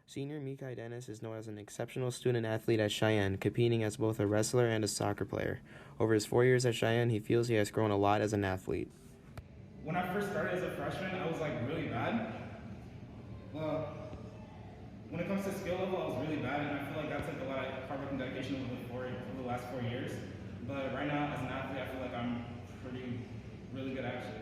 Senior Mikai Dennis is known as an exceptional student-athlete at Cheyenne, competing as both a wrestler and a soccer player. Over his 4 years at Cheyenne, he feels he has grown a lot as an athlete. When I first started as a freshman, I was really bad. Well, when it comes to skill level, I was really bad, and I feel like that took a lot of hard work and dedication over the last 4 years. But right now, as an athlete, I feel like I'm really good actually.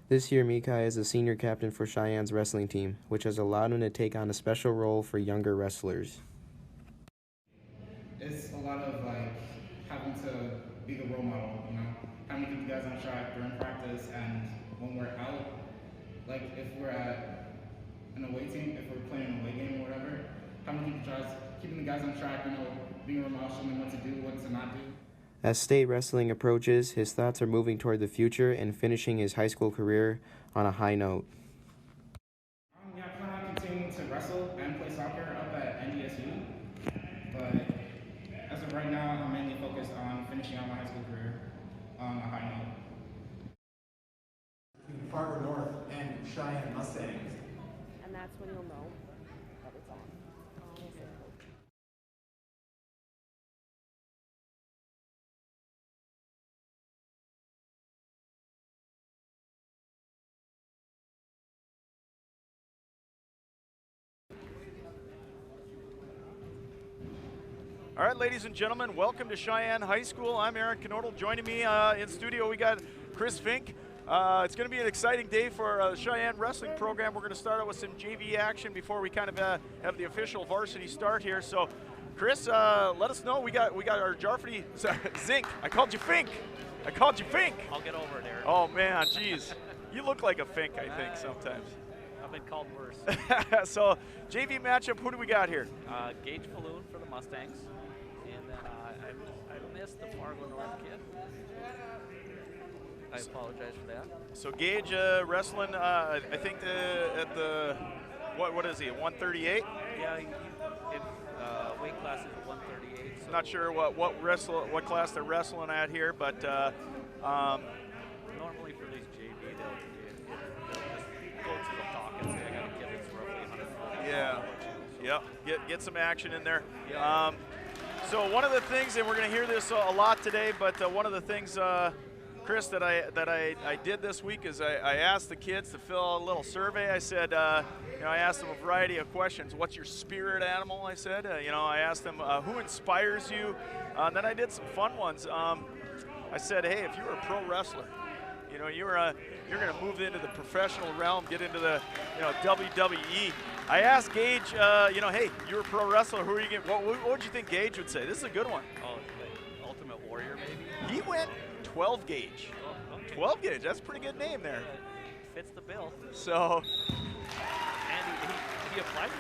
This year, Mikai is the senior captain for Cheyenne's wrestling team, which has allowed him to take on a special role for younger wrestlers. It's a lot of having to be the role model, having to keep the guys on track during practice, and when we're out, if we're at an away team, if we're playing an away game or whatever, having to keeping the guys on track, being a role model, showing them what to do, what to not do. As state wrestling approaches, his thoughts are moving toward the future and finishing his high school career on a high note. I plan on continuing to wrestle and play soccer up at NDSU, but as of right now, I'm mainly focused on finishing out my high school career on a high note. Fargo North and Cheyenne Mustangs. And that's when you'll know that it's on. All right, ladies and gentlemen, welcome to Cheyenne High School. I'm Aaron Knodel. Joining me in studio, we got Chris Fink. It's going to be an exciting day for the Cheyenne wrestling program. We're going to start out with some JV action before we kind of have the official varsity start here. So, Chris, let us know. We got our Jarfity Zink. I called you Fink. I'll get over there. Oh man, geez, you look like a Fink, I think sometimes. I've been called worse. So, JV matchup. Who do we got here? Gage Falloon for the Mustangs. And then I missed the Fargo North kid. I apologize for that. So Gage wrestling, I think at the what is he? 138? Yeah, weight class is 138. So Not sure what class they're wrestling at here, but normally for these JV, they'll just go to the talk and say, I got a kid that's roughly 140. yeah, get some action in there. Yeah. So one of the things, and we're going to hear this a lot today, but one of the things, Chris, that I did this week is I asked the kids to fill out a little survey. I said, I asked them a variety of questions. What's your spirit animal? I said, I asked them who inspires you. And then I did some fun ones. I said, hey, if you were a pro wrestler, you're going to move into the professional realm, get into the WWE. I asked Gage, hey, you're a pro wrestler. Who are you getting? What would you think Gage would say? This is a good one. Oh, like Ultimate Warrior, maybe? He went 12 gauge. Oh, okay. 12 gauge. That's a pretty good name there. Fits the bill. So. And he applied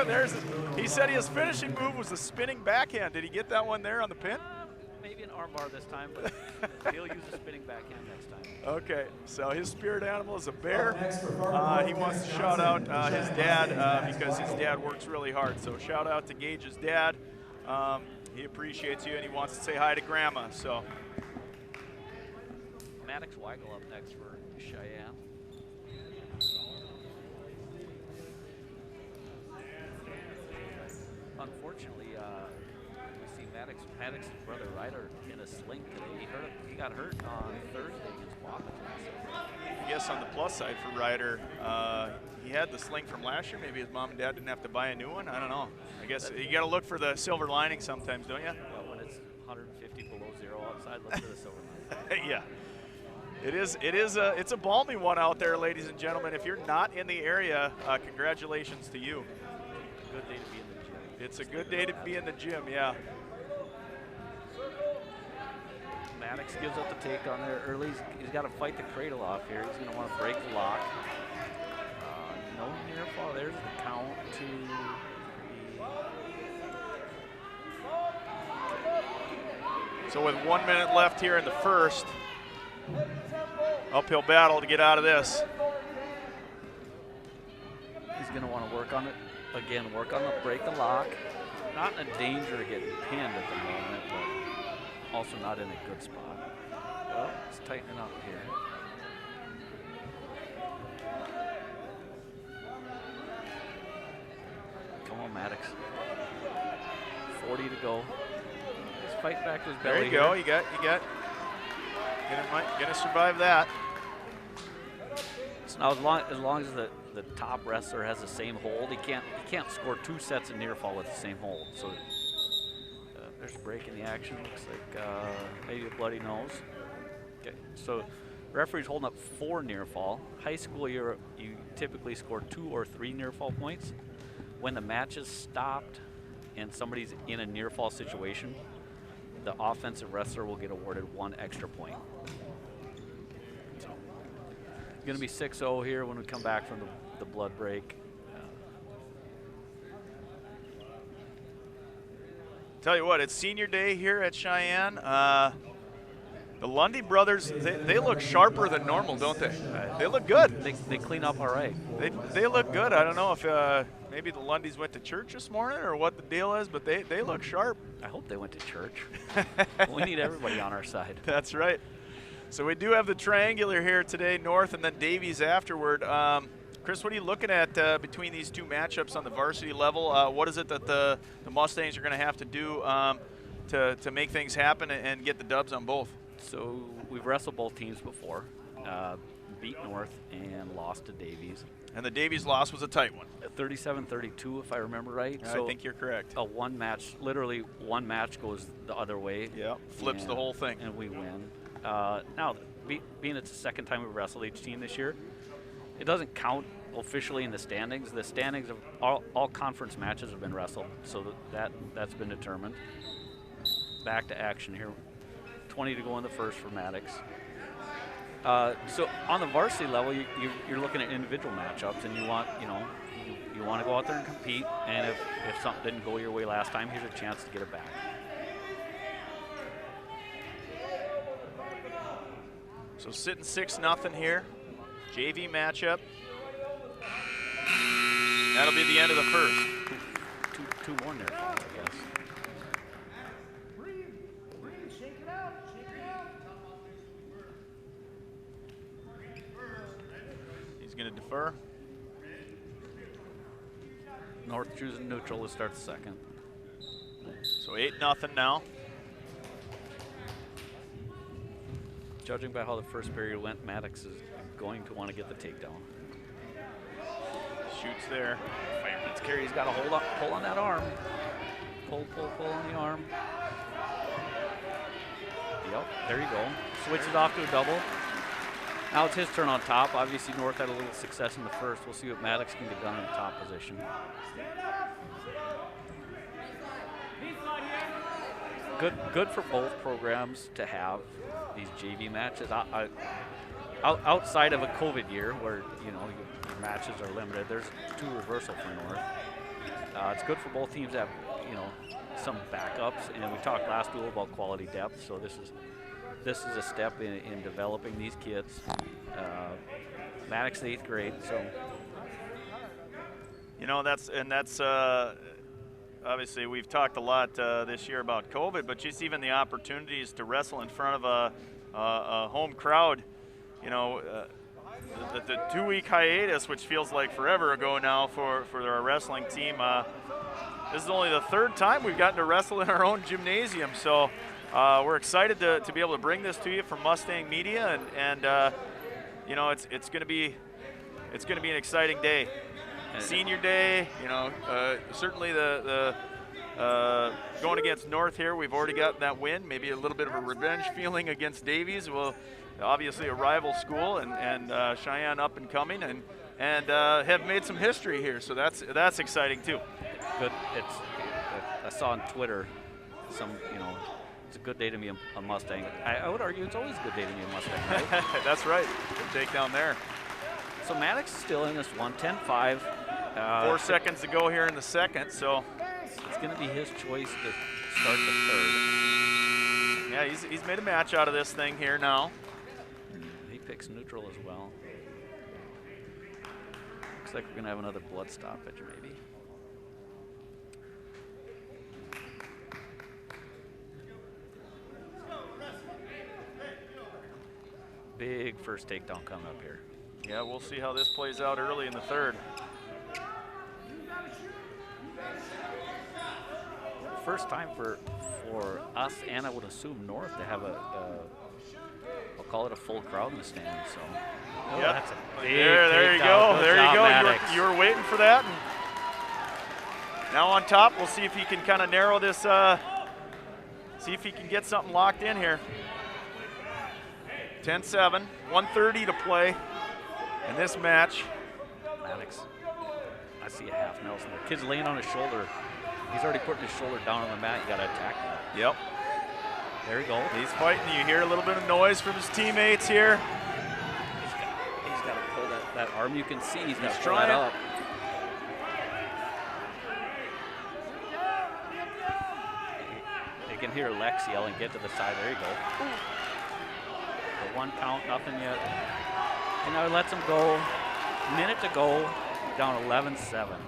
this. He said his finishing move was a spinning backhand. Did he get that one there on the pin? Maybe an armbar this time, but he'll use a spinning backhand next time. Okay, so his spirit animal is a bear. He wants to shout out his dad because his dad works really hard. So shout out to Gage's dad. He appreciates you and he wants to say hi to Grandma. So Maddox Weigel up next for Cheyenne. Unfortunately, we see Maddox's brother Ryder in a sling today. He got hurt on Thursday against Wapaton. I guess on the plus side for Ryder, he had the sling from last year. Maybe his mom and dad didn't have to buy a new one. I don't know. I guess you got to look for the silver lining sometimes, don't you? Well, when it's 150 below zero outside, look for the silver lining. Yeah. It's a balmy one out there, ladies and gentlemen. If you're not in the area, congratulations to you. Good day to be in the gym. It's a good day to be in the gym, yeah. Maddox gives up the take on there early. He's got to fight the cradle off here. He's going to want to break the lock. No near fall. There's the count. 2, 3. So with 1 minute left here in the first, uphill battle to get out of this. He's going to want to work on it. Again, work on the break the lock. Not in danger of getting pinned at the moment, but also not in a good spot. Well, it's tightening up here. Maddox. 40 to go. He's fighting back to his belly. There you go. You got. Gonna survive that. So now, as long as the top wrestler has the same hold, he can't score 2 sets of near fall with the same hold. So there's a break in the action. Looks like maybe a bloody nose. Okay, so referee's holding up 4 near fall. High school, you typically score 2 or 3 near fall points. When the match is stopped and somebody's in a near fall situation, the offensive wrestler will get awarded 1 extra point. So it's going to be 6-0 here when we come back from the blood break. Tell you what, it's senior day here at Cheyenne. The Lundy brothers, they look sharper than normal, don't they? They look good. They clean up all right. They look good. I don't know if maybe the Lundys went to church this morning or what the deal is, but they look sharp. I hope they went to church. We need everybody on our side. That's right. So we do have the triangular here today, North, and then Davies afterward. Chris, what are you looking at between these 2 matchups on the varsity level? What is it that the Mustangs are going to have to do to make things happen and get the dubs on both? So we've wrestled both teams before, beat North and lost to Davies. And the Davies loss was a tight one. 37-32, if I remember right. I think you're correct. Literally one match goes the other way. Yeah, flips the whole thing. And we win. Now, being it's the second time we've wrestled each team this year, it doesn't count officially in the standings. The standings of all conference matches have been wrestled, so that's been determined. Back to action here. 20 to go in the first for Maddox. So on the varsity level, you're looking at individual matchups, and you want to go out there and compete. And if something didn't go your way last time, here's a chance to get it back. So sitting 6-0 here, JV matchup. That'll be the end of the first. Two more there, I guess. He's going to defer. North choosing neutral to start the second. So 8-0 now. Judging by how the first period went, Maddox is going to want to get the takedown. Shoots there. Fireman's carry. He's got to pull on that arm. Pull on the arm. Yep, there you go. Switches off to a double. Now it's his turn on top. Obviously, North had a little success in the first. We'll see what Maddox can get done in the top position. Good for both programs to have these JV matches. Outside of a COVID year where your matches are limited, there's 2 reversal for North. It's good for both teams to have some backups, and we talked last duel about quality depth. So this is a step in developing these kids. Maddox 8th grade, so that's obviously we've talked a lot this year about COVID, but just even the opportunities to wrestle in front of a home crowd. The 2-week hiatus, which feels like forever ago now for our wrestling team. This is only the 3rd time we've gotten to wrestle in our own gymnasium, so we're excited to be able to bring this to you from Mustang Media, and it's going to be an exciting day. Senior day, certainly the going against North here, we've already gotten that win. Maybe a little bit of a revenge feeling against Davies. Well, obviously a rival school, and Cheyenne up and coming, and have made some history here. So that's exciting too. Good. I saw on Twitter it's a good day to be a Mustang. I would argue it's always a good day to be a Mustang, right? That's right. Good takedown there. So Maddox is still in this one, 10-5. 4 seconds to go here in the second, so it's going to be his choice to start the third. Yeah, he's made a match out of this thing here now. He picks neutral as well. Looks like we're going to have another blood stoppage, maybe. Big first takedown coming up here. Yeah, we'll see how this plays out early in the third. first time for us, and I would assume North, to have I'll call it a full crowd in the stands. So, Yep. that's a big There you takedown. go. Good There job, you go. Maddox. You were waiting for that. And now on top, we'll see if he can kind of narrow this. See if he can get something locked in here. 10-7, 1:30 to play in this match. Maddox, I see a half Nelson. The kid's laying on his shoulder. He's already putting his shoulder down on the mat. You got to attack him. Yep. There you go. He's fighting. You hear a little bit of noise from his teammates here. He's got to pull that arm. You can see he's got to pull trying. that up. You can hear Lex yelling, "Get to the side." There you go. The 1 count, nothing yet. And now he lets him go. Minute to go. Down 11-7.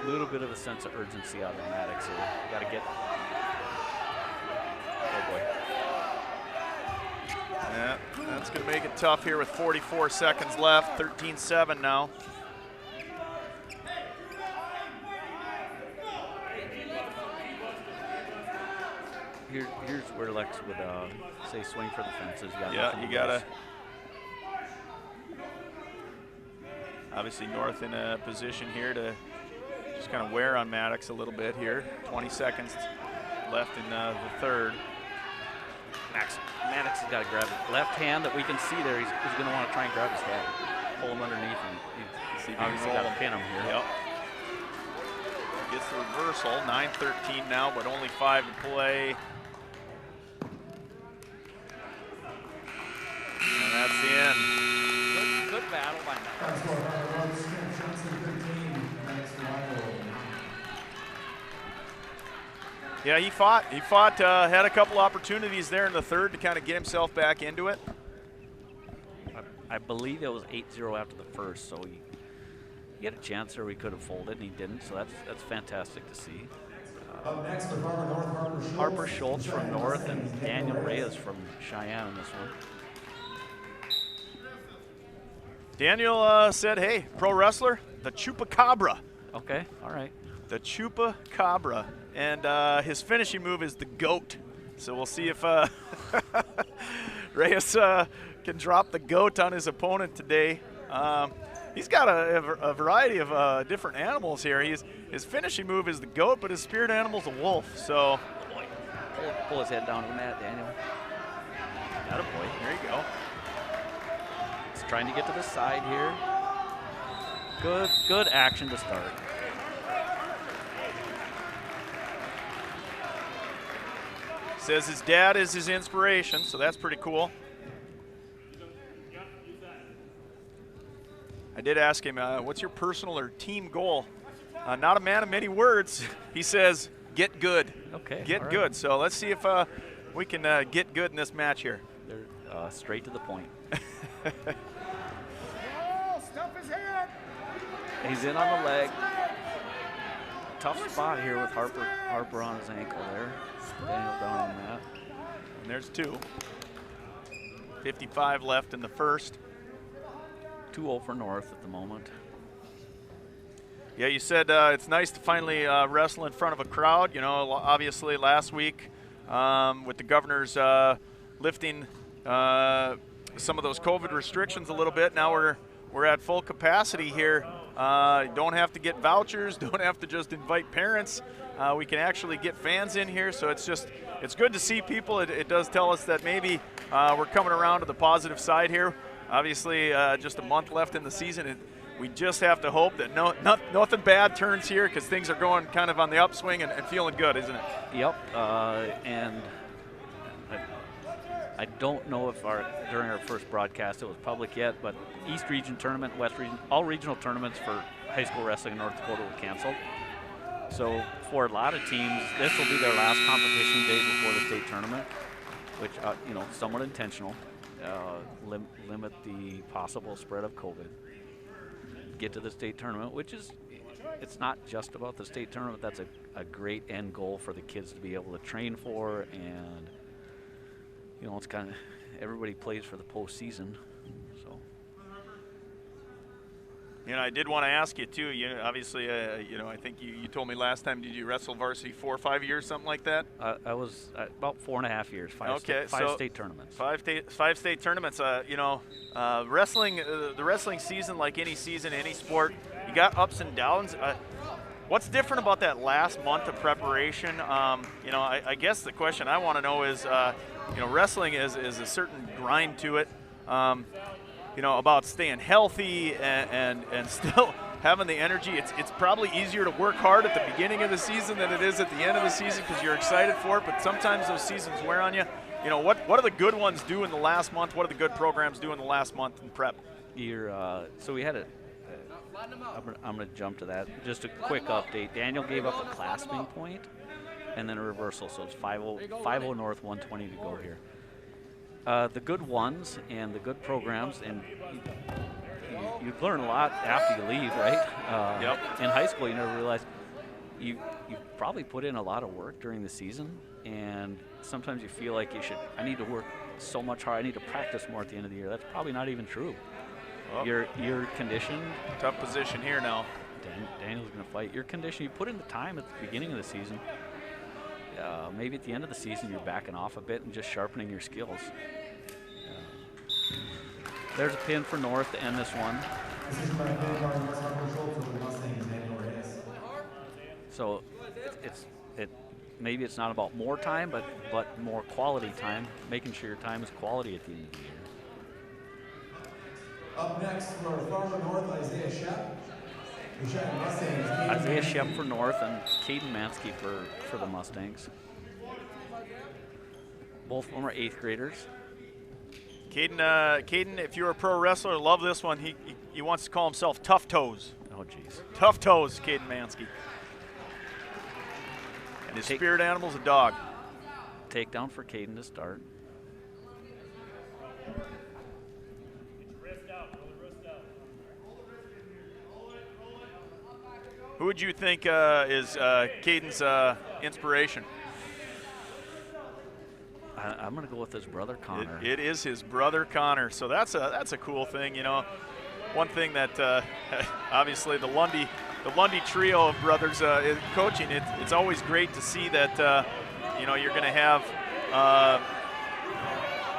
A little bit of a sense of urgency out of Maddox here. Got to get. Oh boy. Yeah, that's going to make it tough here with 44 seconds left. 13-7 now. Here's where Lex would say swing for the fences. You gotta. Obviously, North in a position here to just kind of wear on Maddox a little bit here. 20 seconds left in the third. Maddox has got to grab it. Left hand that we can see there. He's going to want to try and grab his head, pull him underneath, and he's obviously got to pin him here. Yep. Gets the reversal. 9:13 now, but only 5 to play. And that's the end. Good battle by Maddox. Yeah, he fought. He fought. Had a couple opportunities there in the third to kind of get himself back into it. I believe it was 8-0 after the first, so he had a chance there. We could have folded, and he didn't. So that's fantastic to see. Up next for Fargo North, Harper Schultz from North and Daniel Reyes from Cheyenne in this one. Daniel said, "Hey, pro wrestler, the Chupacabra." Okay, all right. The Chupacabra. And his finishing move is the goat. So we'll see if Reyes can drop the goat on his opponent today. He's got a variety of different animals here. His finishing move is the goat, but his spirit animal's a wolf. So Pull his head down to the mat, Daniel. Got a boy. there you go. He's trying to get to the side here. Good action to start. Says his dad is his inspiration, so that's pretty cool. I did ask him, what's your personal or team goal? Not a man of many words. He says, get good. Okay. Get good. So let's see if we can get good in this match here. They're straight to the point. He's in on the leg. Tough spot here with Harper on his ankle there. Daniel down on the mat. And there's 2. 55 left in the first. 2-0 for North at the moment. Yeah, you said it's nice to finally wrestle in front of a crowd. You know, obviously last week with the governors lifting some of those COVID restrictions a little bit. Now we're at full capacity here. Don't have to get vouchers. Don't have to just invite parents. We can actually get fans in here. So it's good to see people. It does tell us that maybe we're coming around to the positive side here. Obviously, just a month left in the season. We just have to hope that nothing bad turns here because things are going kind of on the upswing and feeling good, isn't it? Yep. And I don't know if during our first broadcast it was public yet, but East Region tournament, West Region, all regional tournaments for high school wrestling in North Dakota were canceled. So for a lot of teams, this will be their last competition day before the state tournament, which somewhat intentional. Limit the possible spread of COVID. Get to the state tournament, which is, it's not just about the state tournament. That's a great end goal for the kids to be able to train for, and it's kind of, everybody plays for the postseason. So You know, I did want to ask you too. You know, obviously, you know, I think you told me last time. Did you wrestle varsity 4 or 5 years, something like that? I was about 4.5 years. Five state tournaments. Five state tournaments. You know, wrestling. The wrestling season, like any season, any sport, you got ups and downs. What's different about that last month of preparation? You know, I guess the question I want to know is, you know, wrestling is a certain grind to it. You know, about staying healthy and still having the energy. It's probably easier to work hard at the beginning of the season than it is at the end of the season because you're excited for it, but sometimes those seasons wear on you. You know, what do the good ones do in the last month? What do the good programs do in the last month in prep? So we had a I'm going to jump to that. Just a quick update. Daniel gave up a clasping point and then a reversal, so it's 5-0 north, 120 to go here. The good ones and the good programs, and you learn a lot after you leave, right? Yep. In high school, you never realize you probably put in a lot of work during the season, and sometimes you feel like I need to work so much hard, I need to practice more at the end of the year. That's probably not even true. Oh. You're conditioned. Tough position here now. Daniel's going to fight. You're conditioned. You put in the time at the beginning of the season. Maybe at the end of the season you're backing off a bit and just sharpening your skills. There's a pin for North to end this one. So maybe it's not about more time, but more quality time, making sure your time is quality at the end of the year. Up next for Fargo North, Isaiah Shep. Isaiah Shep for North and Caden Mansky for the Mustangs. Both of them are 8th graders. Caden, if you're a pro wrestler, love this one. He wants to call himself Tough Toes. Oh, geez. Tough Toes, Caden Mansky. And his spirit animal's a dog. Takedown for Caden to start. Who would you think is Caden's inspiration? I'm going to go with his brother Connor. It is his brother Connor, so that's a cool thing. You know, one thing that obviously the Lundy trio of brothers coaching. It's always great to see that you know, you're going to have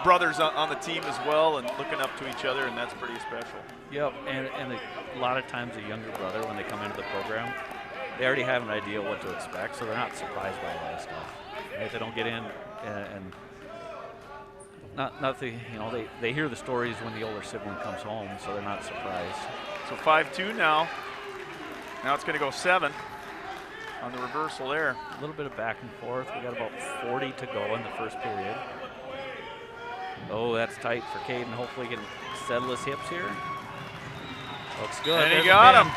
brothers on the team as well and looking up to each other, and that's pretty special. Yep, and a lot of times a younger brother, when they come into the program, they already have an idea what to expect, so they're not surprised by a lot of stuff. Right? They don't get in and not the, you know, they hear the stories when the older sibling comes home, so they're not surprised. So 5-2 now. Now it's going to go 7 on the reversal there. A little bit of back and forth. We got about 40 to go in the first period. Oh, that's tight for Caden. Hopefully he can settle his hips here. Looks good. And he got him.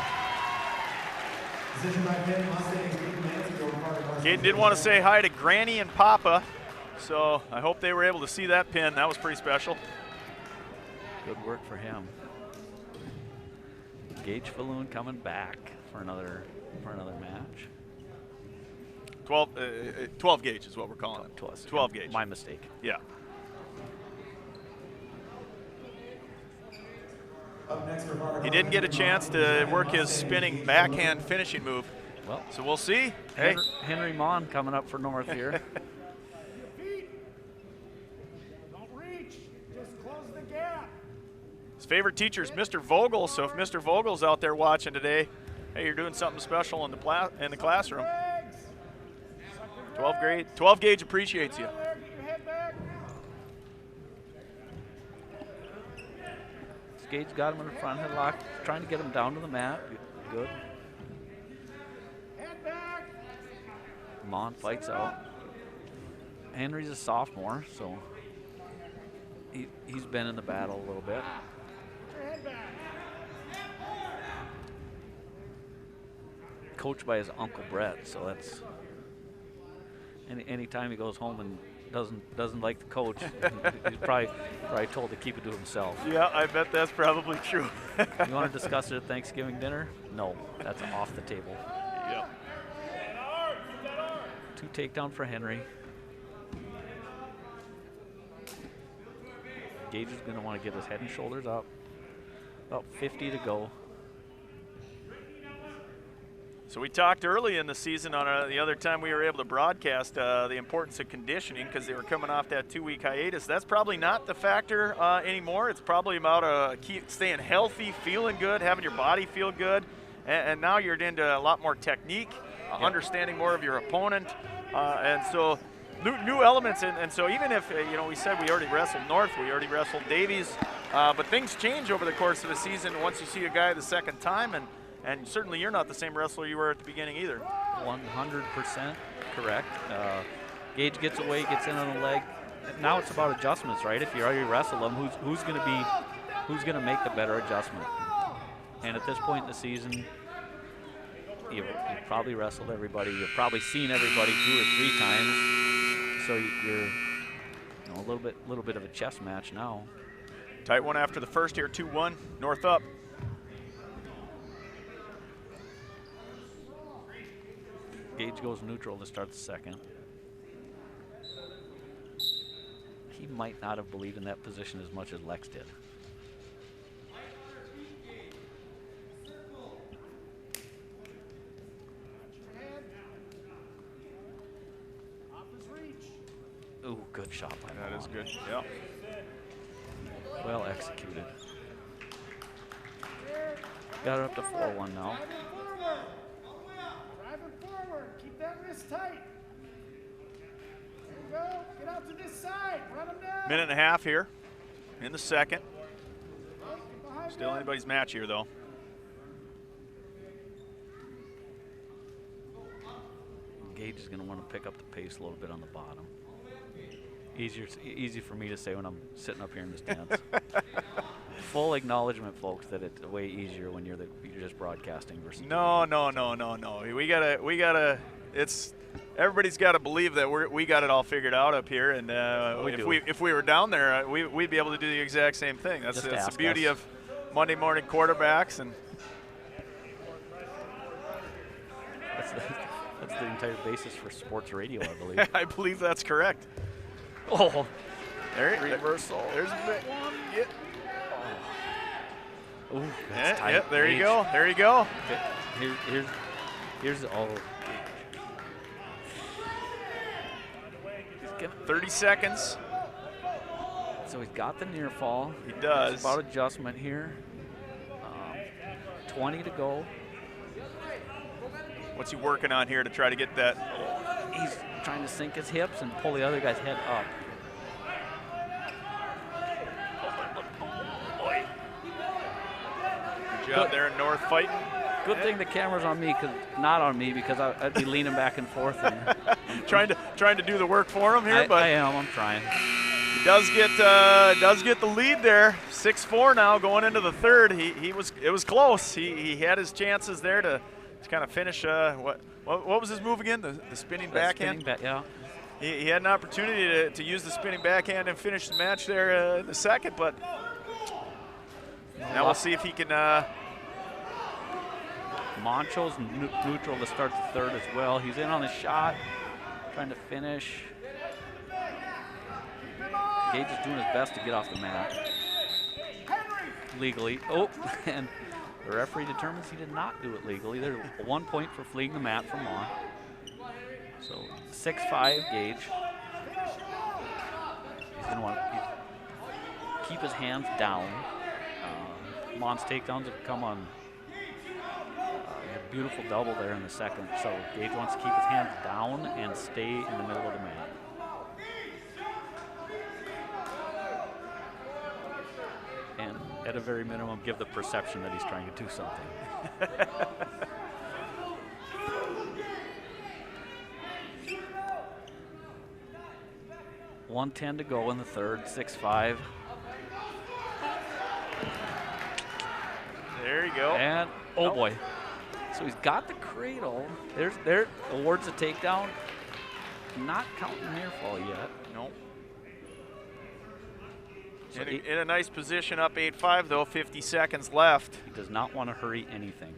Caden did want to say hi to Granny and Papa, so I hope they were able to see that pin. That was pretty special. Good work for him. Gage Falloon coming back for another match. 12 gauge is what we're calling it. 12 gauge. My mistake. Yeah. He didn't get a chance to work his spinning backhand finishing move. Well, so we'll see. Hey, Henry Mon coming up for North here. Don't reach, just close the gap. His favorite teacher is Mr. Vogel, so if Mr. Vogel's out there watching today, hey, you're doing something special in the classroom. 12 gauge appreciates you. Gage got him in the front headlock, trying to get him down to the mat. Good. Mon fights out. Henry's a sophomore, so he's been in the battle a little bit. Coached by his Uncle Brett, so that's anytime he goes home and doesn't like the coach, he's probably told to keep it to himself. Yeah, I bet that's probably true. You want to discuss it at Thanksgiving dinner? No, that's off the table. Yeah. 2 takedown for Henry. Gage is going to want to get his head and shoulders up. About 50 to go. So we talked early in the season on the other time we were able to broadcast the importance of conditioning because they were coming off that 2-week hiatus. That's probably not the factor anymore. It's probably about staying healthy, feeling good, having your body feel good, and now you're into a lot more technique, understanding more of your opponent, and so new elements. And so even if we said we already wrestled North, we already wrestled Davies, but things change over the course of the season once you see a guy the second time, and certainly you're not the same wrestler you were at the beginning either. 100% correct. Gage gets away, gets in on the leg. Now it's about adjustments, right? If you already wrestle them, who's going to make the better adjustment? And at this point in the season, you've probably wrestled everybody. You've probably seen everybody 2 or 3 times. So you're a little bit of a chess match now. Tight one after the first here, 2-1, North up. Gage goes neutral to start the second. He might not have believed in that position as much as Lex did. Ooh, good shot by That Vaughn. is good, yeah. Well executed. Got it up to 4-1 now. Driving forward. Keep that wrist tight. There you go. Get out to this side. Run him down. Minute and a half here in the second. Get behind Still him. anybody's match here, though. Gage is going to want to pick up the pace a little bit on the bottom. Easy for me to say when I'm sitting up here in the stands. Full acknowledgement, folks, that it's way easier when you're just broadcasting versus. No. We gotta. It's everybody's got to believe that we got it all figured out up here, and if we were down there, we'd be able to do the exact same thing. That's the beauty of Monday morning quarterbacks, and that's the entire basis for sports radio, I believe. I believe that's correct. Oh, Reversal. There's a bit. Yeah. Oh. Ooh, that's tight. Yep, there you go. There you go. Okay. Here's all. 30 seconds. So he's got the near fall. He does. It's about adjustment here. 20 to go. What's he working on here to try to get that? He's trying to sink his hips and pull the other guy's head up. Good job there in North fighting. Good thing the camera's on me, not on me, because I'd be leaning back and forth. And trying to do the work for him here, but I'm trying. He does get the lead there. 6-4 now going into the third. It was close. He had his chances there to kind of finish. What was his move again? The spinning backhand. Yeah. He had an opportunity to use the spinning backhand and finish the match there in the second, but now we'll see if he can. Moncho's neutral to start the third as well. He's in on the shot, trying to finish. Gage is doing his best to get off the mat legally. Oh, and the referee determines he did not do it legally. There's 1 point for fleeing the mat from Mon. So 6-5 Gage. He's going to want to keep his hands down. Mon's takedowns have come on. A beautiful double there in the second. So Gage wants to keep his hands down and stay in the middle of the mat. And at a very minimum, give the perception that he's trying to do something. 1:10 to go in the third, 6-5. There you go. And, oh boy. So he's got the cradle. There awards a takedown. Not counting near fall yet. Nope. So in a nice position, up 8-5 though, 50 seconds left. He does not want to hurry anything.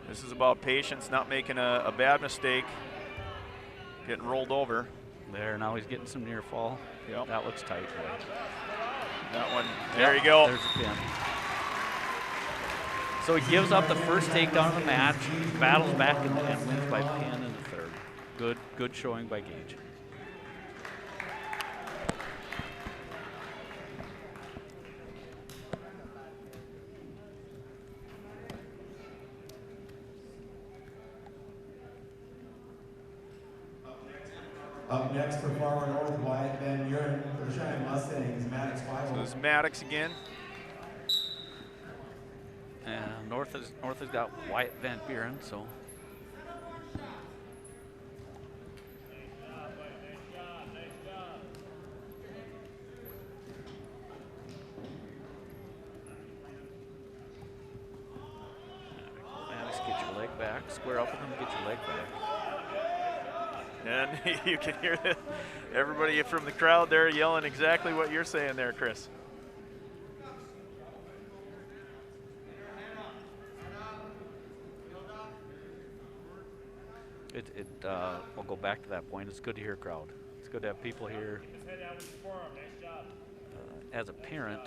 This is about patience, not making a bad mistake, getting rolled over. There, now he's getting some near fall. Yep. That looks tight. That one, there you go. There's a pin. So he gives up the first takedown of the match, battles back, and wins by pin in the third. Good showing by Gage. Up next for Fargo North, Wyatt Van Buren for the Cheyenne Mustangs, Maddox 5. So it's Maddox again. And North has got Wyatt Van Buren, so. Maddox, get your leg back. Square up with him, get your leg back. And you can hear everybody from the crowd there yelling exactly what you're saying there, Chris. I'll go back to that point. It's good to hear a crowd. It's good to have people here. As a parent,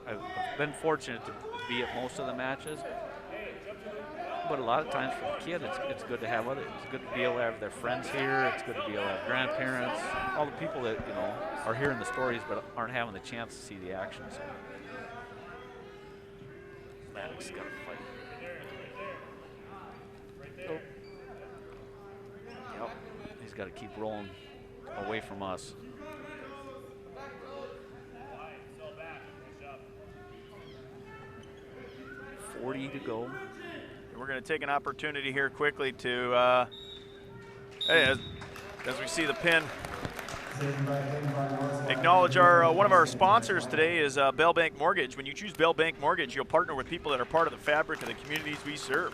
I've been fortunate to be at most of the matches. But a lot of times for the kid, it's good to have others. It's good to be able to have their friends here. It's good to be able to have grandparents, all the people that are hearing the stories but aren't having the chance to see the action. So Maddox got to fight. Oh. Yep. He's got to keep rolling away from us. $40 to go. We're going to take an opportunity here quickly to, hey, as we see the pin, acknowledge our one of our sponsors today is Bell Bank Mortgage. When you choose Bell Bank Mortgage, you'll partner with people that are part of the fabric of the communities we serve.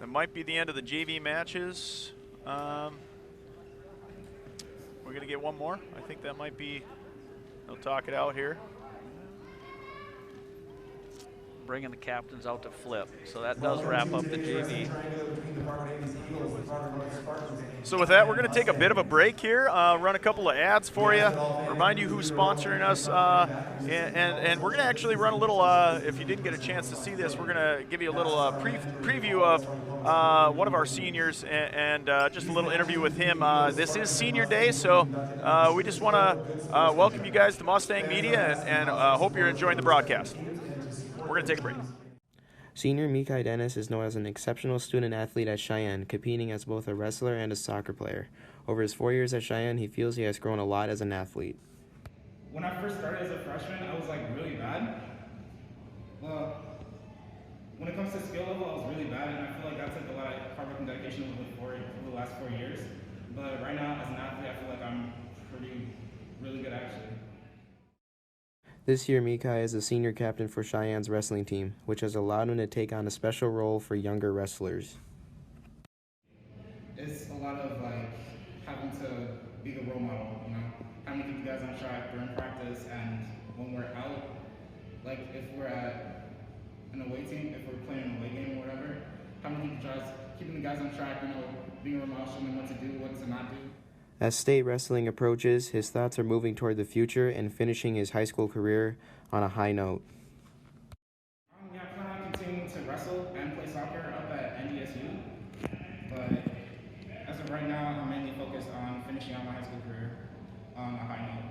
That might be the end of the JV matches. We're going to get one more. I think that might be. They'll talk it out here. Bringing the captains out to flip. So that does wrap up the JV. So with that, we're going to take a bit of a break here, run a couple of ads for you, remind you who's sponsoring us, and we're going to actually run a little, if you didn't get a chance to see this, we're going to give you a little preview of one of our seniors and just a little interview with him. This is senior day, so we just want to welcome you guys to Mustang Media and hope you're enjoying the broadcast. We're going to take a break. Senior Mikai Dennis is known as an exceptional student athlete at Cheyenne, competing as both a wrestler and a soccer player. Over his 4 years at Cheyenne, he feels he has grown a lot as an athlete. When I first started as a freshman, I was like really bad. Well, when it comes to skill level, I was really bad, and I feel like that took a lot of hard work and dedication over the last 4 years. But right now, as an athlete, I feel like I'm really good actually. This year, Mikai is the senior captain for Cheyenne's wrestling team, which has allowed him to take on a special role for younger wrestlers. It's a lot of like having to be the role model, having to keep you guys on track during practice, and when we're out, like if we're at an away team, if we're playing an away game or whatever, having to keeping the guys on track, being a role model, showing them what to do, what to not do. As state wrestling approaches, his thoughts are moving toward the future and finishing his high school career on a high note. Yeah, I plan on continuing to wrestle and play soccer up at NDSU, but as of right now, I'm mainly focused on finishing out my high school career on a high note.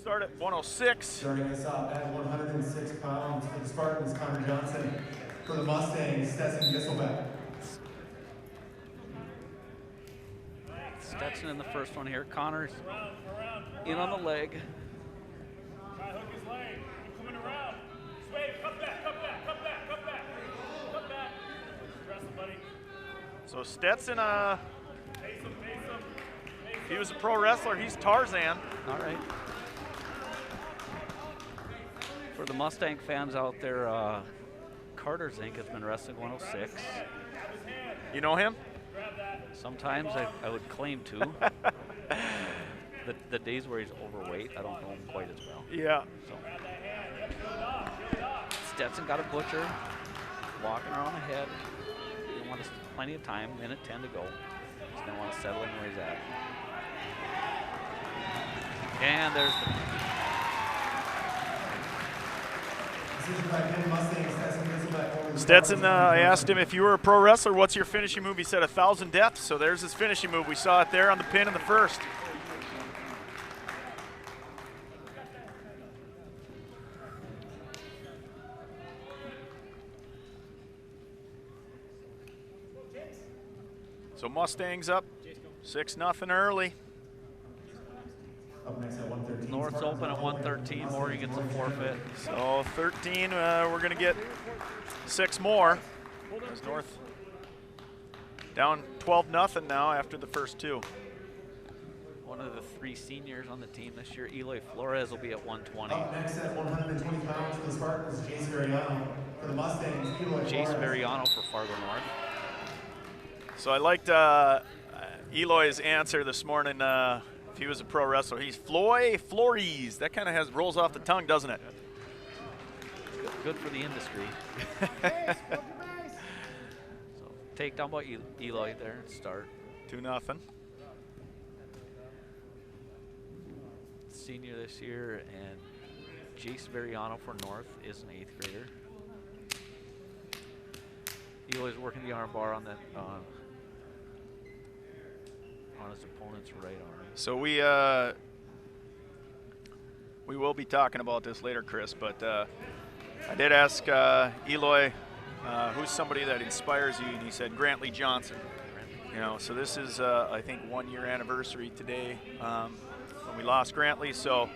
start at 106. Starting us off at 106 pounds for the Spartans, Connor Johnson. For the Mustangs, Stetson Gisselbeck. Stetson in the first one here. Connor's in on the leg. Try hook his leg. You're coming around. Sway, cut back, cut back, cut back, cut back. Cut back. Wrestle, buddy. So Stetson, Face him, face him. if he was a pro wrestler, he's Tarzan. All right. For the Mustang fans out there, Carter Zink has been wrestling 106. You know him? Sometimes I would claim to. the days where he's overweight, I don't know him quite as well. Yeah. So. Stetson got a butcher, walking around the head. He wants plenty of time, minute 10 to go. He's going to want to settle in where he's at. And there's the Decision by pin, Mustangs, Stetson Gisselbeck over the Stetson, Spartans. I asked him if you were a pro wrestler, what's your finishing move? He said 1,000 deaths. So there's his finishing move. We saw it there on the pin in the first. So Mustangs up 6-0 early. Up next at 113. North's Spartans open at on 113. Morgan gets a forfeit. So 13, we're going to get 6 more. As North down 12-0 now after the first 2. One of the 3 seniors on the team this year, Eloy Flores, will be at 120. Up next at 120 pounds for the Spartans, Jace Variano. For the Mustangs, Eloy Jace Flores. Veriano for Fargo North. So I liked Eloy's answer this morning. If he was a pro wrestler, he's Floy Flores. That kind of rolls off the tongue, doesn't it? Good for the industry. So take down by Eloy there and start. 2-0. Senior this year, and Jace Veriano for North is an 8th grader. Eloy's working the arm bar on that on his opponent's right arm. So we will be talking about this later, Chris, but I did ask Eloy who's somebody that inspires you, and he said Grantley Johnson. You know, so this is I think 1 year anniversary today when we lost Grantley. So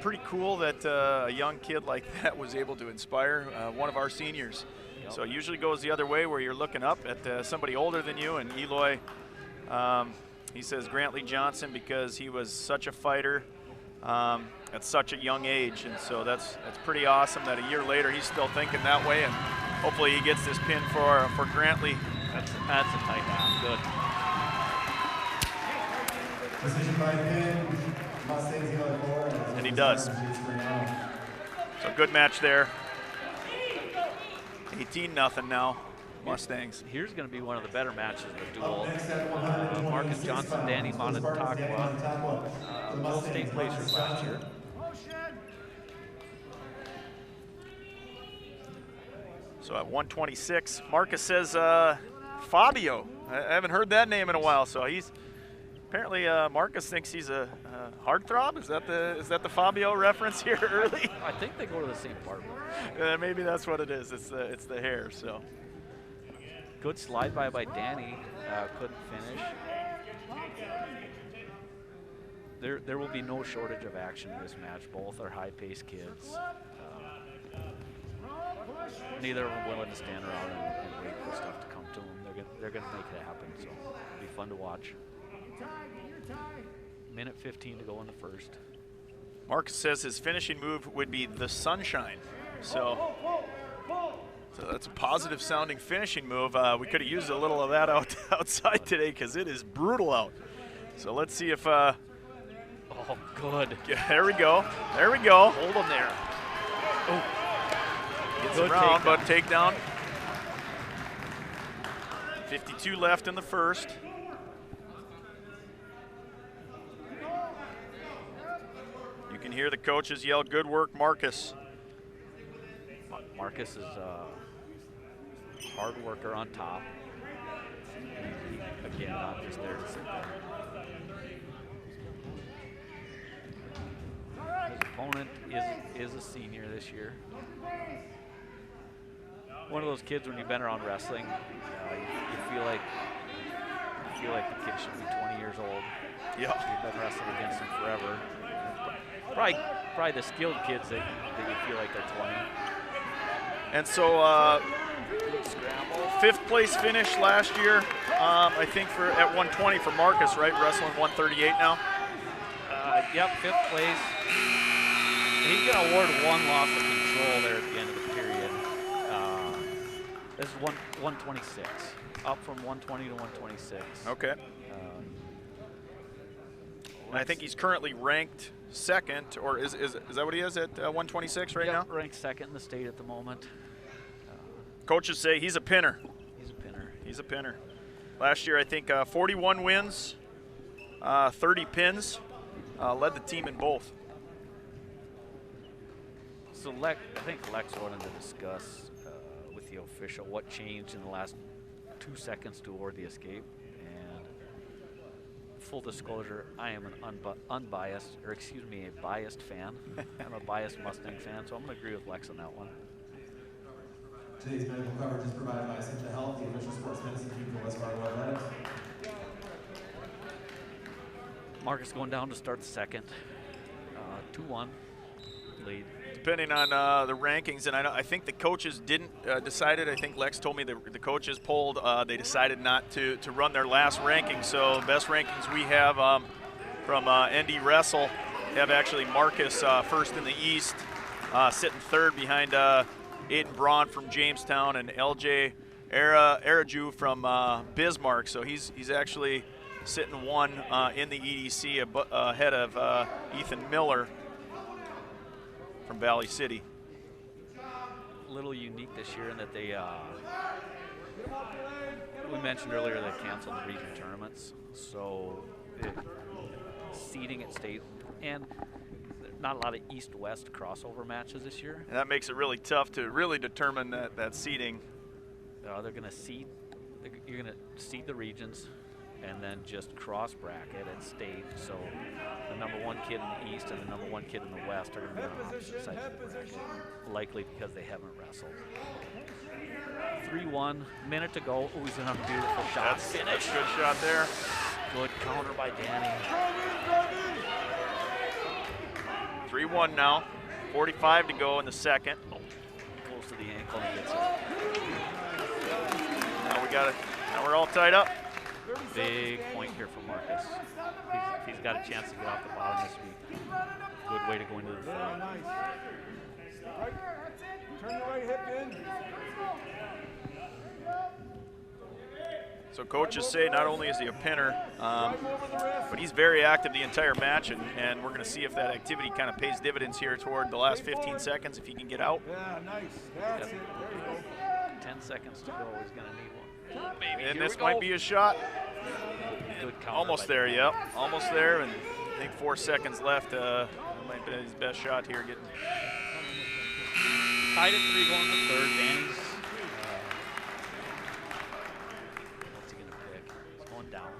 pretty cool that a young kid like that was able to inspire one of our seniors. Yep. So it usually goes the other way where you're looking up at somebody older than you, and Eloy, he says Grantley Johnson because he was such a fighter at such a young age, and so that's pretty awesome that a year later he's still thinking that way, and hopefully he gets this pin for Grantley. That's a tight half. Good. Decision by pin, Mustangs, Eloy Flores. And he does. Jace Variano. So good match there. 18-0 now, Mustangs. Here's going to be one of the better matches of the duel. Up next at 126 Marcus Johnson, pounds Danny for the Spartans, Danny Montague, Montague. For the both state Mustangs, placers Marcus last year. Johnson. Motion. So at 126, Marcus says Fabio. I haven't heard that name in a while, so he's apparently Marcus thinks he's a heartthrob. Is that the Fabio reference here early? I think they go to the same barber. Maybe that's what it is. It's the hair. So Good slide by Danny. Couldn't finish. There will be no shortage of action in this match. Both are high-paced kids. Neither of them willing to stand around and wait for stuff to come to them. They're gonna make it happen. So it'll be fun to watch. Minute 15 to go in the first. Marcus says his finishing move would be the sunshine. So that's a positive sounding finishing move. We could have used a little of that outside today because it is brutal out. So let's see if. Oh, good. There we go. There we go. Hold him there. Oh. Gets Good around, takedown. but takedown. 52 left in the first. You can hear the coaches yell, "Good work, Marcus." Marcus is a hard worker on top. Again, not just there to sit there. is a senior this year. One of those kids when you've been around wrestling, you feel like the kid should be 20 years old. Yeah. You've been wrestling against them forever. Probably the skilled kids that you feel like they're 20. And so, fifth place finish last year, I think at 120 for Marcus, right? Wrestling 138 now. Yep, fifth place. He's going to award one loss of control there at the end of the period. This is 126, up from 120 to 126. Okay. And I think he's currently ranked second, or is that what he is at 126 right now? Ranked second in the state at the moment. Coaches say he's a pinner. He's a pinner. He's a pinner. Last year, I think 41 wins, 30 pins, led the team in both. So I think Lex wanted to discuss with the official what changed in the last 2 seconds to award the escape. And full disclosure, I am an a biased fan. I'm a biased Mustang fan, so I'm going to agree with Lex on that one. Today's medical coverage is provided by Simple Health, the official sports medicine team for West Fargo Athletics. Marcus going down to start the second. 2-1 lead. Depending on the rankings, and I think the coaches didn't decide it. I think Lex told me the coaches polled. They decided not to run their last ranking. So best rankings we have from ND Wrestle have actually Marcus first in the East, sitting third behind Aiden Braun from Jamestown and LJ Araju from Bismarck. So he's actually sitting one in the EDC ahead of Ethan Miller from Valley City. A little unique this year in that they, we mentioned earlier they canceled the region tournaments, so seeding at state, and not a lot of east-west crossover matches this year. And that makes it really tough to really determine that seeding. They're going to seed, you're going to seed the regions, and then just cross bracket at state. So the number one kid in the East and the number one kid in the West are going to be on opposite sides of the bracket, likely because they haven't wrestled. 3-1, minute to go. Oh, he's going to have a beautiful shot. That's a good shot there. Good counter by Danny. 3-1 now. 45 to go in the second. Oh, close to the ankle and gets it. Now we got it. Now we're all tied up. Big point here for Marcus. If he's got a chance to get off the bottom this week, good way to go into the third. Nice. Right. Turn your right hip in. So coaches say not only is he a pinner, but he's very active the entire match, and we're going to see if that activity kind of pays dividends here toward the last 15 seconds if he can get out. Yeah, nice. That's it. There you go. 10 seconds to go. He's going to need one. Maybe. And this might be a shot. Good counter. Almost there, yep. Almost there, and I think 4 seconds left. Might be his best shot here. Getting tied at 3 going to third. Danny's. What's he going to pick? He's going down.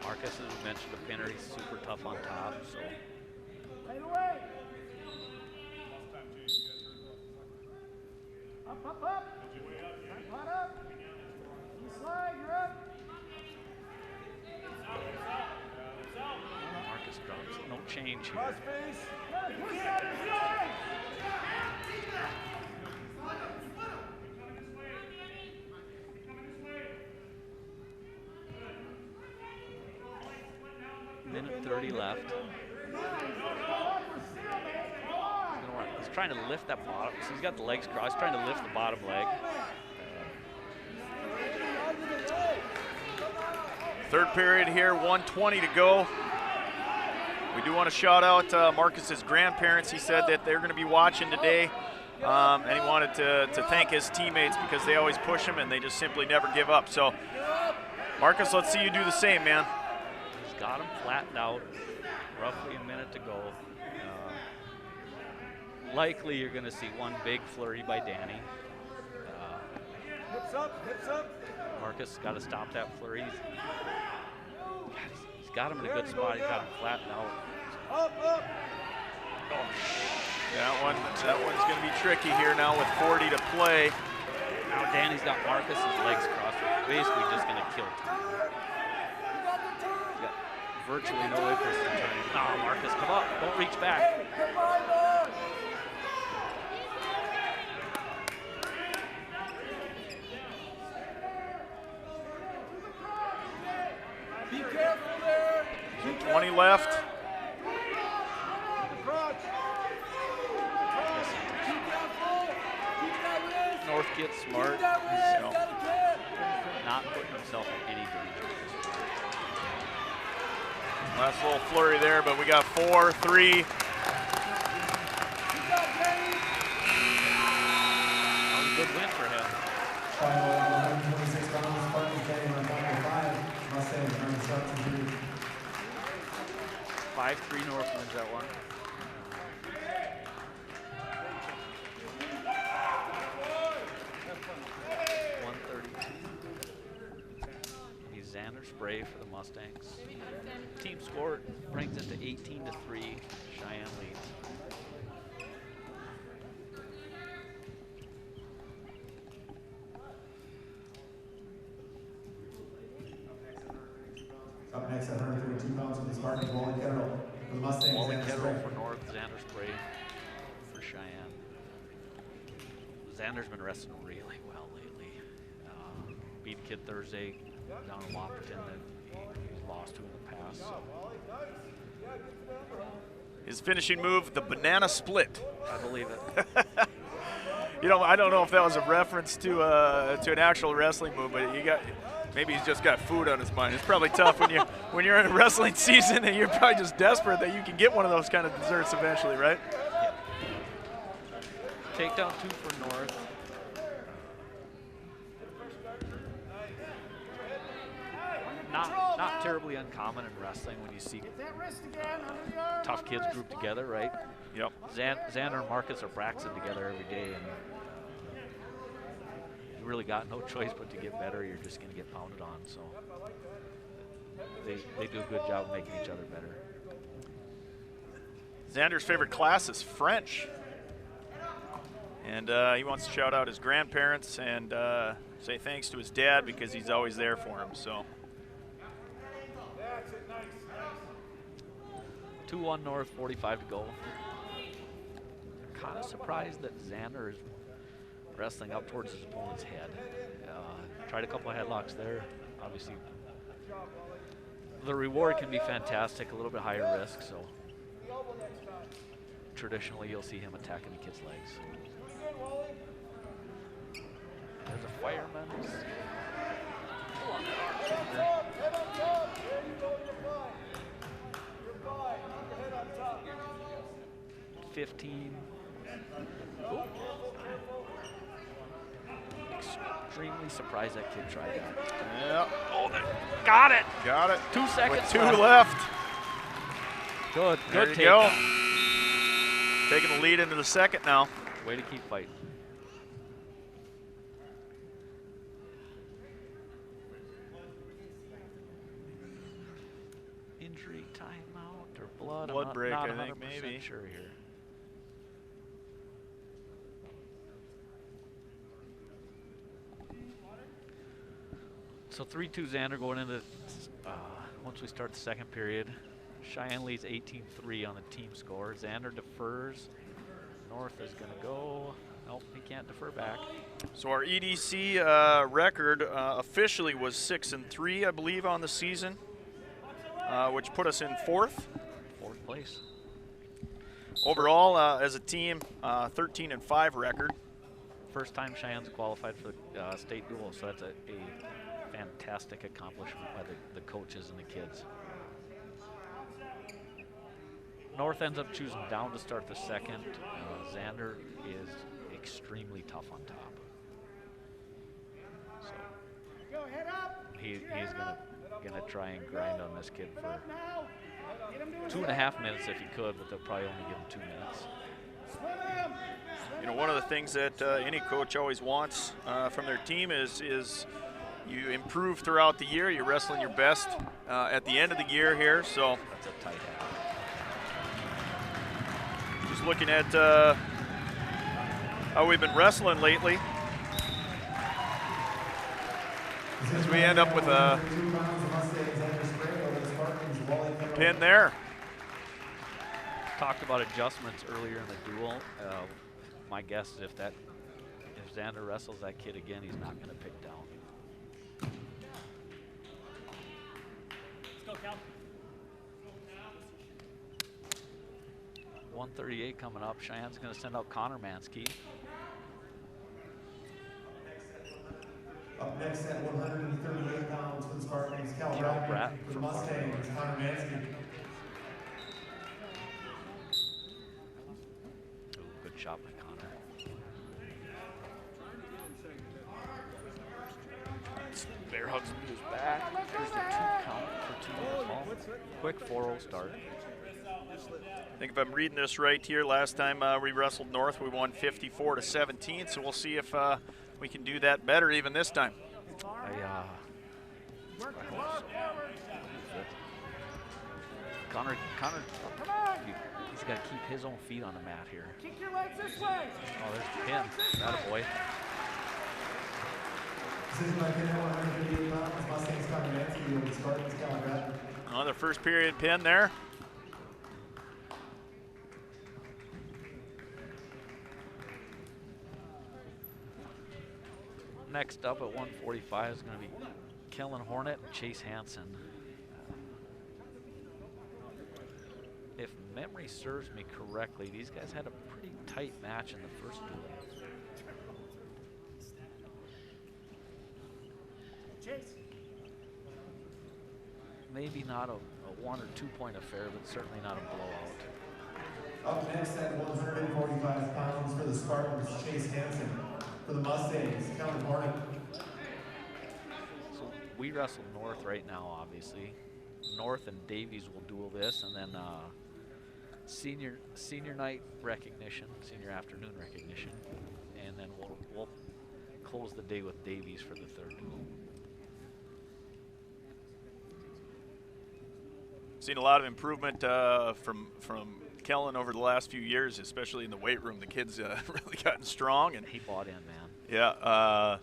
Marcus, as we mentioned, a pinner. He's super tough on top. So. Up, up, up. Pot up. You slide, you're up. Marcus drops. No change here. Cross face. Minute 30 left. He's trying to lift that bottom. So he's got the legs crossed, trying to lift the bottom leg. third period here, 1:20 to go. We do want to shout out Marcus's grandparents. He said that they're going to be watching today, and he wanted to thank his teammates because they always push him and they just simply never give up. So, Marcus, let's see you do the same, man. He's got him flattened out. Roughly a minute to go. Likely you're going to see one big flurry by Danny. Hips up, hips up. Marcus got to stop that flurry. He's got him in a good spot. He's got him flattened out. Up, up. Oh. That one's going to be tricky here now with 40 to play. Now Danny's got Marcus's legs crossed. Basically just going to kill time. He's got virtually no interest in turning. Oh, Marcus, come up. Don't reach back. Be careful there. 20 left. North gets smart. So not putting himself in any danger. Last little flurry there, but we got 4, 3. That was a good win for him. Final 126 pounds, Spartans getting on final 5. Mustangs trying to start to do. 5-3 North wins that one. Xander Spray for the Mustangs. Team score brings it to 18-3. Cheyenne leads. Up next at 132 pounds for the Spartans, Wally Ketterl. For the Mustangs, Wally Xander Ketterl Spray. for North, Xander Spray for Cheyenne. Xander's been wrestling really well lately. Beat a kid Thursday down in Wapperton that he's lost to in the past. So. His finishing move, the banana split. I believe it. You know, I don't know if that was a reference to an actual wrestling move, but maybe he's just got food on his mind. It's probably tough when you're in a wrestling season and you're probably just desperate that you can get one of those kind of desserts eventually, right? Takedown 2 for North. Not terribly uncommon in wrestling when you see tough kids grouped together, right? Yep. Xander and Marcus are practicing together every day, and you really got no choice but to get better. You're just going to get pounded on. So they do a good job of making each other better. Xander's favorite class is French. And he wants to shout out his grandparents and say thanks to his dad because he's always there for him. So 2-1 North, 45 to go. Kind of surprised that Xander is wrestling up towards his opponent's head. Tried a couple of headlocks there. Obviously, the reward can be fantastic, a little bit higher risk, so traditionally you'll see him attacking the kid's legs. There's a fireman. 15. Extremely surprised that kid tried that. Yeah. Oh, got it. Got it. 2 seconds. With 2 left. Good. There Good you go. takedown. Taking the lead into the second now. Way to keep fighting. Injury, timeout, or blood. Blood break, I'm I not think, 100% maybe. sure here. So 3-2 Xander going into once we start the second period. Cheyenne leads 18-3 on the team score. Xander defers. North is going to go. Nope, he can't defer back. So our EDC record officially was 6-3, I believe, on the season, which put us in 4th. 4th place. Overall, as a team, 13-5 record. First time Cheyenne's qualified for the state duel, so that's a fantastic accomplishment by the coaches and the kids. North ends up choosing down to start the second. Xander is extremely tough on top. So he's gonna try and grind on this kid for 2.5 minutes if he could, but they'll probably only give him 2 minutes. You know, one of the things that any coach always wants from their team is you improve throughout the year. You're wrestling your best at the end of the year here. So That's a tight half. just looking at how we've been wrestling lately. As we end up with a pin there. Talked about adjustments earlier in the duel. My guess is if Xander wrestles that kid again, he's not going to pick down. Let's go, Cal. 138 coming up. Cheyenne's going to send out Connor Mansky. Up next at 138 pounds for the Spartans, Cal Brad Bradley. For the Mustangs, Connor Mansky. Ooh, good shot by Connor. Bear hugs him to his back. There's the 2 count for 2 minutes fall. Quick 4-0 start. I think if I'm reading this right here, last time we wrestled North, we won 54-17. So we'll see if we can do that better even this time. I hope so. Connor, he's got to keep his own feet on the mat here. Kick your legs this way. Oh, there's the pin. Attaboy. Decision by pin at 138 pounds, Mustangs, Connor Mansky over the Spartans, Cal Bradley. Another first period pin there. Next up at 145 is going to be Kellen Hornet and Chase Hansen. If memory serves me correctly, these guys had a pretty tight match in the first duel. Chase. Maybe not a 1 or 2 point affair, but certainly not a blowout. Up next at 145 pounds for the Spartans, Chase Hansen. For the Mustangs, Kellen Hornet. So we wrestle North right now, obviously. North and Davies will duel this, and then senior night recognition, senior afternoon recognition, and then we'll close the day with Davies for the third duel. Seen a lot of improvement from Kellen over the last few years, especially in the weight room. The kid's really gotten strong, and he bought in, man. Yeah,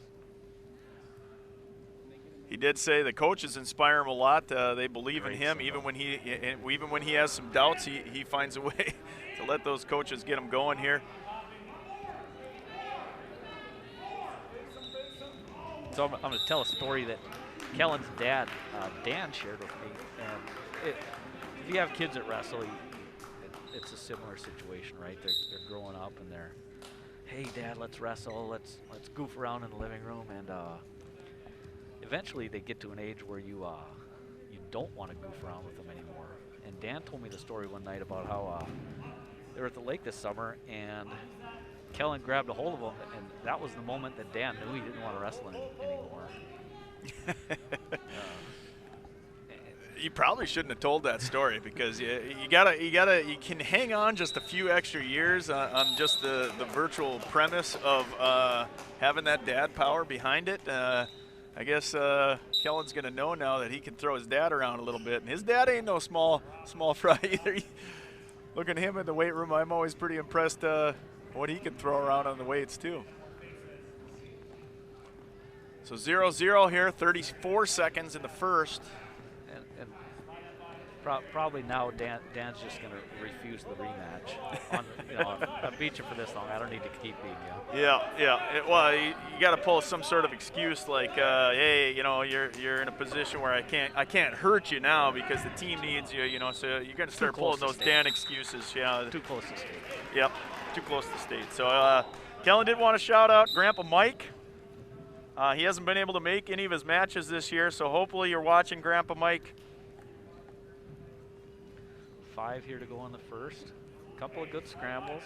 he did say the coaches inspire him a lot. They believe in him, even when he has some doubts. He finds a way to let those coaches get him going here. So I'm going to tell a story that Kellen's dad, Dan, shared with me. And if you have kids that wrestle, it's a similar situation, right? They're growing up and they're, hey, Dad, let's wrestle. Let's goof around in the living room. And eventually they get to an age where you don't want to goof around with them anymore. And Dan told me the story one night about how they were at the lake this summer and Kellen grabbed a hold of him, and that was the moment that Dan knew he didn't want to wrestle anymore. You probably shouldn't have told that story because you can hang on just a few extra years on just the virtual premise of having that dad power behind it. I guess Kellen's gonna know now that he can throw his dad around a little bit, and his dad ain't no small fry either. Looking at him in the weight room, I'm always pretty impressed what he can throw around on the weights too. So 0-0 here, 34 seconds in the first. And probably now Dan's just going to refuse the rematch. I beat you for this long. I don't need to keep beating you. Yeah. Well, you got to pull some sort of excuse like, hey, you're in a position where I can't hurt you now because the team needs you. So you're going to start pulling those Dan excuses. Yeah. Too close to state. Yep. Too close to state. So Kellen did want to shout out Grandpa Mike. He hasn't been able to make any of his matches this year, so hopefully you're watching, Grandpa Mike. 5 here to go in the first. A couple of good scrambles.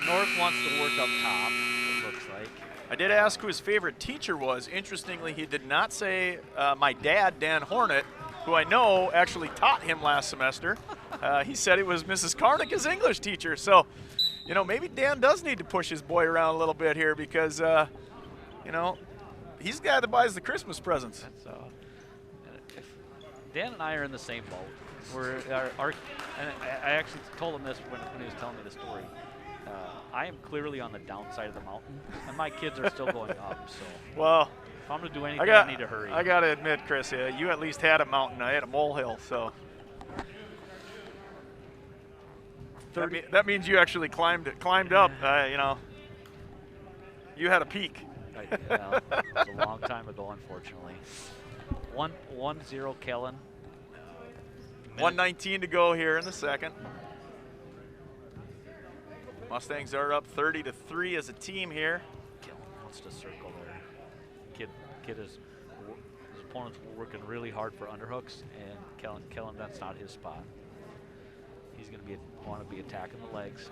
North wants to work up top, it looks like. I did ask who his favorite teacher was. Interestingly, he did not say my dad, Dan Hornet, who I know actually taught him last semester. He said it was Mrs. Karnicka's English teacher. So, maybe Dan does need to push his boy around a little bit here because, he's the guy that buys the Christmas presents. That's, if Dan and I are in the same boat. We're and I actually told him this when he was telling me the story. I am clearly on the downside of the mountain, and my kids are still going up. So, well, if I'm going to do anything, I need to hurry. I got to admit, Chris, you at least had a mountain. I had a molehill, so. That means you actually climbed up. You know, you had a peak. It was a long time ago, unfortunately. 1-0 Kellen. 1:19 to go here in the second. Mustangs are up 30-3 as a team here. Kellen wants to circle there. Kid is, his opponent's working really hard for underhooks, and Kellen, that's not his spot. He's going to want to be attacking the legs.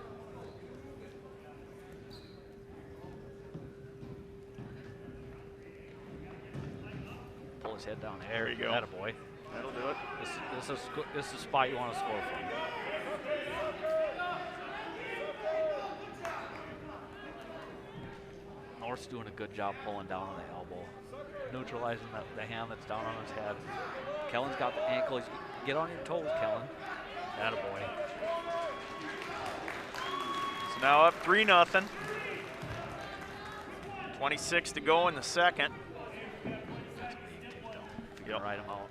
Pull his head down. There you go. Attaboy. That'll do it. This is a spot you want to score from. North's doing a good job pulling down on the elbow, neutralizing the hand that's down on his head. Kellen's got the ankle. Get on your toes, Kellen. Attaboy. So now up 3-0. 26 to go in the second. That's a big takedown. If you can ride him out.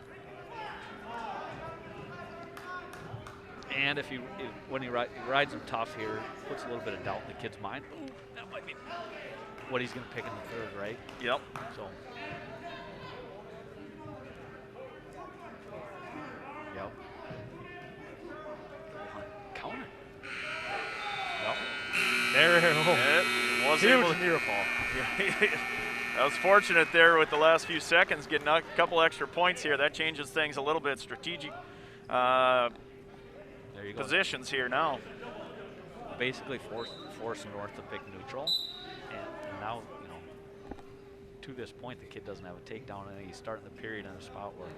And when he rides him tough here, puts a little bit of doubt in the kid's mind. Ooh, that might be what he's going to pick in the third, right? Yep. So. Yep. Counter. Yep. There. It was able to near fall. I was fortunate there with the last few seconds, getting a couple extra points here. That changes things a little bit. Strategic there you positions here now. Basically force North to pick neutral, and now, you know, to this point the kid doesn't have a takedown, and he's starting the period in a spot where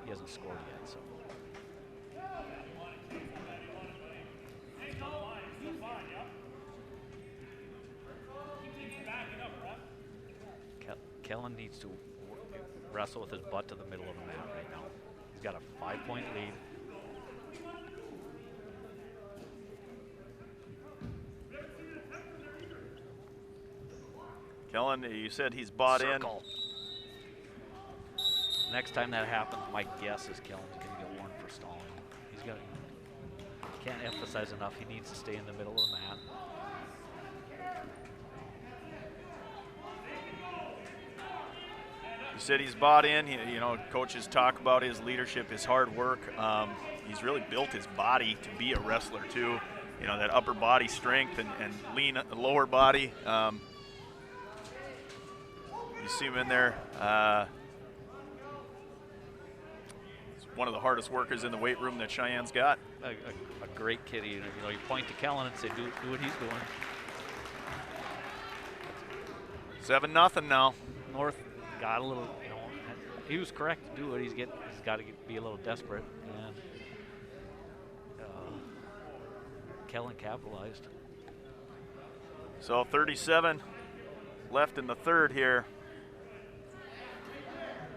he hasn't scored yet. So. Kellen needs to wrestle with his butt to the middle of the mat right now. He's got a 5-point lead. Kellen, you said he's bought Circle. Next time that happens, my guess is Kellen's going to get warned for stalling. He's got. Can't emphasize enough. He needs to stay in the middle of the mat. You said he's bought in. You know, coaches talk about his leadership, his hard work. He's really built his body to be a wrestler too. You know, that upper body strength and lean lower body. You see him in there. He's one of the hardest workers in the weight room that Cheyenne's got. A great kid. You know, you point to Kellen and say, do what he's doing. 7-0 now. North got a little, you know, he was correct to do it. He's got to be a little desperate, and Kellen capitalized. So 37 left in the third here.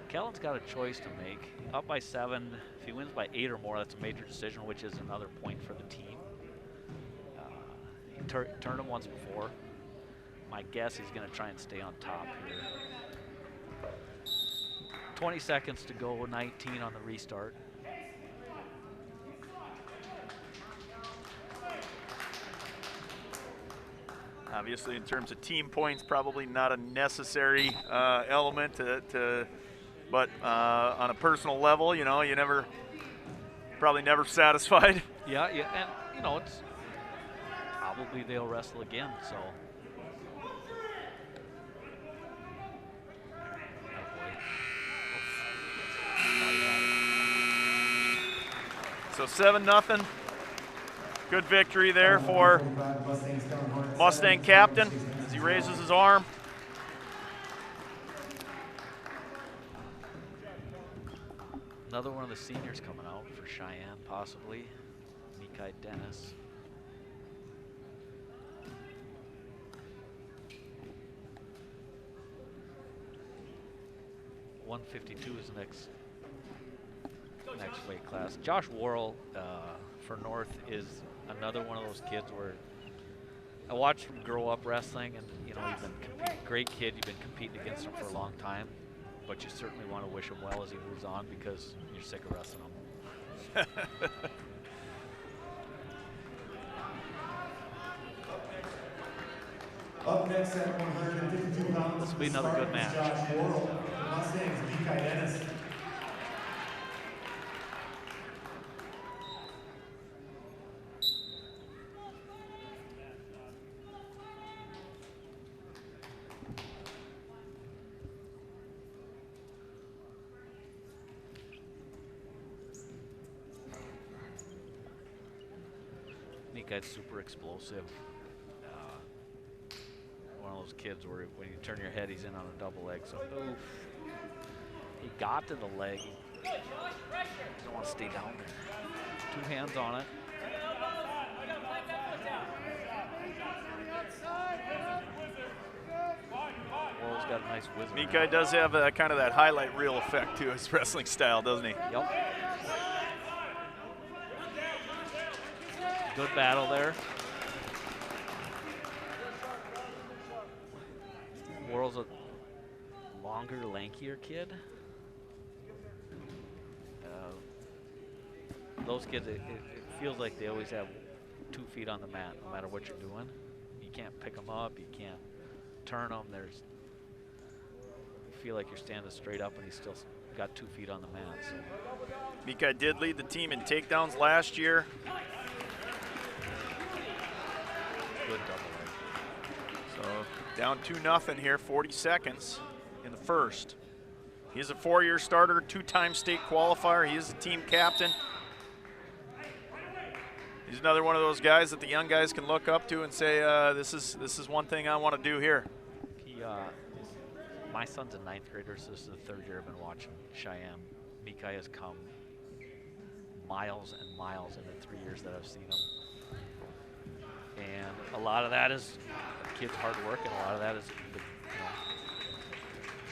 Kellen's got a choice to make. Up by 7. If he wins by 8 or more, that's a major decision, which is another point for the team. He turned him once before. My guess he's going to try and stay on top here. 20 seconds to go, 19 on the restart. Obviously, in terms of team points, probably not a necessary element but on a personal level, you know, probably never satisfied. Yeah, and you know, it's probably they'll wrestle again, so. So 7-0. Good victory there for Mustang captain as he raises his arm. Another one of the seniors coming out for Cheyenne, possibly. Mikai Dennis. 152 is the next weight class. Josh Worrell for North is another one of those kids where I watched him grow up wrestling, and you know, he's been great kid. You've been competing against him for a long time, but you certainly want to wish him well as he moves on because you're sick of wrestling him. Up next at 152 pounds. This will be another good match. Josh Worrell, the Mustangs, Mikai Dennis. Mikai's super explosive. One of those kids where when you turn your head, he's in on a double leg. So, oof. He got to the leg. He doesn't want to stay down there. 2 hands on it. Worrell's got a nice wizard. Mikai does have kind of that highlight reel effect to his wrestling style, doesn't he? Yep. Good battle there. Worrell's a longer, lankier kid. Those kids, it feels like they always have 2 feet on the mat, no matter what you're doing. You can't pick them up, you can't turn them. You feel like you're standing straight up, and he's still got 2 feet on the mat. So. Mikai did lead the team in takedowns last year. Good double leg. So down 2-0 here, 40 seconds in the first. He's a 4-year starter, 2-time state qualifier. He is the team captain. He's another one of those guys that the young guys can look up to and say, this is one thing I want to do here. My son's a 9th grader, so this is the 3rd year I've been watching Cheyenne. Mikai has come miles and miles in the 3 years that I've seen him. And a lot of that is the kid's hard work, and a lot of that is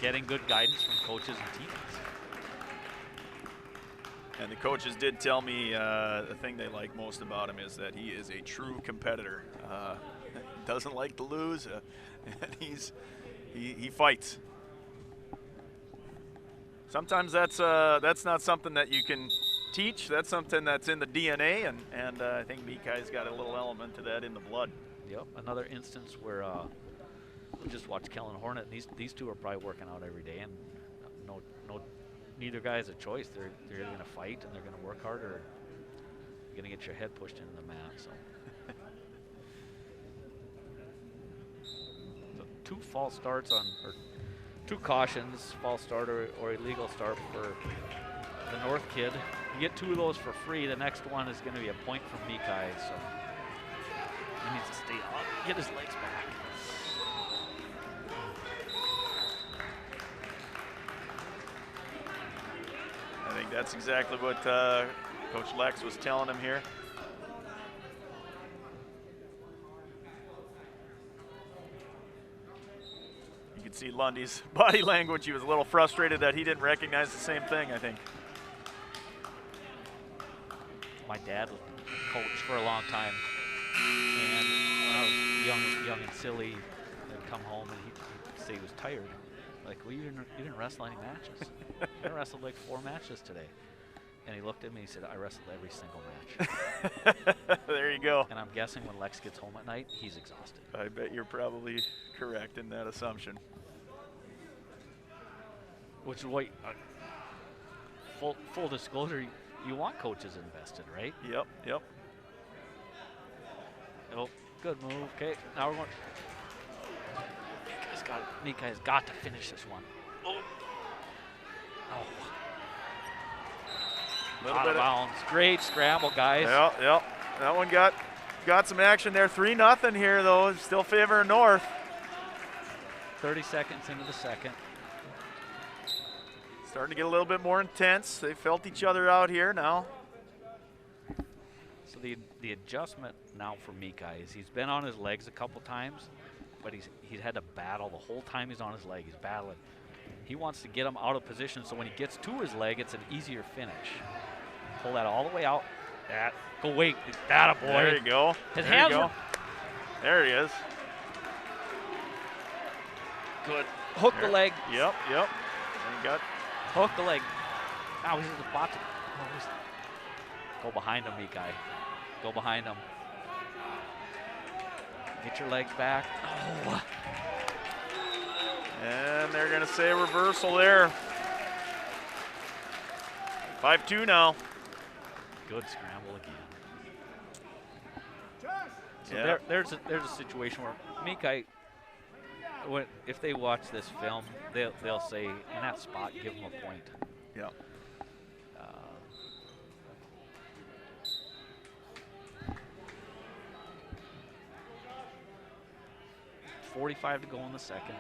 getting good guidance from coaches and teammates. And the coaches did tell me the thing they like most about him is that he is a true competitor. Doesn't like to lose, and he fights. Sometimes that's not something that you can teach. That's something that's in the DNA, and I think Mikai's got a little element to that in the blood. Yep, another instance where we just watched Kellen Hornet. These two are probably working out every day, and neither guy has a choice. They're either going to fight and they're going to work harder, or you're going to get your head pushed into the mat. So 2 false starts or 2 cautions, false start or illegal start for the North kid. You get 2 of those for free. The next one is going to be a point from Mikai, so he needs to stay up, get his legs back. I think that's exactly what Coach Lex was telling him here. You could see Lundy's body language. He was a little frustrated that he didn't recognize the same thing, I think. My dad was a coach for a long time, and when I was young and silly, I'd come home and he'd say he was tired. Like, well, you didn't wrestle any matches. I wrestled like 4 matches today. And he looked at me and he said, I wrestled every single match. There you go. And I'm guessing when Lex gets home at night, he's exhausted. I bet you're probably correct in that assumption. Which is why, full disclosure, you want coaches invested, right? Yep. Oh, good move. Okay, now we're going. Mikai's got to finish this one. Oh. Out of bounds. Great scramble, guys. Yep. That one got some action there. 3-0 here, though. Still favoring North. 30 seconds into the second. Starting to get a little bit more intense. They felt each other out here now. So the adjustment now for Mikai is he's been on his legs a couple times, but he's had to battle the whole time he's on his leg. He's battling. He wants to get him out of position so when he gets to his leg, it's an easier finish. Pull that all the way out. Go wait. That a boy. There you go. His there hands you go. were There he is. good. Hook the leg. Yep. And he got. Hook the leg. Now he's about to. Go behind him, Mikai. Go behind him. Get your legs back. Oh. And they're going to say a reversal there. 5-2 now. Good scramble again. So Yeah. there's a situation where Mikai, if they watch this film, they'll say, in that spot, give him a point. Yeah. 45 to go in the second.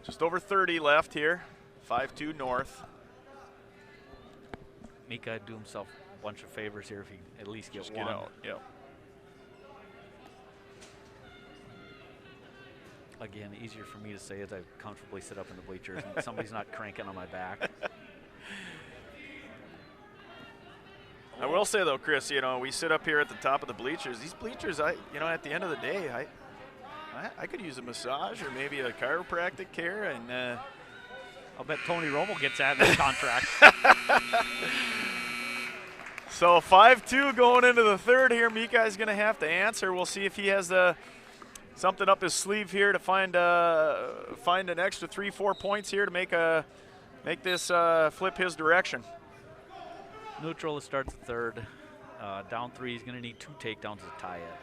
Just over 30 left here. 5-2 North. Mika do himself a bunch of favors here if he at least gets one. Get out. Yep. Again, easier for me to say as I comfortably sit up in the bleachers and somebody's not cranking on my back. I will say though, Chris, we sit up here at the top of the bleachers. These bleachers, at the end of the day, I could use a massage or maybe a chiropractic care, and I'll bet Tony Romo gets that in his contract. So 5-2 going into the third here. Mikai's going to have to answer. We'll see if he has something up his sleeve here to find an extra 3-4 points here to make this flip his direction. Neutral to start the third. Down 3, he's going to need 2 takedowns to tie it.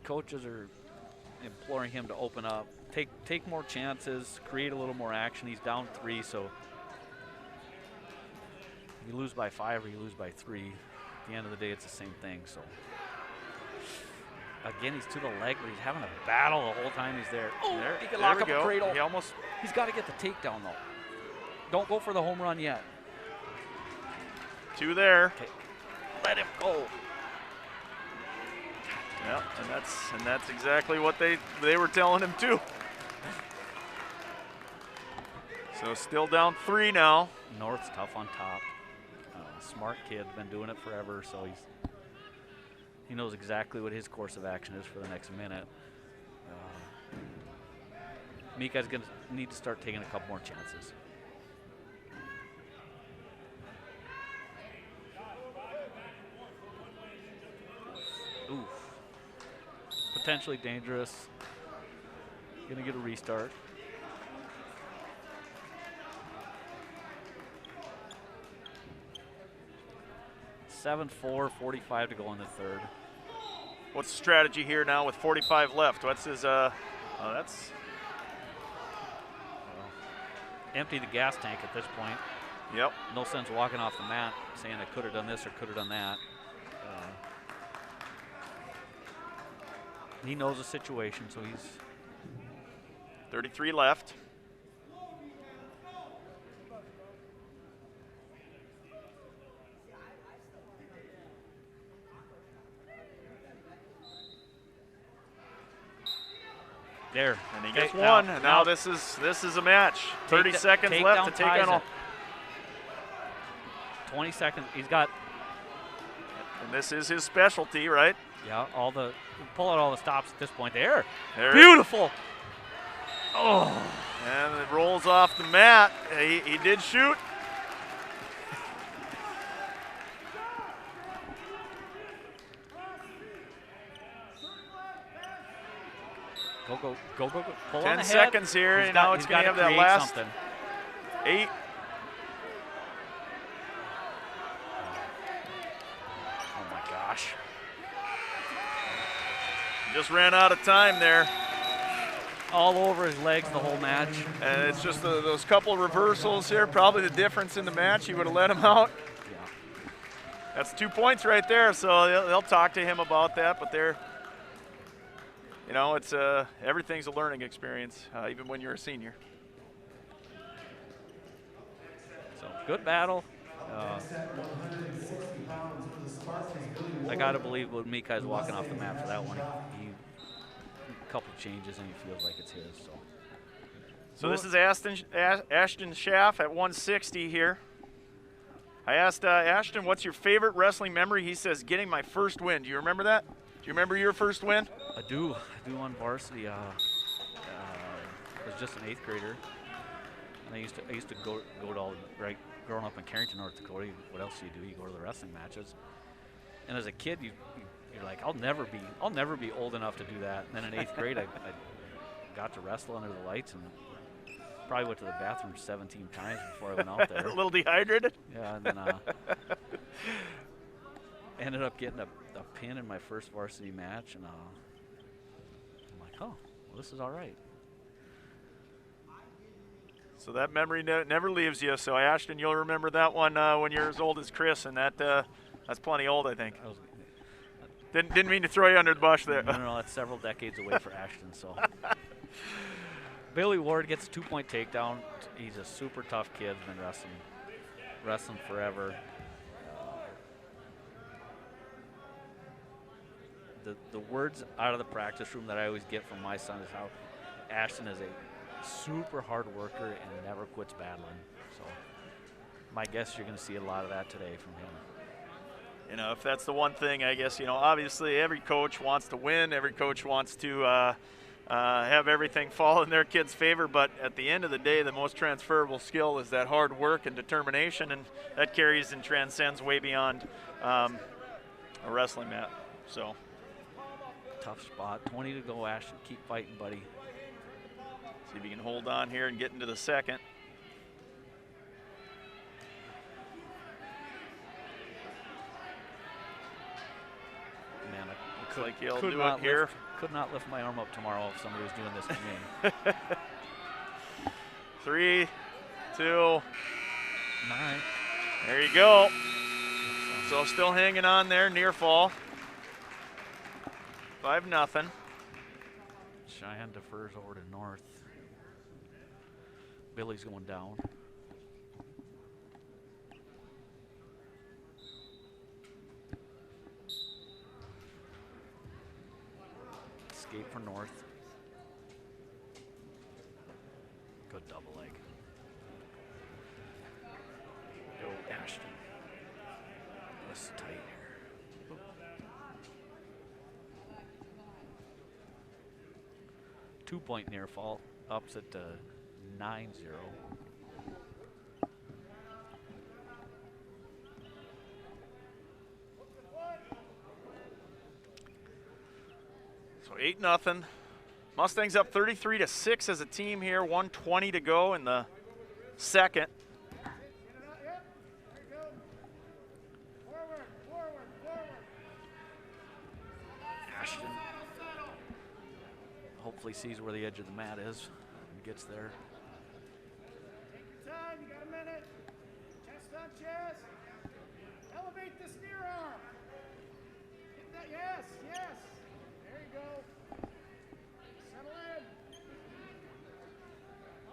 Coaches are imploring him to open up, take more chances, create a little more action. He's down 3, so you lose by 5 or you lose by 3. At the end of the day, it's the same thing. So again, he's to the leg, but he's having a battle the whole time he's there. Oh, he can lock up a cradle. He's got to get the takedown though. Don't go for the home run yet. 2 there. Okay. Let him go. Yeah, and that's exactly what they were telling him too. So still down 3 now. North's tough on top. Smart kid, been doing it forever, so he knows exactly what his course of action is for the next minute. Mika's going to need to start taking a couple more chances. Oof. Potentially dangerous. Going to get a restart. (7-4), 45 to go in the third. What's the strategy here now with 45 left? What's his, empty the gas tank at this point. Yep. No sense walking off the mat saying I could have done this or could have done that. He knows the situation, so he's 33 left. there. And he gets one. And now this is a match. 30 seconds left to take on all. 20 seconds. He's got. And this is his specialty, right? Yeah, pull out all the stops at this point. There Beautiful. Oh. And it rolls off the mat. He did shoot. Go. Pull 10 on the seconds head. here, and now it's going to have that last something. 8. Oh my gosh. Just ran out of time there. All over his legs the whole match. And it's just those couple reversals here, probably the difference in the match. He would have let him out. Yeah. That's 2 points right there, so they'll talk to him about that, but they're you know, it's everything's a learning experience, even when you're a senior. So good battle. I gotta believe when Mikai's walking off the mat for that one, he a couple changes and he feels like it's his. So this is Ashton Schaff at 160 here. I asked Ashton, what's your favorite wrestling memory? He says, getting my first win. Do you remember that? Do you remember your first win? I do on Varsity. I was just an 8th grader. And I used to go to all, right, growing up in Carrington, North Dakota, what else do? You go to the wrestling matches. And as a kid, you're like, I'll never be old enough to do that. And then in 8th grade, I got to wrestle under the lights and probably went to the bathroom 17 times before I went out there. A little dehydrated? Yeah, and then ended up getting a pin in my first varsity match, and I'm like, oh, well, this is all right. So that memory never leaves you. So Ashton, you'll remember that one when you're as old as Chris, and that's plenty old, I think. Didn't mean to throw you under the bus there. No, that's several decades away for Ashton. So Billy Ward gets a 2-point takedown. He's a super tough kid. Been wrestling forever. The words out of the practice room that I always get from my son is how Ashton is a super hard worker and never quits battling. So my guess you're going to see a lot of that today from him. You know, if that's the one thing, I guess, you know, obviously every coach wants to win. Every coach wants to have everything fall in their kid's favor. But at the end of the day, the most transferable skill is that hard work and determination, and that carries and transcends way beyond a wrestling mat. So tough spot. 20 to go, Ashton. Keep fighting, buddy. See if you can hold on here and get into the second. Man, I like he'll do it here. Could not lift my arm up tomorrow if somebody was doing this to me. 3, 2, 9. There you go. So still hanging on there, near fall. 5-0. Cheyenne defers over to North. Billy's going down. Escape for North. Good double leg. Go Ashton. This is tight here. 2-point near fall. Ups it to 9-0. So 8-0. Mustangs up 33-6 as a team here. 1:20 to go in the second. Ashton hopefully sees where the edge of the mat is and gets there. Take your time, you got a minute. Chest on chest. Elevate the steer arm. Get that, yes, yes. There you go. Settle in.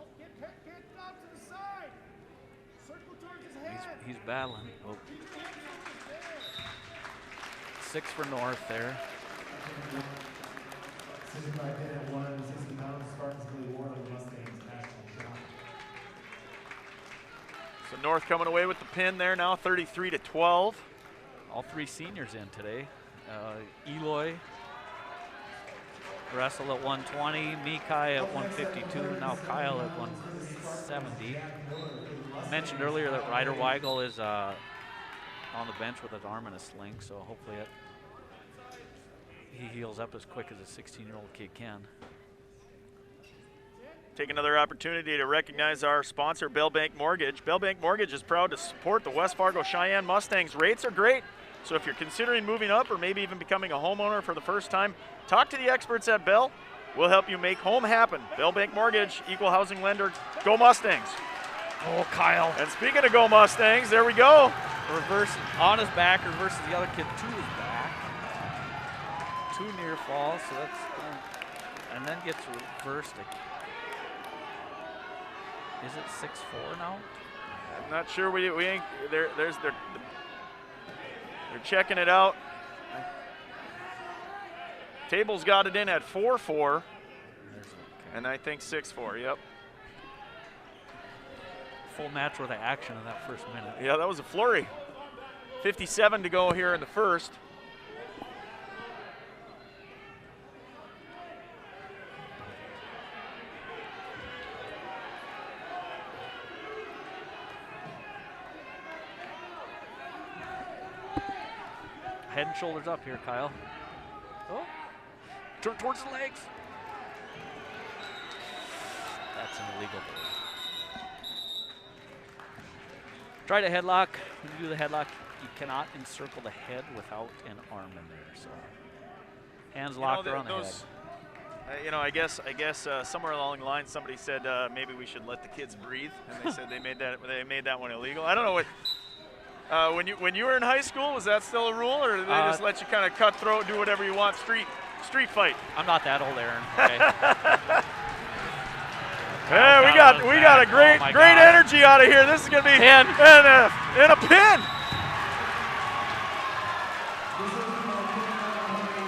Oh, get out to the side. Circle towards his head. He's battling. Oh. 6 for North there. Decision by pin at 160 pounds. Spartans Billy Ward on the Mustangs. National shot. So North coming away with the pin there now, 33-12. All 3 seniors in today. Eloy wrestled at 120, Mikai at 152, now Kyle at 170. Mentioned earlier that Ryder Weigel is on the bench with his arm in a sling, so hopefully he heals up as quick as a 16-year-old kid can. Take another opportunity to recognize our sponsor, Bellbank Mortgage. Bellbank Mortgage is proud to support the West Fargo Cheyenne Mustangs. Rates are great, so if you're considering moving up or maybe even becoming a homeowner for the first time, talk to the experts at Bell. We'll help you make home happen. Bellbank Mortgage, equal housing lender. Go Mustangs. Oh, Kyle. And speaking of Go Mustangs, there we go. Reverse on his back, reverses the other kid to his back. 2 near falls, so that's and then gets reversed. Is it 6-4 now? I'm not sure. We ain't there. They're checking it out. Table's got it in at 4-4, and I think 6-4. Yep. Full match worth of action in that first minute. Yeah, that was a flurry. 57 to go here in the first. Head and shoulders up here, Kyle. Oh, turn towards the legs. That's an illegal goal. Try to headlock. When you do the headlock, you cannot encircle the head without an arm in there. So hands locked around the head. I guess somewhere along the line somebody said maybe we should let the kids breathe, and they said they made that one illegal. I don't know what. When you were in high school, was that still a rule, or did they just let you kind of cutthroat, do whatever you want, street fight? I'm not that old, Aaron. Okay. Yeah, we got a great energy out of here. This is gonna be pin and a pin.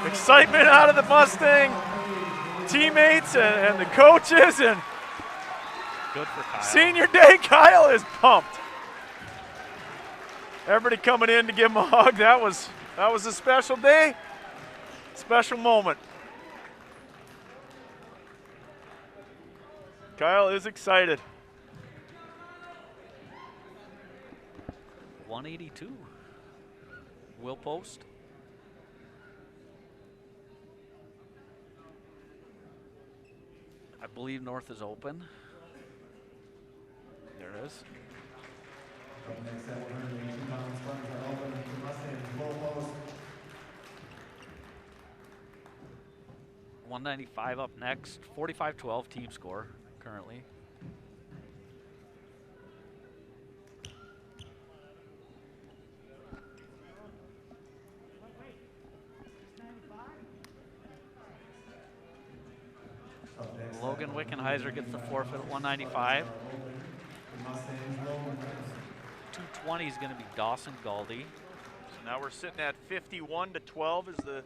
Excitement out of the Mustang teammates and the coaches, and good for Kyle. Senior day. Kyle is pumped. Everybody coming in to give him a hug. That was a special day, special moment. Kyle is excited. 182. Will post. I believe North is open. There it is. Up next at 182 pounds, spartans are open to Mustangs, low post. 195 up next. 45-12 team score currently. Logan Wickenheiser gets the forfeit at 195. 220 is going to be Dawson Galdi. So now we're sitting at 51-12 is the.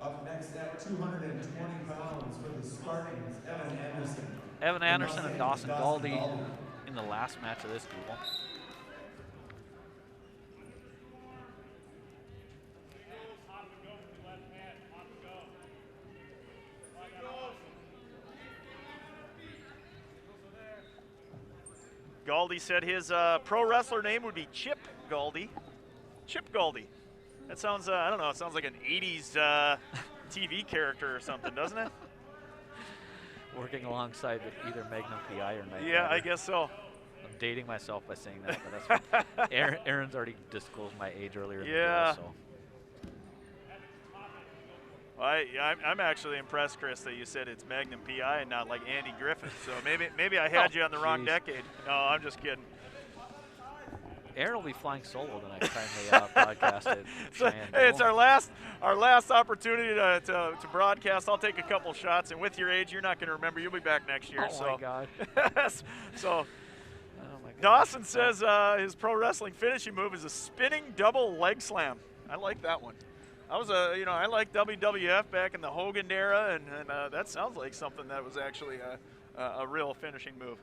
Up next at 220 pounds for the Spartans, Evan Anderson. Evan Anderson and Dawson Galdi in the last match of this duel. Galdi said his pro wrestler name would be Chip Galdi. Chip Galdi. That sounds, I don't know, it sounds like an 80s TV character or something, doesn't it? Working alongside either Magnum PI or Night Yeah, Rider. I guess so. I'm dating myself by saying that, but that's fine. Aaron's already disclosed my age earlier in the Yeah. video, so. I'm actually impressed, Chris, that you said it's Magnum PI and not like Andy Griffith. So maybe I had you on the wrong decade. No, I'm just kidding. Aaron will be flying solo the next time they broadcast it. Hey, it's our last opportunity to broadcast. I'll take a couple shots, and with your age, you're not going to remember. You'll be back next year. Oh my God. So, oh my God. Dawson says his pro wrestling finishing move is a spinning double leg slam. I like that one. I like WWF back in the Hogan era, and that sounds like something that was actually a real finishing move.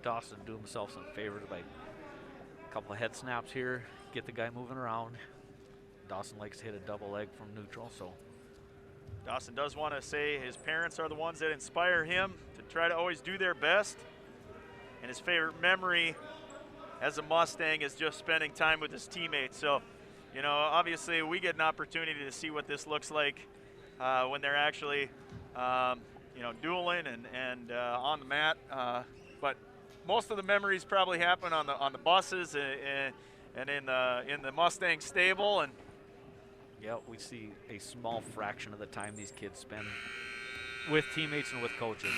Dawson do himself some favors by a couple of head snaps here, get the guy moving around. Dawson likes to hit a double leg from neutral, so. Dawson does want to say his parents are the ones that inspire him to try to always do their best. And his favorite memory as a Mustang is just spending time with his teammates. So, obviously we get an opportunity to see what this looks like when they're actually, dueling and on the mat. But most of the memories probably happen on the buses and in the Mustang stable. And Yeah, we see a small fraction of the time these kids spend with teammates and with coaches.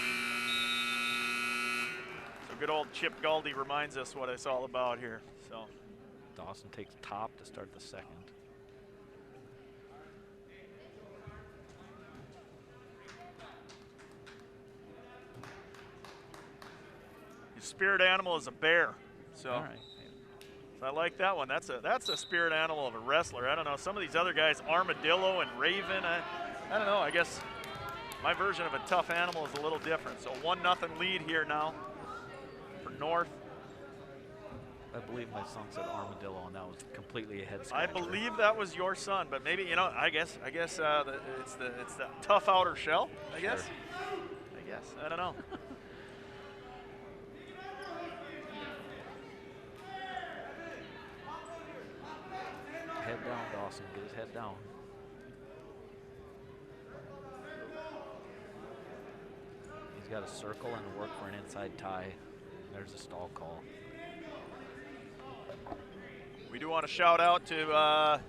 So good old Chip Galdi reminds us what it's all about here. So Dawson takes top to start the second. His spirit animal is a bear. So. All right. I like that one. That's a spirit animal of a wrestler. I don't know. Some of these other guys, Armadillo and Raven, I don't know. I guess my version of a tough animal is a little different. So 1-0 lead here now for North. I believe my son said Armadillo, and that was completely a head I scratcher. believe that was your son, but maybe, you know, I guess it's the tough outer shell. I guess. I don't know. Head down, Dawson. Get his head down. He's got a circle and work for an inside tie. There's a stall call. We do want to shout out to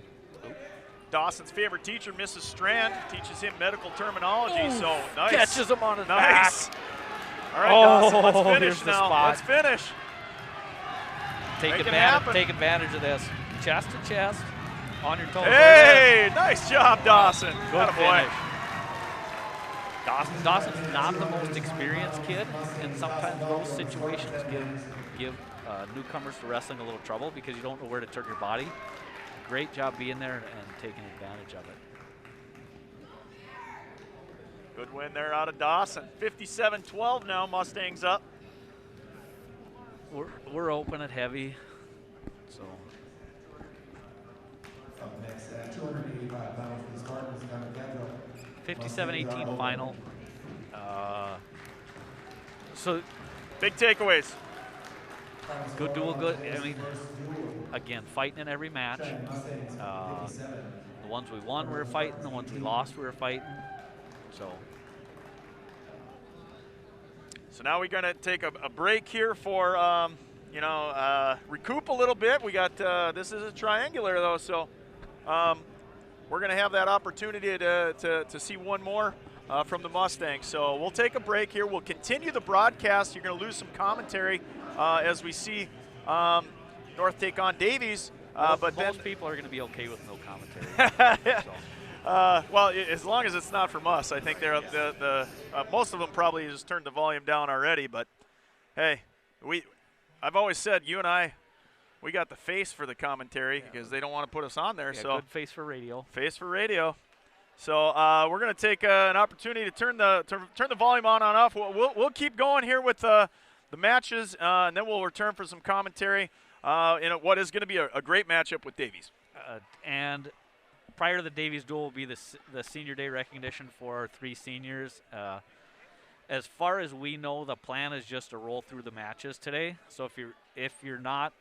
Dawson's favorite teacher, Mrs. Strand, teaches him medical terminology. Ooh, so nice. Catches him on his nice. back. All right, Dawson, let's finish here's the now. spot. Let's finish. Take Make it happen. advantage of this. Chest to chest, on your toes. Hey, nice job, Dawson. Good Attaboy. finish. Dawson's not the most experienced kid, and sometimes those situations give newcomers to wrestling a little trouble because you don't know where to turn your body. Great job being there and taking advantage of it. Good win there out of Dawson. 57-12 now, Mustangs up. We're open at heavy, so. Up next at 285 pounds for the Spartans, Canada. 57-18 final. So big takeaways. good duel, good. I mean, again, fighting in every match. The ones we won, we were fighting. The ones we lost, we were fighting. So now we're going to take a break here for, recoup a little bit. We got, this is a triangular though, so we're going to have that opportunity to see one more from the Mustangs. So we'll take a break here. We'll continue the broadcast. You're going to lose some commentary as we see North take on Davies. But most people are going to be okay with no commentary. Well, as long as it's not from us, I think they're most of them probably just turned the volume down already. But hey, I've always said you and I, we got the face for the commentary because they don't want to put us on there. Yeah, so good face for radio. Face for radio. So we're going to take an opportunity to turn the volume on and off. We'll keep going here with the matches, and then we'll return for some commentary in what is going to be a great matchup with Davies. And prior to the Davies duel will be the senior day recognition for our 3 seniors. As far as we know, the plan is just to roll through the matches today. So if you're not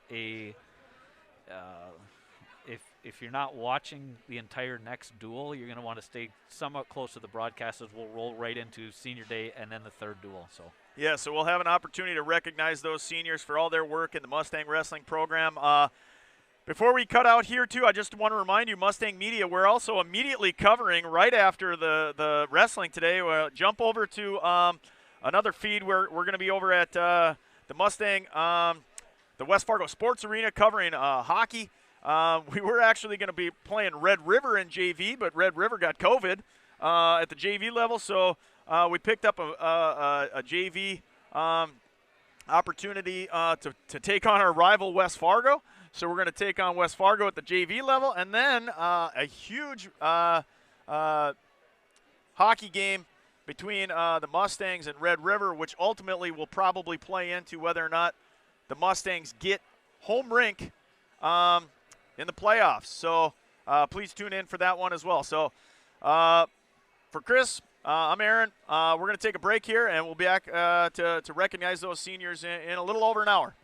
if you're not watching the entire next duel, you're going to want to stay somewhat close to the broadcast as we'll roll right into senior day and then the 3rd duel. So. Yeah, so we'll have an opportunity to recognize those seniors for all their work in the Mustang Wrestling program. Before we cut out here, too, I just want to remind you, Mustang Media, we're also immediately covering right after the wrestling today. We'll jump over to another feed where we're going to be over at the Mustang, the West Fargo Sports Arena covering hockey. We were actually going to be playing Red River in JV, but Red River got COVID at the JV level, so we picked up a JV opportunity to take on our rival West Fargo. So we're going to take on West Fargo at the JV level, and then a huge hockey game between the Mustangs and Red River, which ultimately will probably play into whether or not the Mustangs get home rink in the playoffs. So please tune in for that one as well. So for Chris, I'm Aaron. We're going to take a break here, and we'll be back to recognize those seniors in a little over an hour.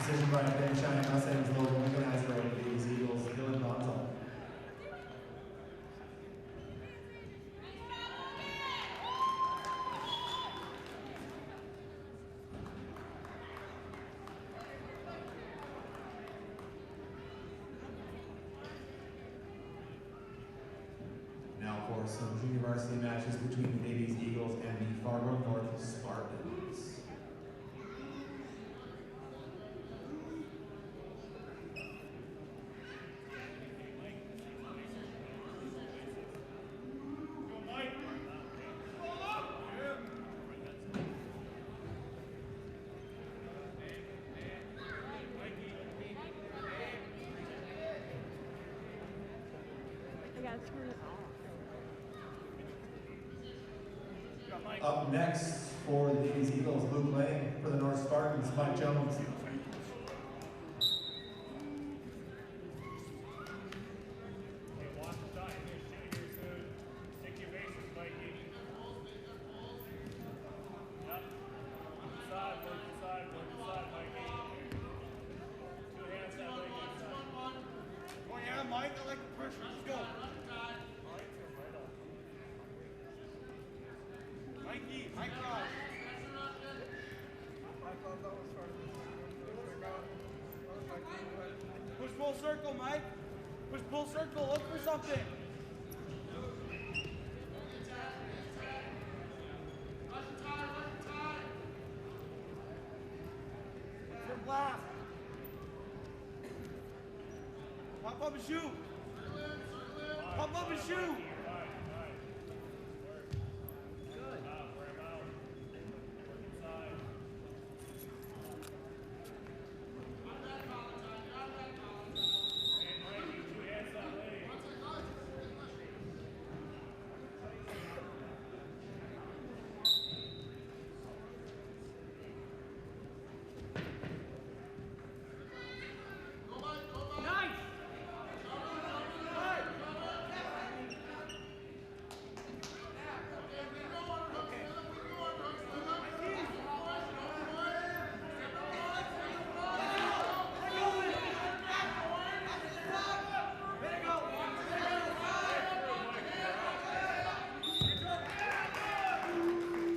Decision by Ben Cheyenne Mustangs, local organizer of the Davies Eagles, Dylan Bonzel. Now for some junior varsity matches between the Davies Eagles and the Fargo North Spartans. I gotta turn it off. Up next for the Davies Eagles, Luke Lang. For the North Spartans, Mike Jones. Push full circle, Mike. Push full circle. Look for something. For blast. Pop up and shoot. Pop up and shoot.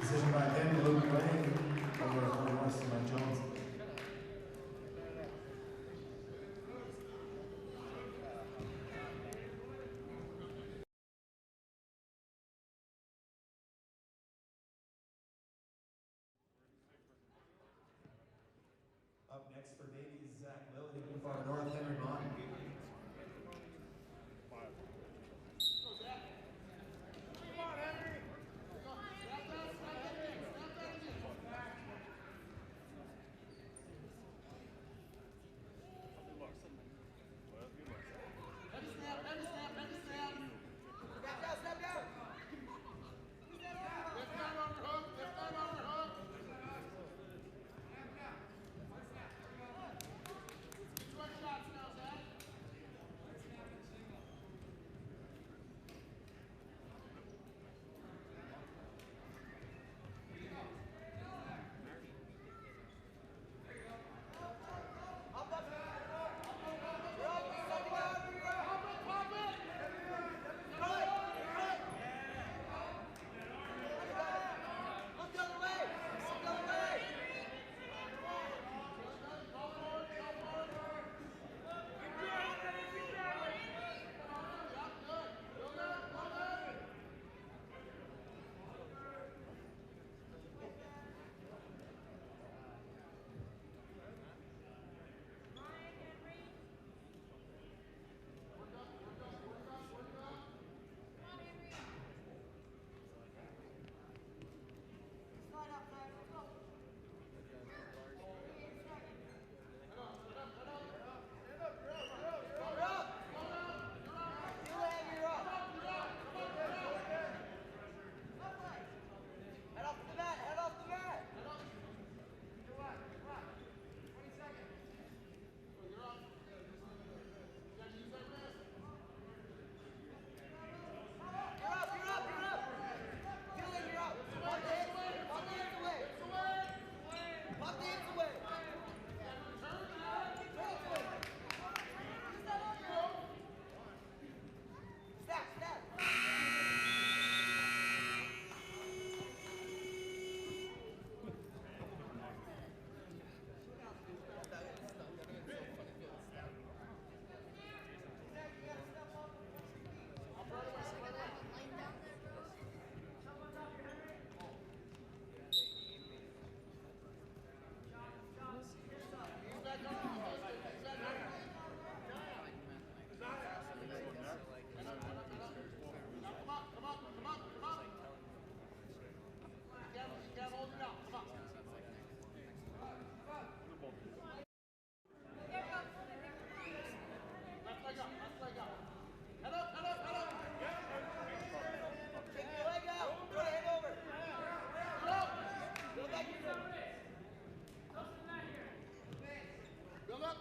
Decision by him, Luke Lang. Over for North Mike Jones. Up next for Davies, Zach Lilly. For North, Henry Mon. Shots now.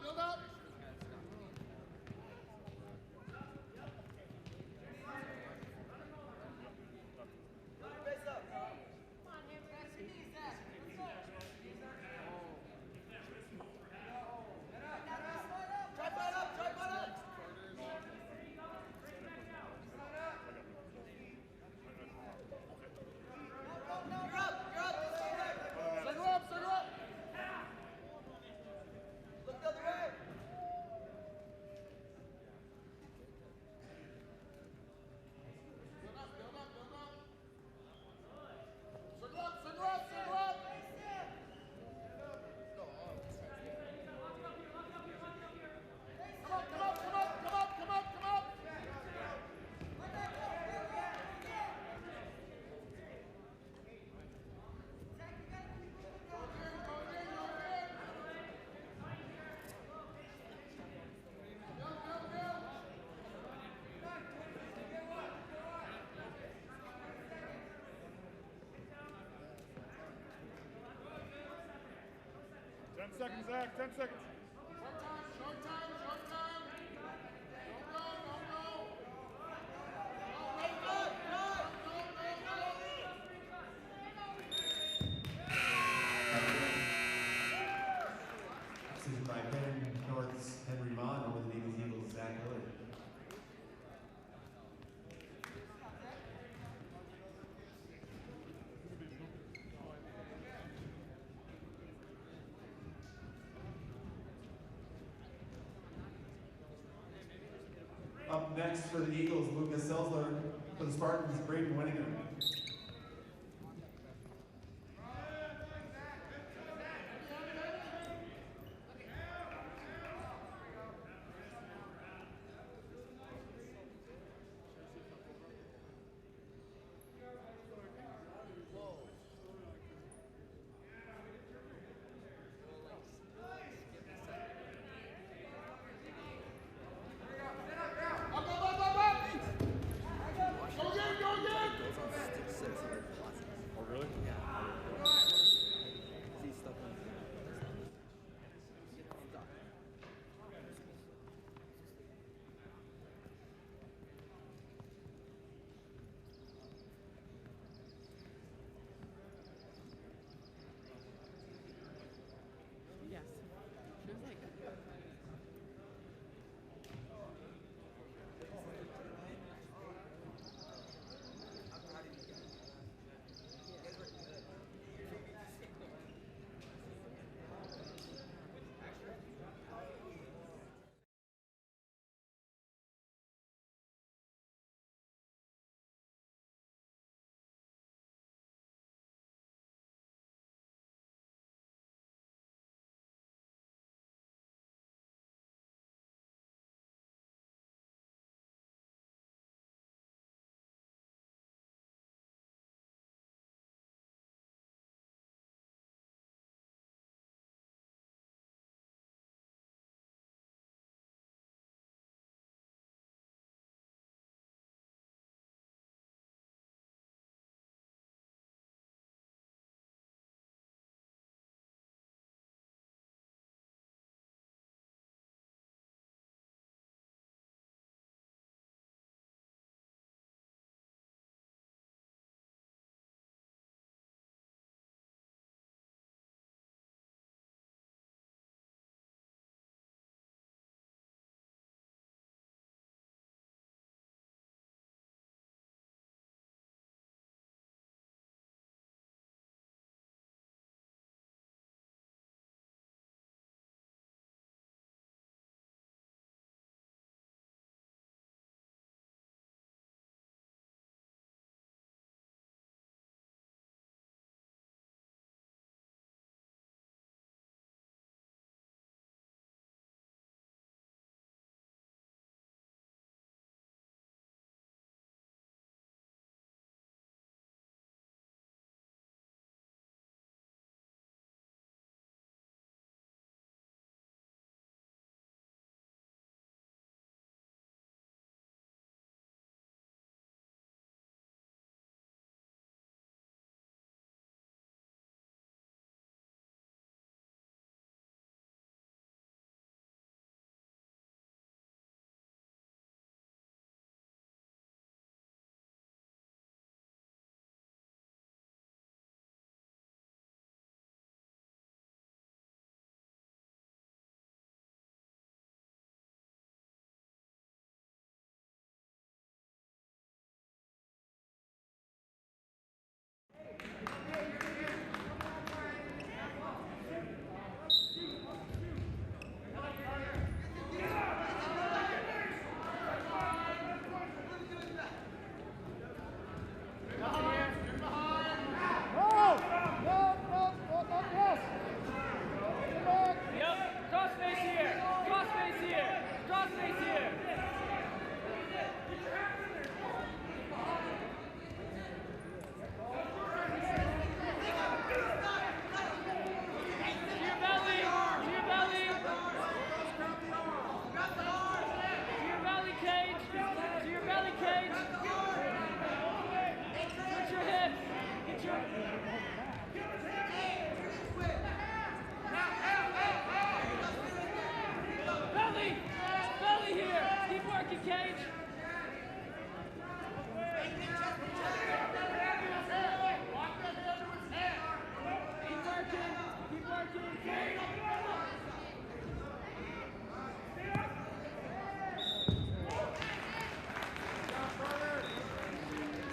build up. Seconds, Zach. 10 seconds. Short time. Don't go. Decision by Penn North's Henry Mon over the Davies Eagles' Zach Hillard. Up next for the Eagles, Lucas Selsler. For the Spartans, Braden Winningham.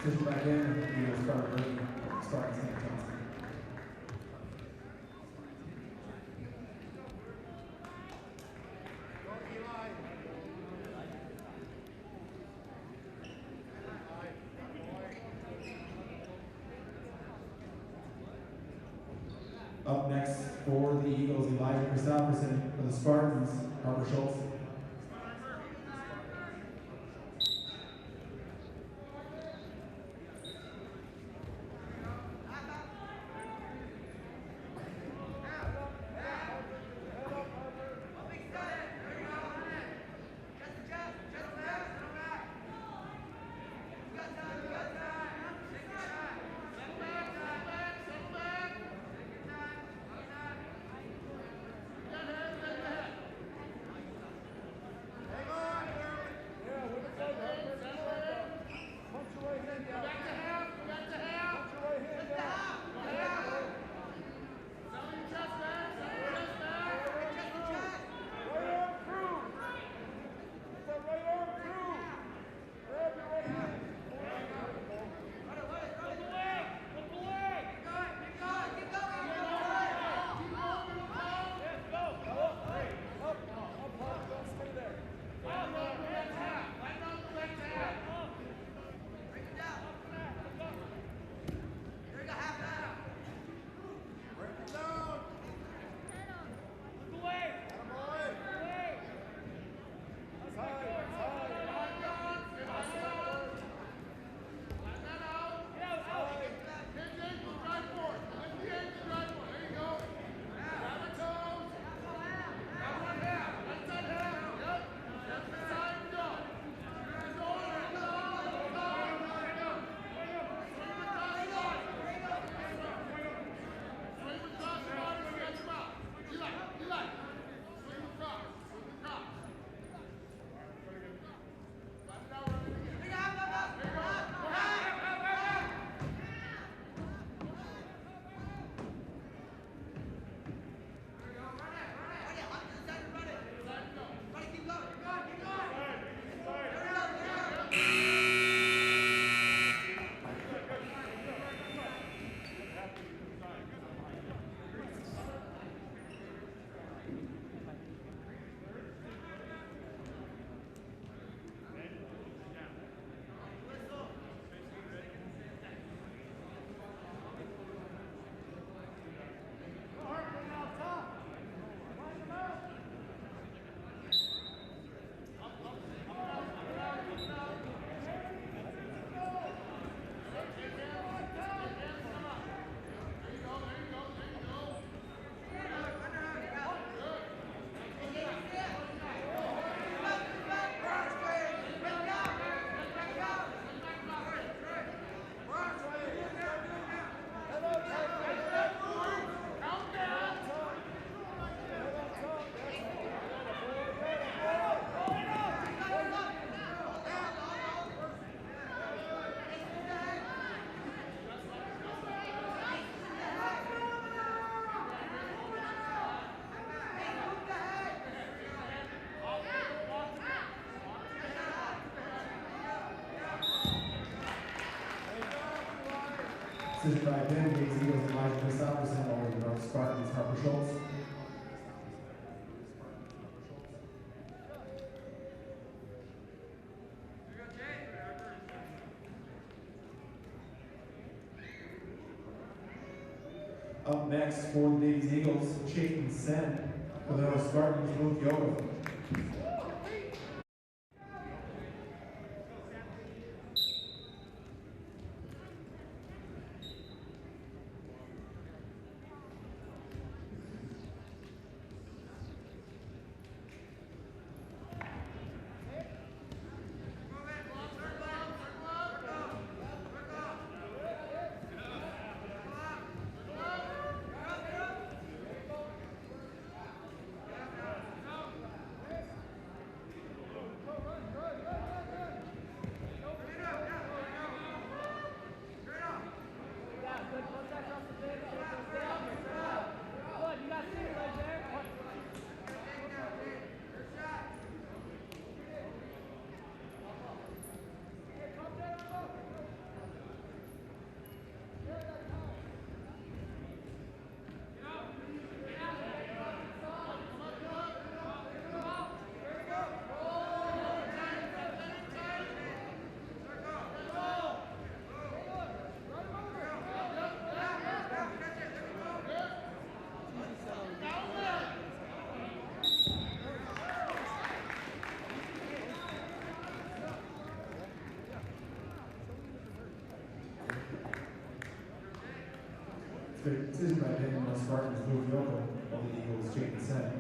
Switching back in, Eagles start early, starting St. Johnson. Up next for the Eagles, Elijah Christopherson. For the Spartans, Harper Schultz. Decision by Ben, Davies, Eagles, Elijah Christopherson, over the North Spartans, Harper Schultz. Up next for the Davies Eagles, Chayton Sen. For the North Spartans, Luke Yoga. Decision by Ben. North Spartans move the over, while the Eagles take the set.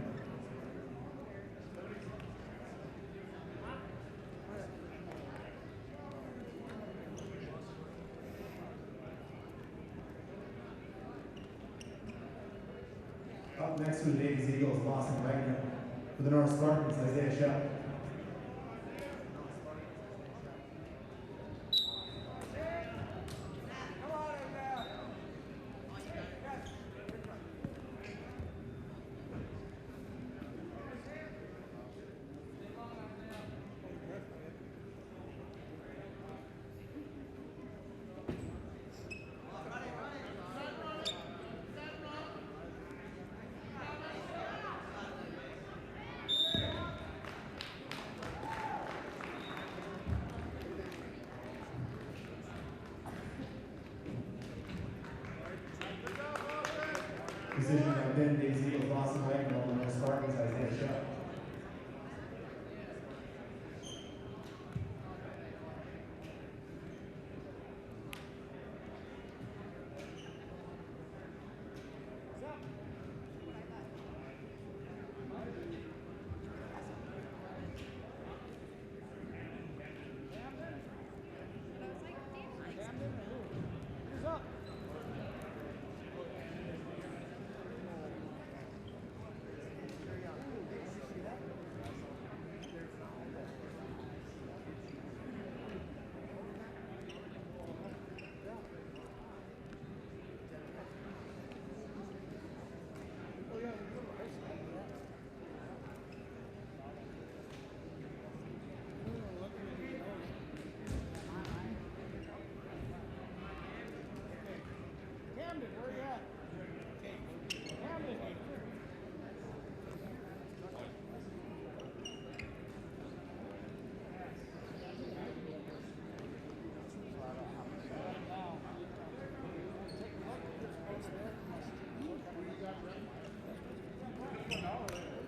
Up next for the Davies Eagles, Lawson Wagner. For the North Spartans, Isaiah Shep. Decision by Ben. Davies Eagles, Lawson Wagner. Over the North Spartans, Isaiah Shep.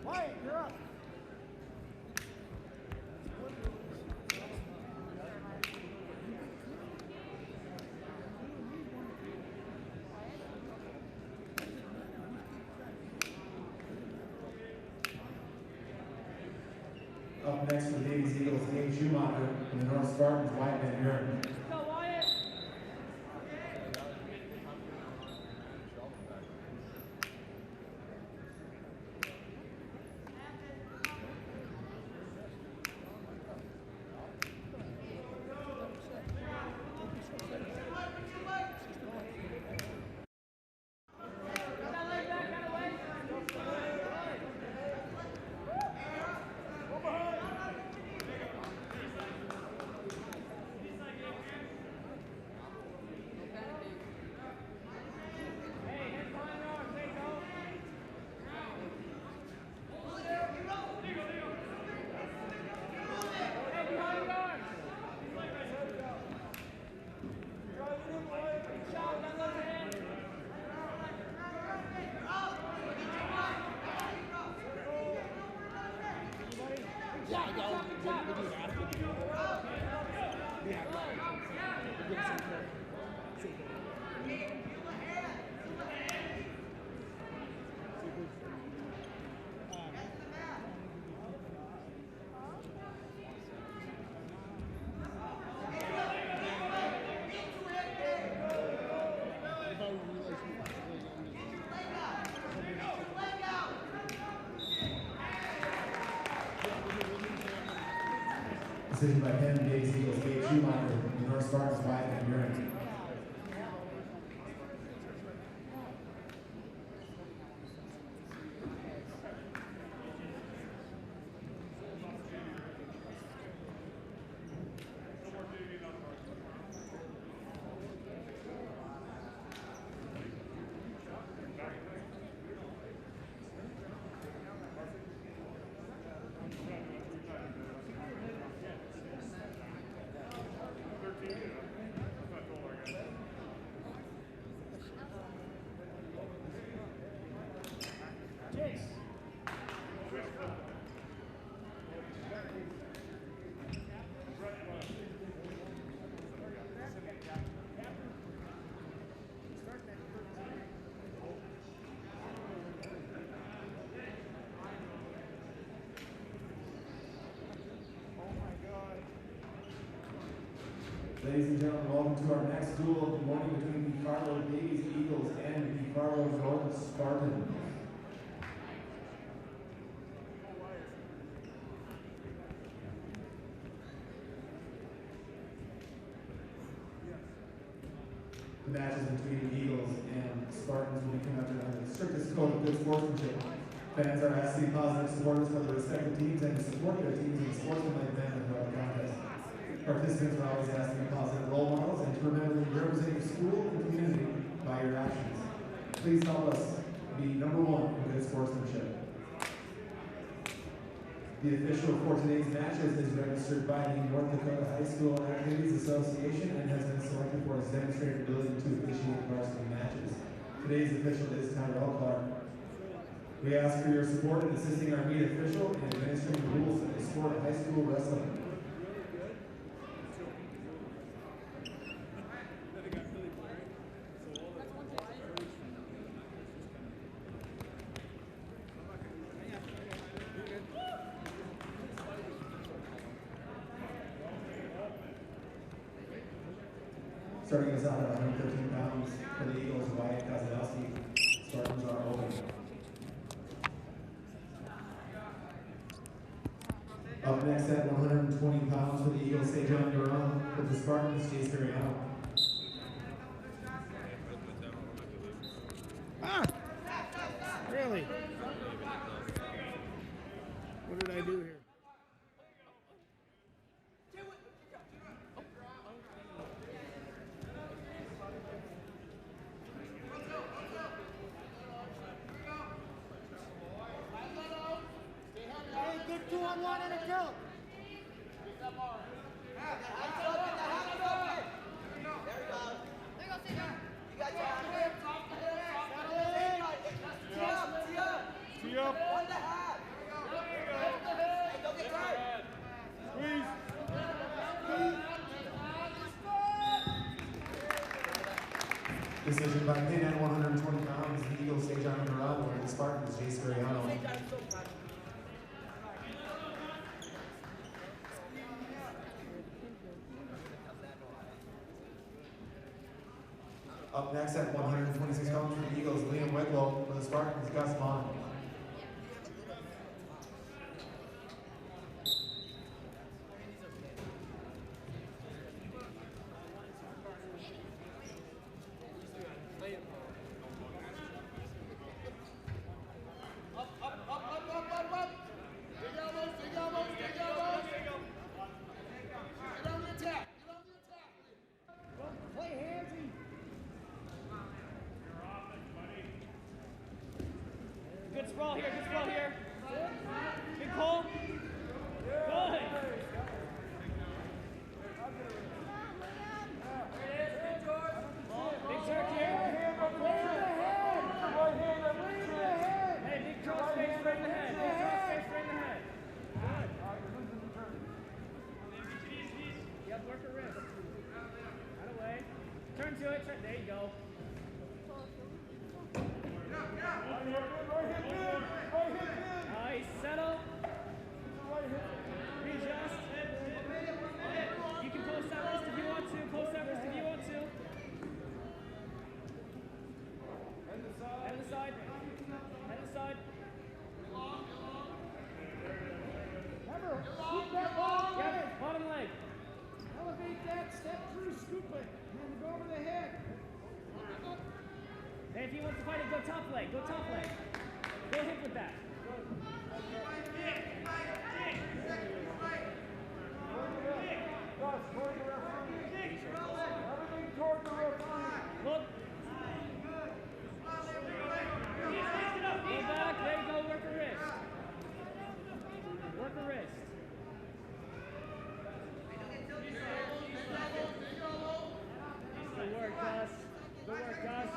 Wyatt, you're up. Up next for the Davies Eagles, Dave Schumacher. And the North Spartans, Wyatt Van Buren. Go, Wyatt. Decision by Penn. Davies Eagles, Dave Schumacher. And the North Spartans, Wyatt Van Buren. Ladies and gentlemen, welcome to our next duel of the morning between the Fargo Davies Eagles and the Fargo North Spartans. The matches between the Eagles and Spartans will be conducted under the strictest code of good sportsmanship. Fans are asked to be positive supporters for their respective teams and to support their teams in a sportsmanlike manner throughout the contest. Participants are always asked to be positive role models and to remember that you represent your school and community by your actions. Please help us be number one in good sportsmanship. The official for today's matches is registered by the North Dakota High School Activities Association and has been selected for his demonstrated ability to officiate varsity matches. Today's official is Tyrell Clark. We ask for your support in assisting our meet official in administering the rules of the sport of high school wrestling. Starting us out at 115 pounds for the Eagles, Wyatt Kozlowski. Spartans are open. Up next at 120 pounds for the Eagles, Sejan Duran. For the Spartans, Chase Mariano. Ah! Really? What did I do here? Decision by pin at 120 pounds, the Eagles, Sejan Duran, over the Spartans, Chase Mariano. Up next at 126 pounds for the Eagles, Liam Whitlow. For the Spartans, Gus Vaughn. Good sprawl here, good sprawl here. Big pull. Good. Big jerk here. Hey, big cross face straight in the head. Big cross face straight in the head. Good. Yep, work her wrist. Out away. Turn to it. There you go. Nice, settle. Readjust. You can post that wrist if you want to. Post that wrist if you want to. Head to the side. Head to the side. Head to the side. Remember, scoop that bottom leg. Yep, bottom leg. Elevate that, step through, scoop it, and then go over the head. And if you want to fight it, go top leg. Go top leg. Go hip with that. Look. Go back. There you go. Work a wrist. Work a wrist. Good work, Gus. Good work, Gus.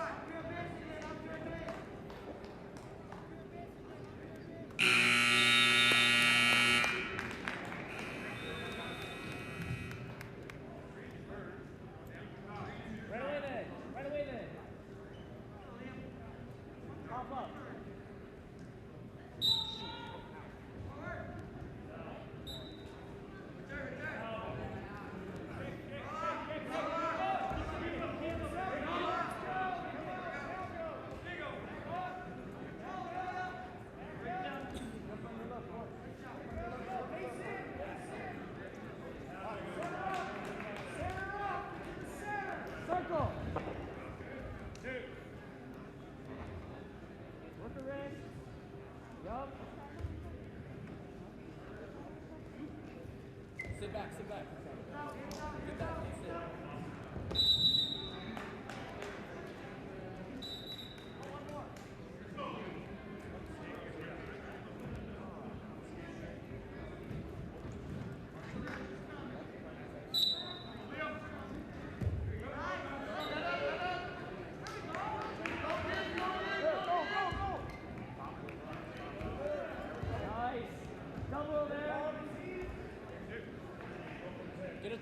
Sit back, sit back. Get that, sit.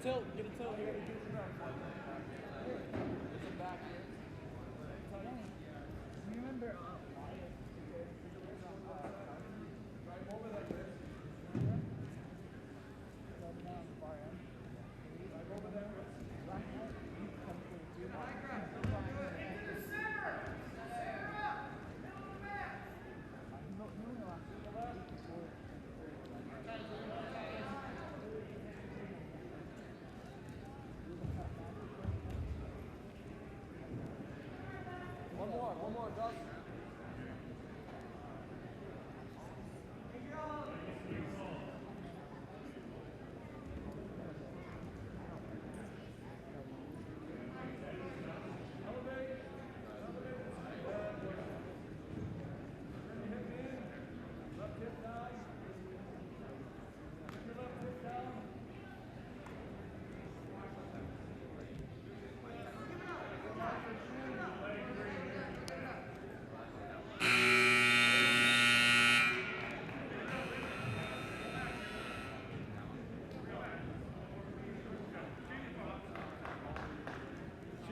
Get a tilt here. Get it back here. Remember, one more, Gus.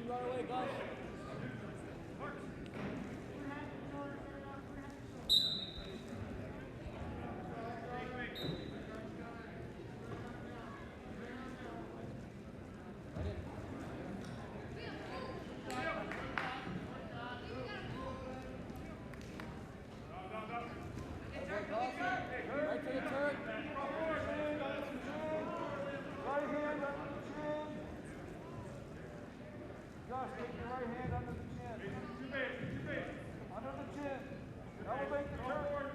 Right away, Gus. Right to the turret. Right hand under the chin. Josh, take your right hand under the chin. Under the chin. Elevate the turret.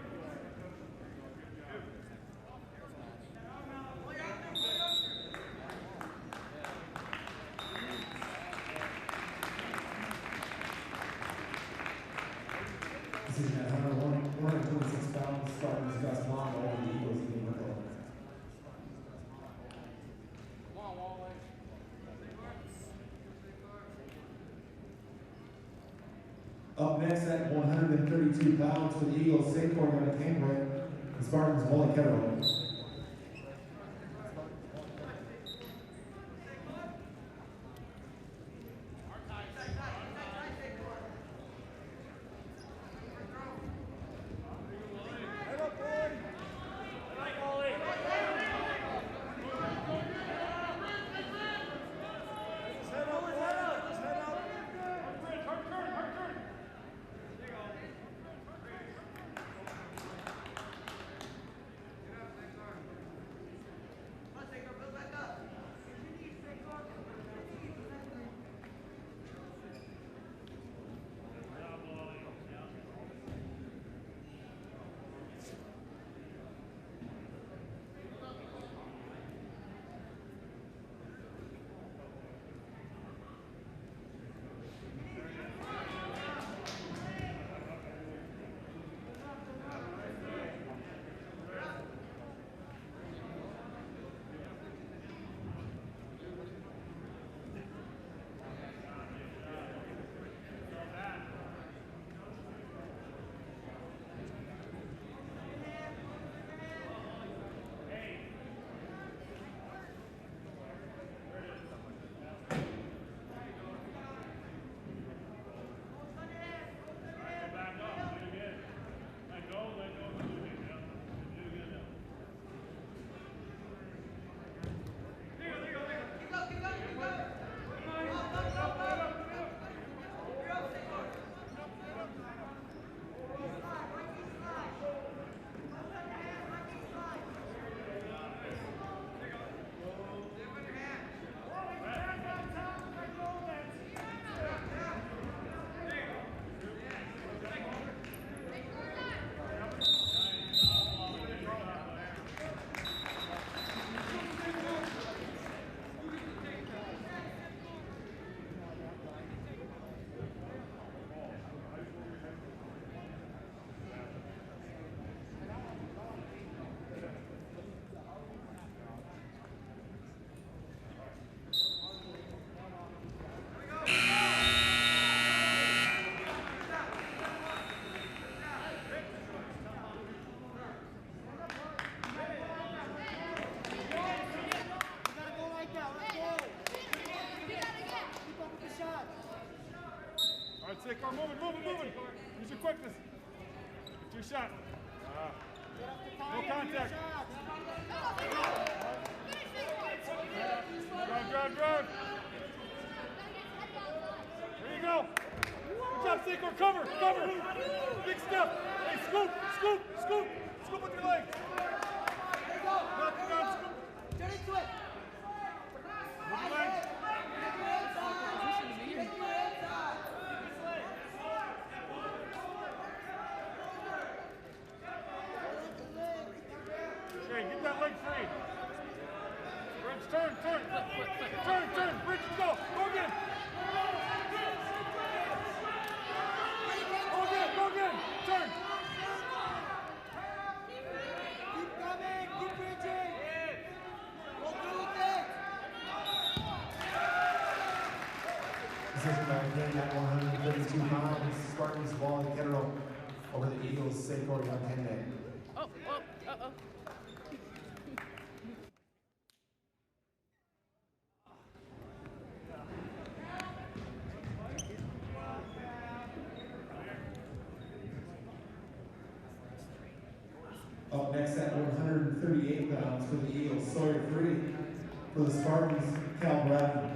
This is at 126 pounds, Spartans Gus Long over the Eagles in the middle. Come on, Wally. Up next at 132 pounds for the Eagles, Saquon out of Cambridge, the Spartans Wally Kettle. shot. No contact. Drive. There you go. Good job, Seiko. Cover. Big step. Hey, scoop. Scoop with your legs. Knock it down, scoop. Turn into it. With your legs. Okay, get that leg free. Bridge, turn. Bridge, go again. Go again. Turn. Keep coming. Keep bridging. Go through with it. Decision by King at 132 pounds. Spartans ball in Kettle over the Eagles. Safe or Young. Up next at 138 pounds for the Eagles, Sawyer Free. For the Spartans, Cal Bradley.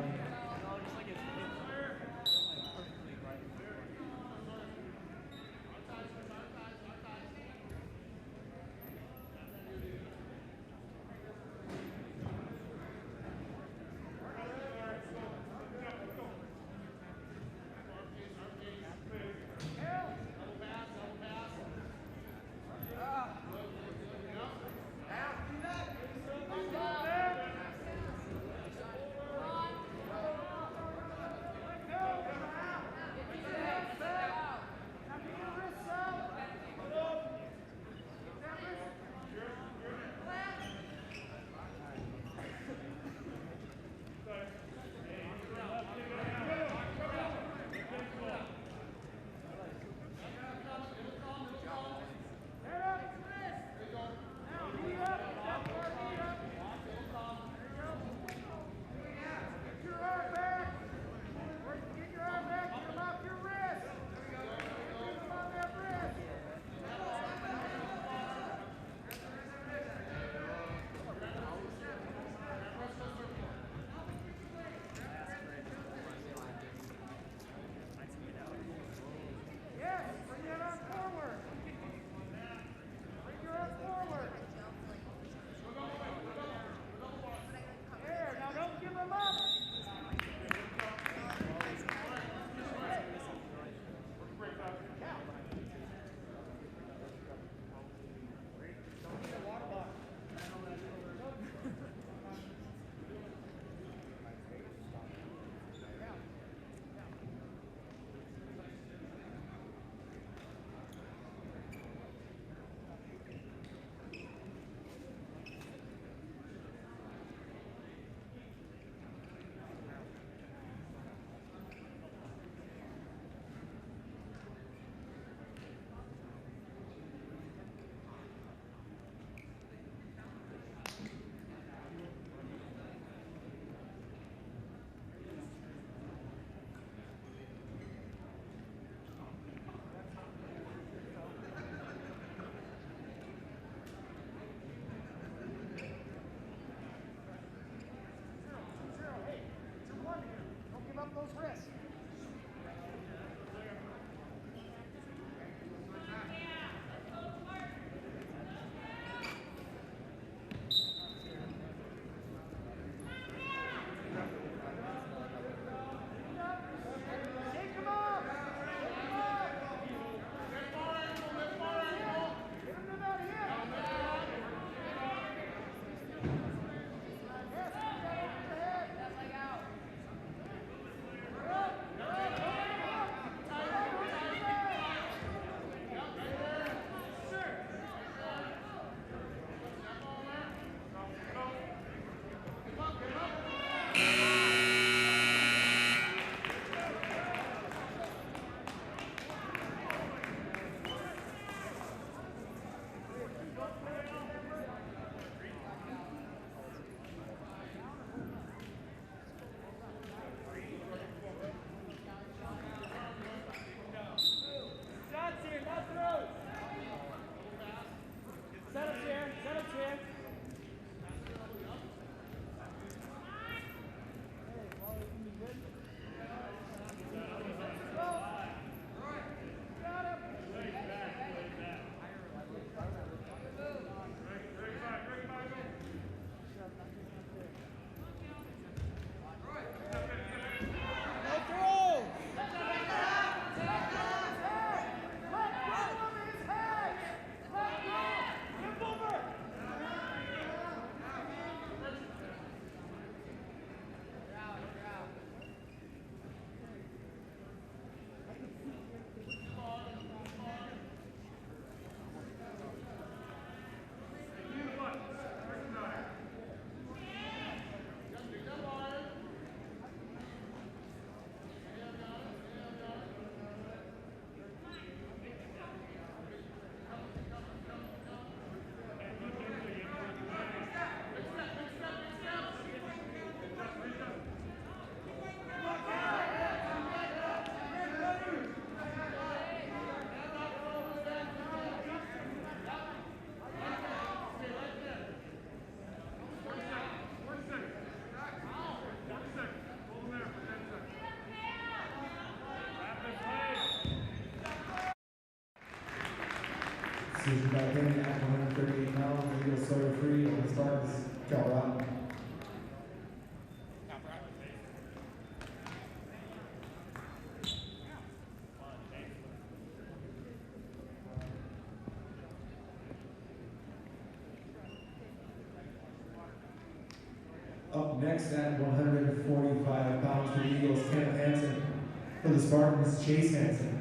Decision by opinion at 138 pounds, Eagles Sawyer free, and the Spartans, Colorado. Up next at 145 pounds for the Eagles, Kenneth Hansen. For the Spartans, Chase Hansen.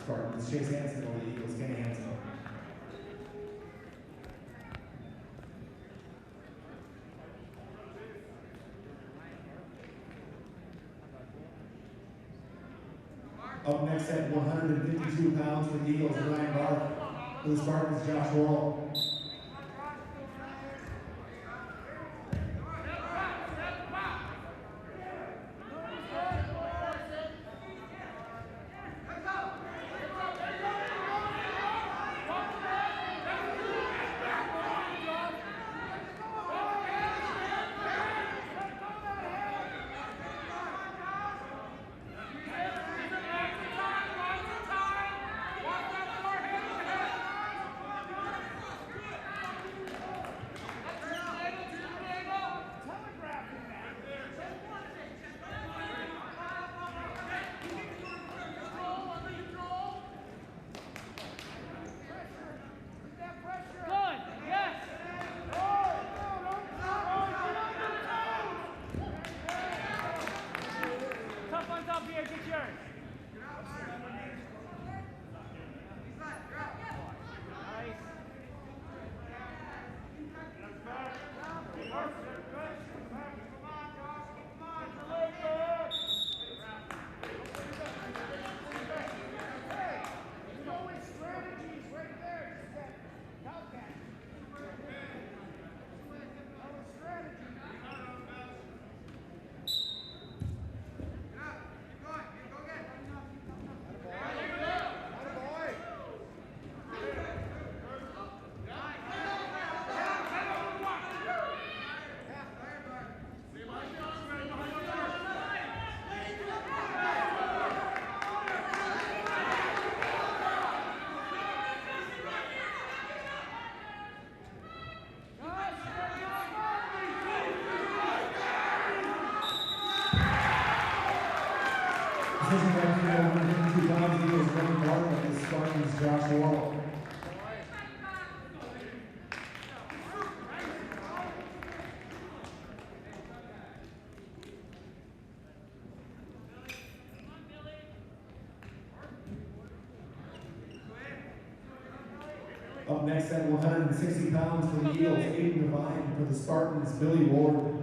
Spartans. Chase Hansen over the Eagles. Kenny Hansen. Up next at 152 pounds for the Eagles, Ryan Barth. For the Spartans, Josh Worrell. Decision ranking at 152 pounds, Eagles Ryan Barth and the Spartans, Josh Worrell. Up next at 160 pounds for the Eagles, Aiden Devine. For the Spartans, Billy Ward.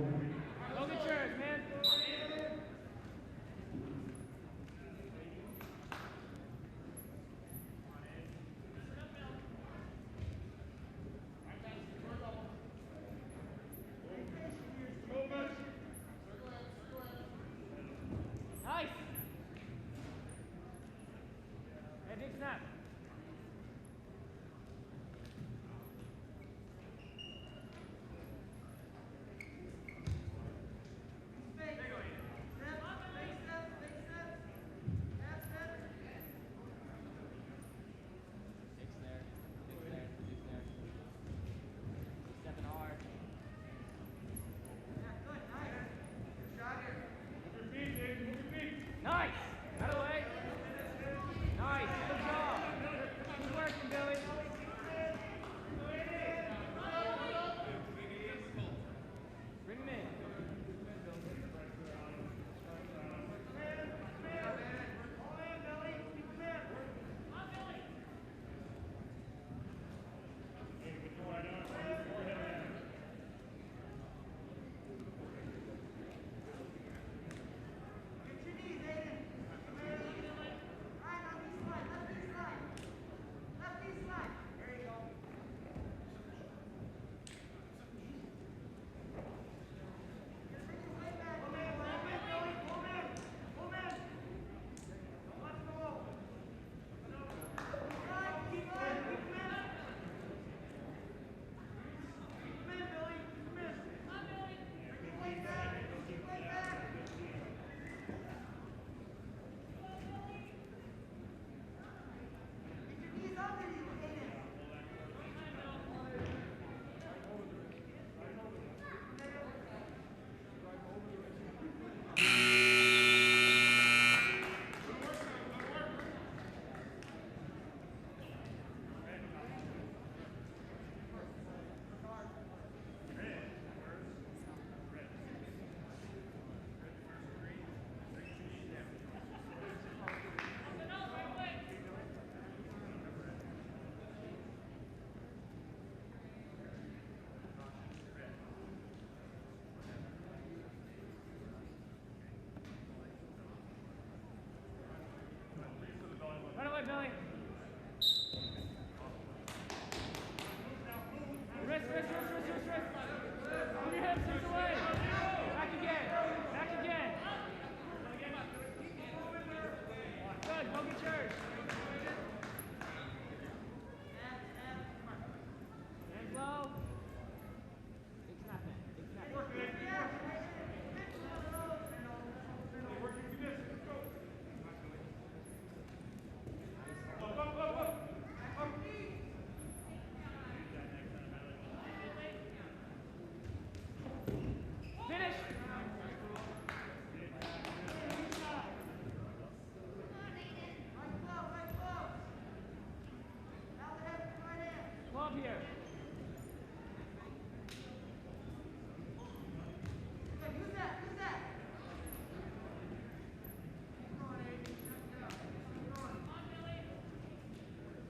here.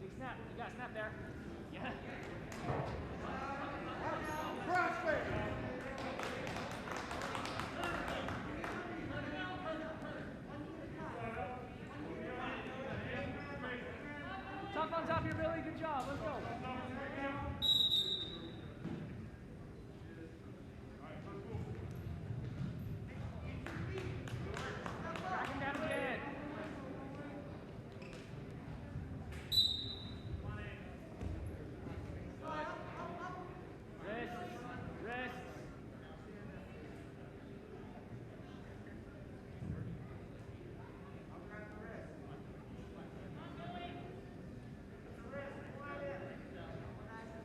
Big snap. You got a snap there. Yeah. Tough on top here, Billy. Good job. Let's go. Track him down again. Wrists. Wrists.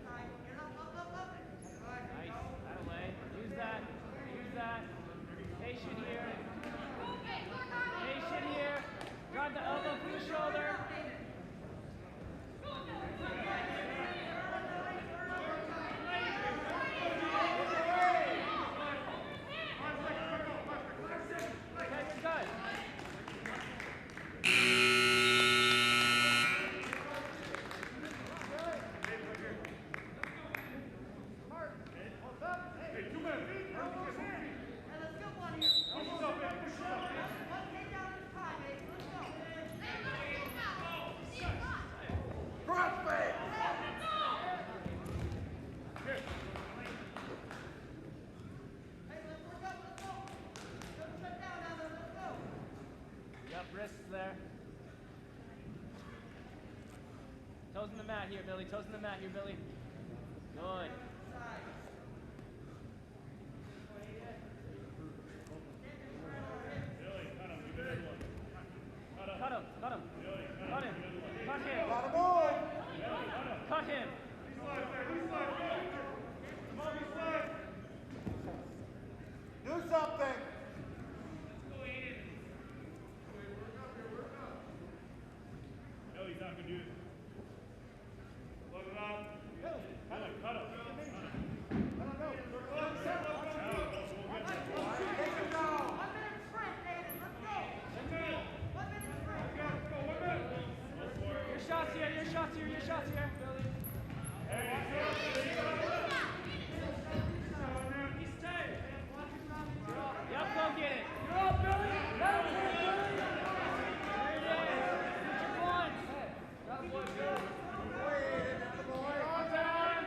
Nice. That away. Use that. Use that. Patient here. Patient here. Drive the elbow through the shoulder. Okay, you're good. Yep, wrists there. Toes in the mat here, Billy. Toes in the mat here, Billy. Good. Cut him. Cut him. Cut him. Cut him. Cut him. Do something. No, he's not going to do it. Look it up. Cut him. Cut him. Your shots here. Your shots here. Your shots here, Billy. Yep, go get it. You're up, Billy. Let him hit, Billy. There it is. Get your one. That's what good. On time.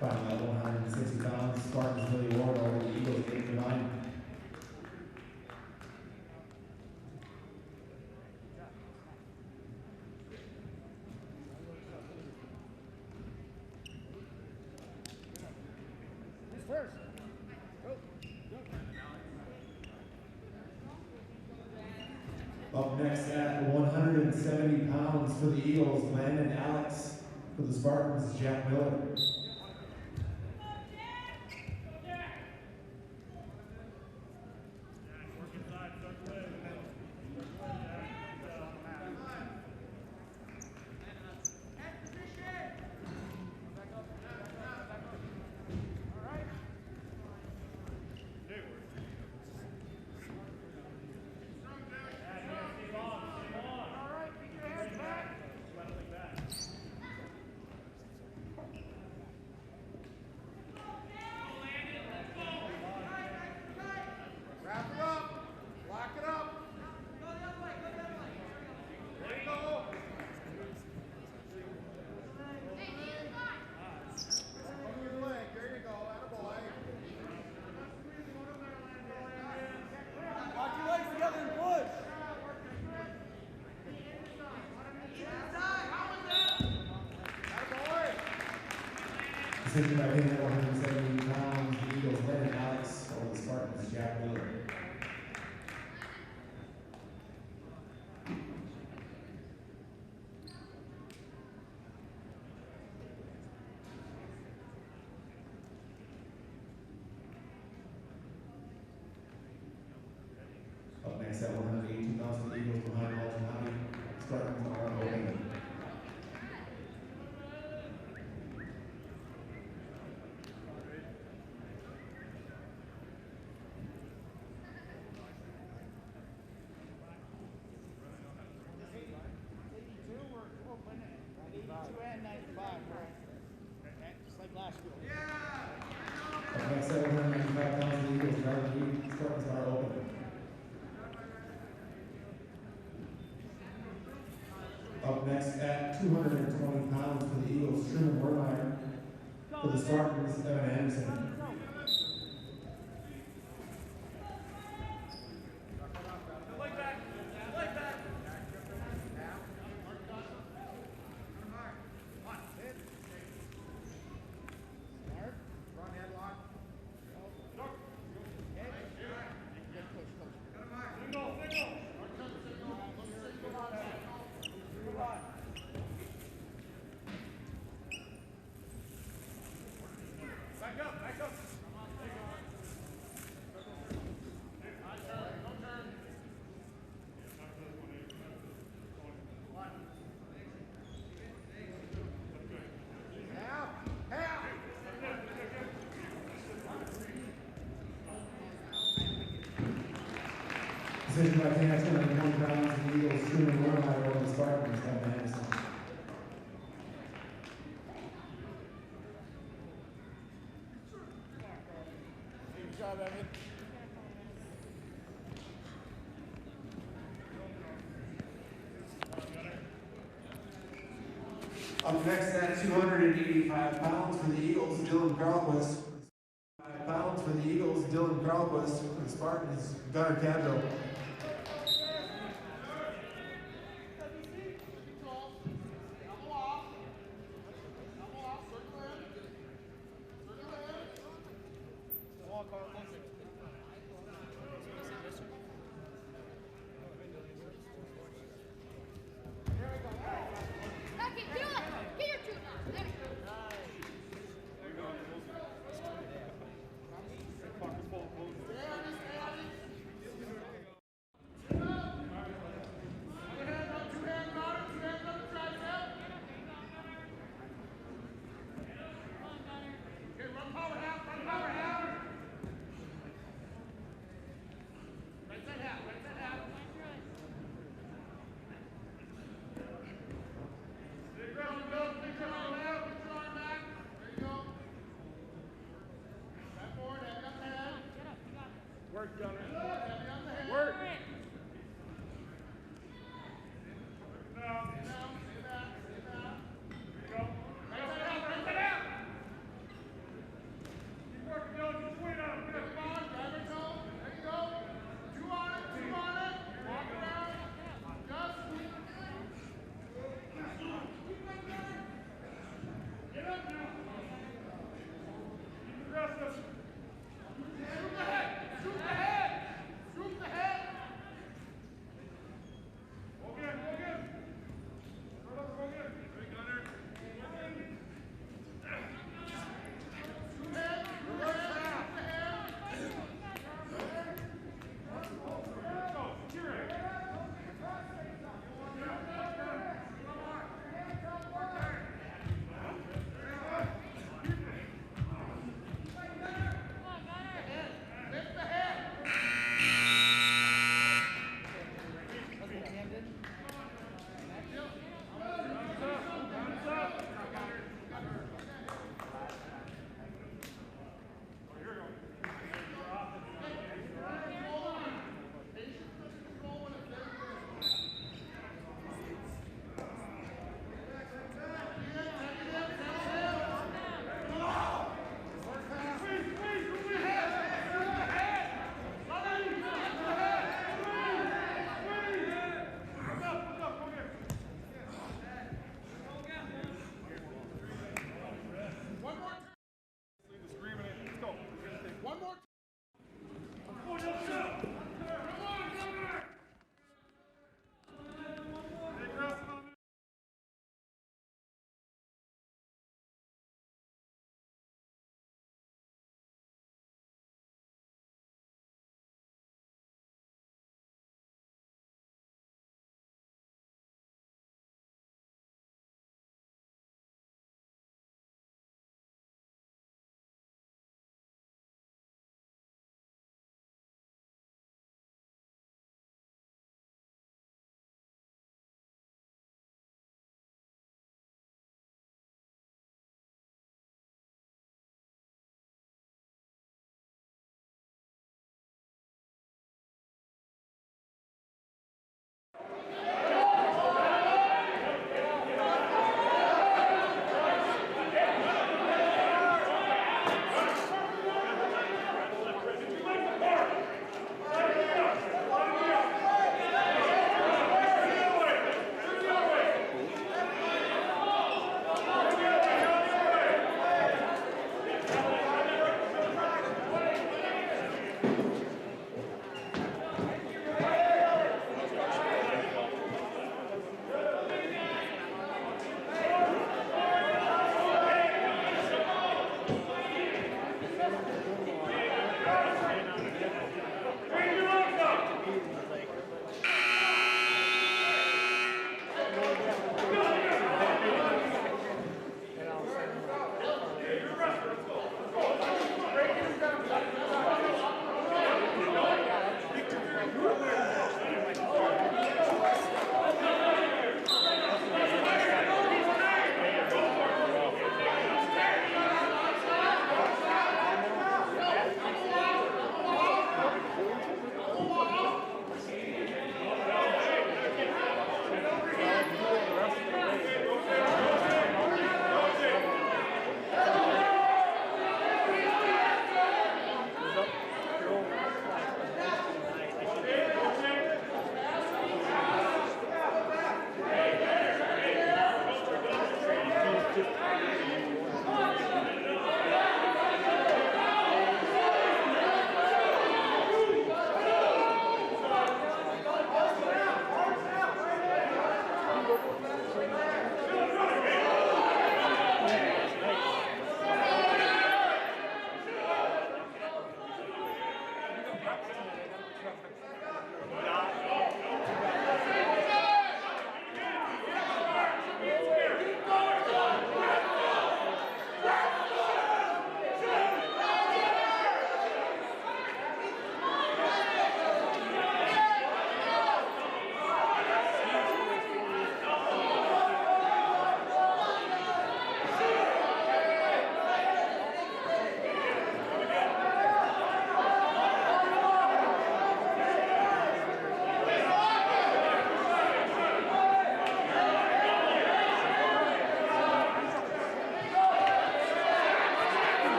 Finally, at 160 pounds, Spartans Billy Ward over the Eagles 8-9. Who's first? Go. Up next at 170 pounds for the Eagles, Landon Alex. For the Spartans, Jack Miller. Decision by hitting at 170 pounds, the Eagles Lennon Alex over the Spartans Jack Miller. Up next at 118 pounds, the Eagles behind Walter Honey, Spartans are open. Up next at 195 pounds, the Eagles Spartans are open. Up next at 220 pounds for the Eagles, Truman Wermeyer. For the Spartans, Evan Anderson. Decision by Cash, 120 pounds, the Eagles, Truman Wermeyer over the Spartans, Evan Anderson. Good job, Evan. Up next at 285 pounds for the Eagles, Dylan Carlquist. 5 pounds for the Eagles, Dylan Carlquist. For the Spartans, Gunnar Cadro. Work, Gunner. Work. Shoot ahead! Shoot ahead!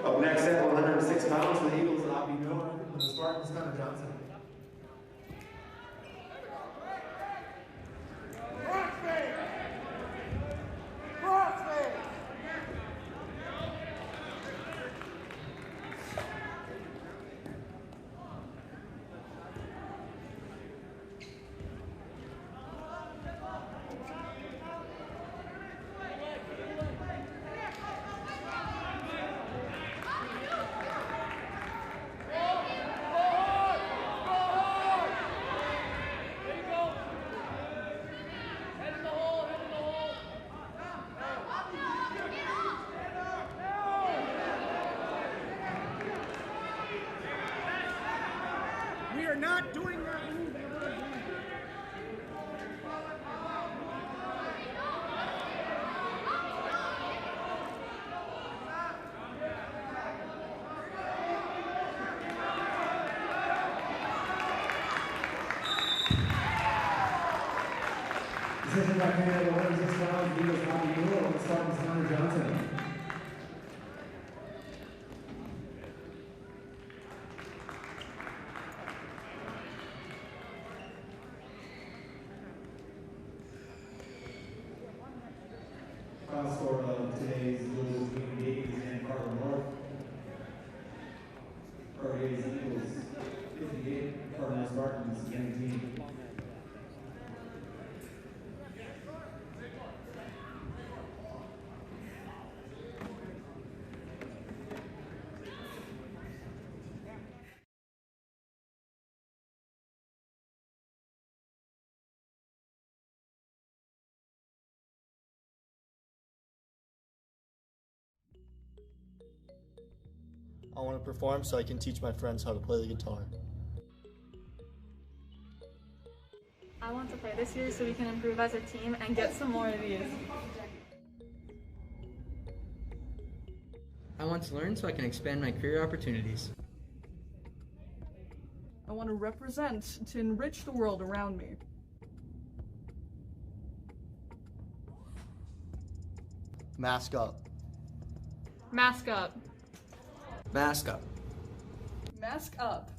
Up next at 106 pounds for the Eagles, Abby Miller, and the Spartans, Connor Johnson. We are not doing that move ever again. Decision by Canada, 106 pounds, Eagles, Abby Miller, and the Spartans, Connor Johnson. Final score of today's duel between Davies and Fargo North. Fargo Davies Eagles 58, Fargo Spartans 19. I want to perform so I can teach my friends how to play the guitar. I want to play this year so we can improve as a team and get some more of these. I want to learn so I can expand my career opportunities. I want to represent to enrich the world around me. Mask up. Mask up. Mask up. Mask up.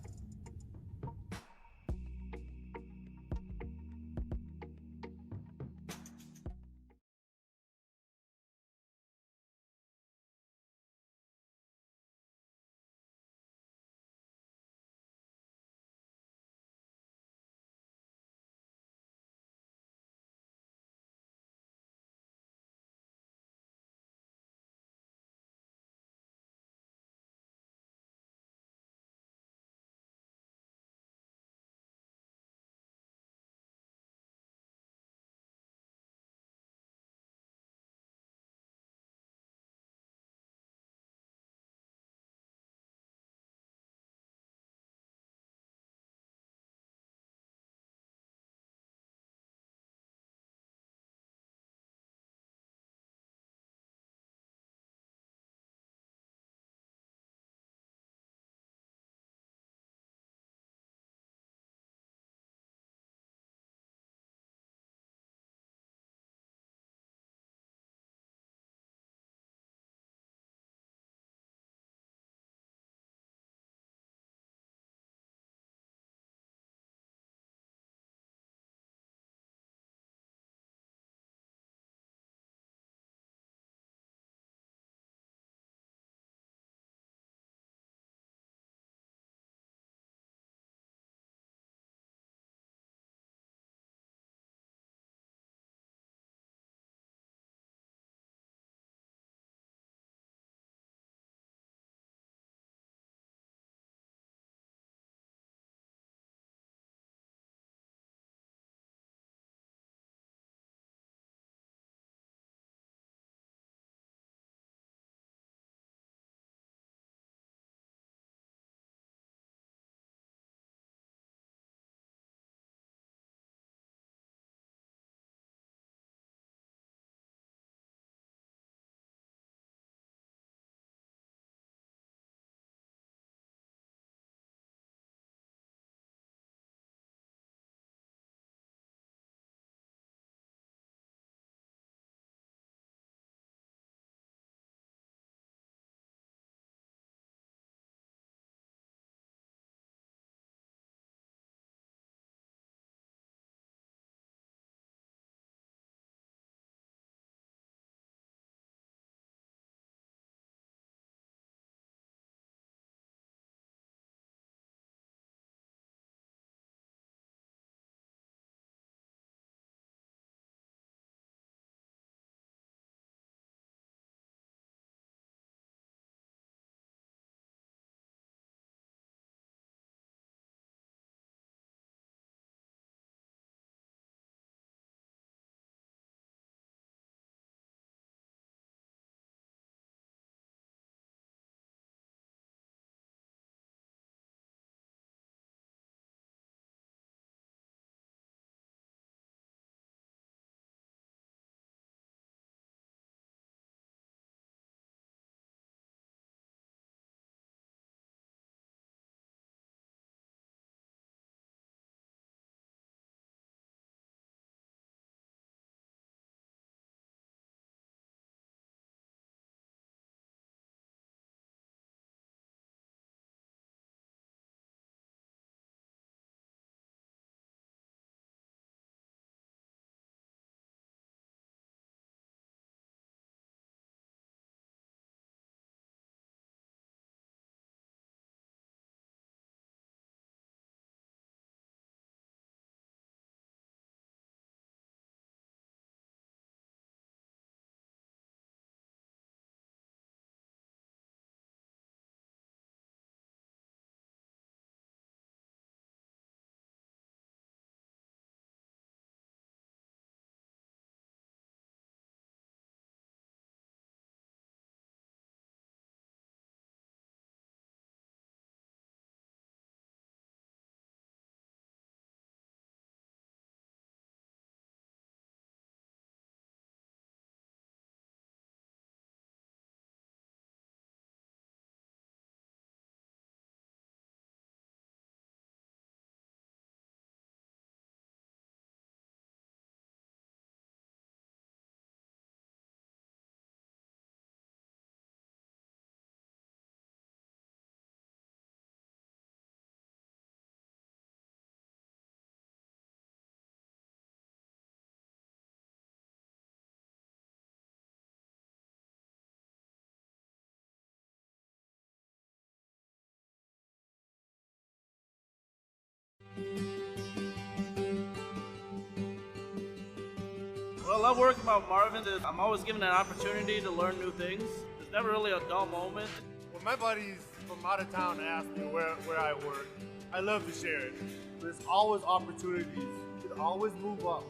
I love working about Marvin. I'm always given an opportunity to learn new things. There's never really a dull moment. When my buddies from out of town ask me where I work, I love to share it. There's always opportunities. You can always move up.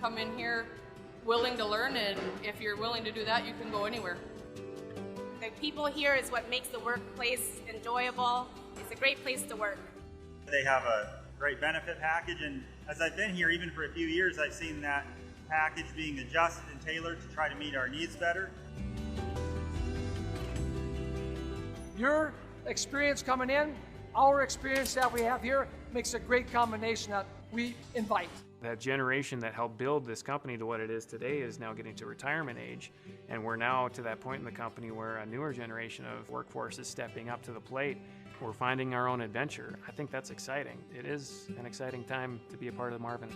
Come in here willing to learn, and if you're willing to do that, you can go anywhere. The people here is what makes the workplace enjoyable. It's a great place to work. They have a great benefit package, and as I've been here even for a few years, I've seen that package being adjusted and tailored to try to meet our needs better. Your experience coming in, our experience that we have here, makes a great combination that we invite. That generation that helped build this company to what it is today is now getting to retirement age, and we're now to that point in the company where a newer generation of workforce is stepping up to the plate. We're finding our own adventure. I think that's exciting. It is an exciting time to be a part of the Marvin.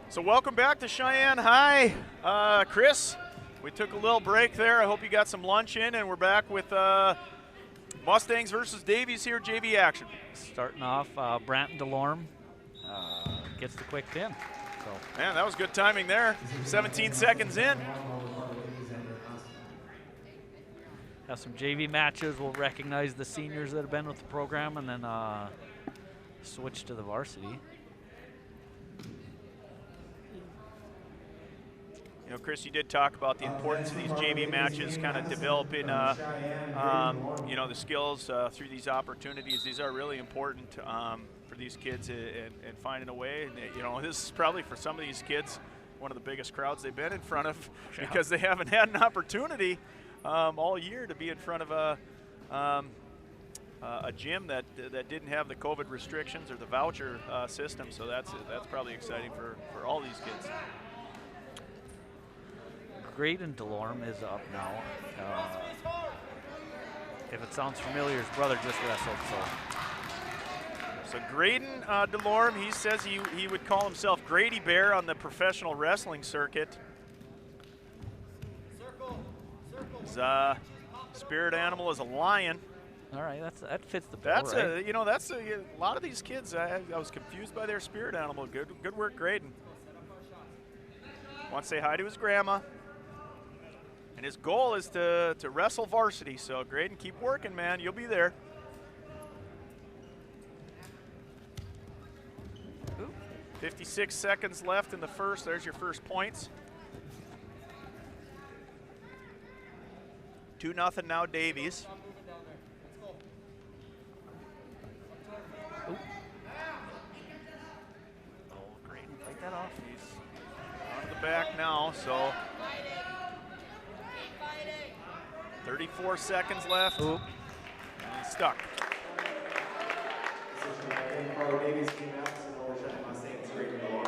So welcome back to Cheyenne High. Chris, we took a little break there. I hope you got some lunch in, and we're back with Mustangs versus Davies here, JV action. Starting off, Branton Delorme gets the quick pin. So. Man, that was good timing there. 17 seconds in. Have some JV matches. We'll recognize the seniors that have been with the program, and then switch to the varsity. You know, Chris, you did talk about the importance of these JV matches, kind of developing, you know, the skills through these opportunities. These are really important for these kids and finding a way. And, you know, this is probably for some of these kids one of the biggest crowds they've been in front of because they haven't had an opportunity all year to be in front of a gym that didn't have the COVID restrictions or the voucher system. So that's probably exciting for all these kids. Graydon Delorme is up now. If it sounds familiar, his brother just wrestled. So Graydon Delorme, he says he would call himself Grady Bear on the professional wrestling circuit. His spirit animal is a lion. All right, that fits the bill. That's right? You know, that's a lot of these kids. I was confused by their spirit animal. Good work, Graydon. Want to say hi to his grandma. And his goal is to wrestle varsity. So Graydon, keep working, man. You'll be there. Ooh. 56 seconds left in the first. There's your first points. 2-0 now, Davies. Ooh. Oh, Graydon, fight that off. He's on the back now, so 34 seconds left. Oop. And he's stuck. Fargo Davies came out, so now we're shutting Mustangs straight to the wall.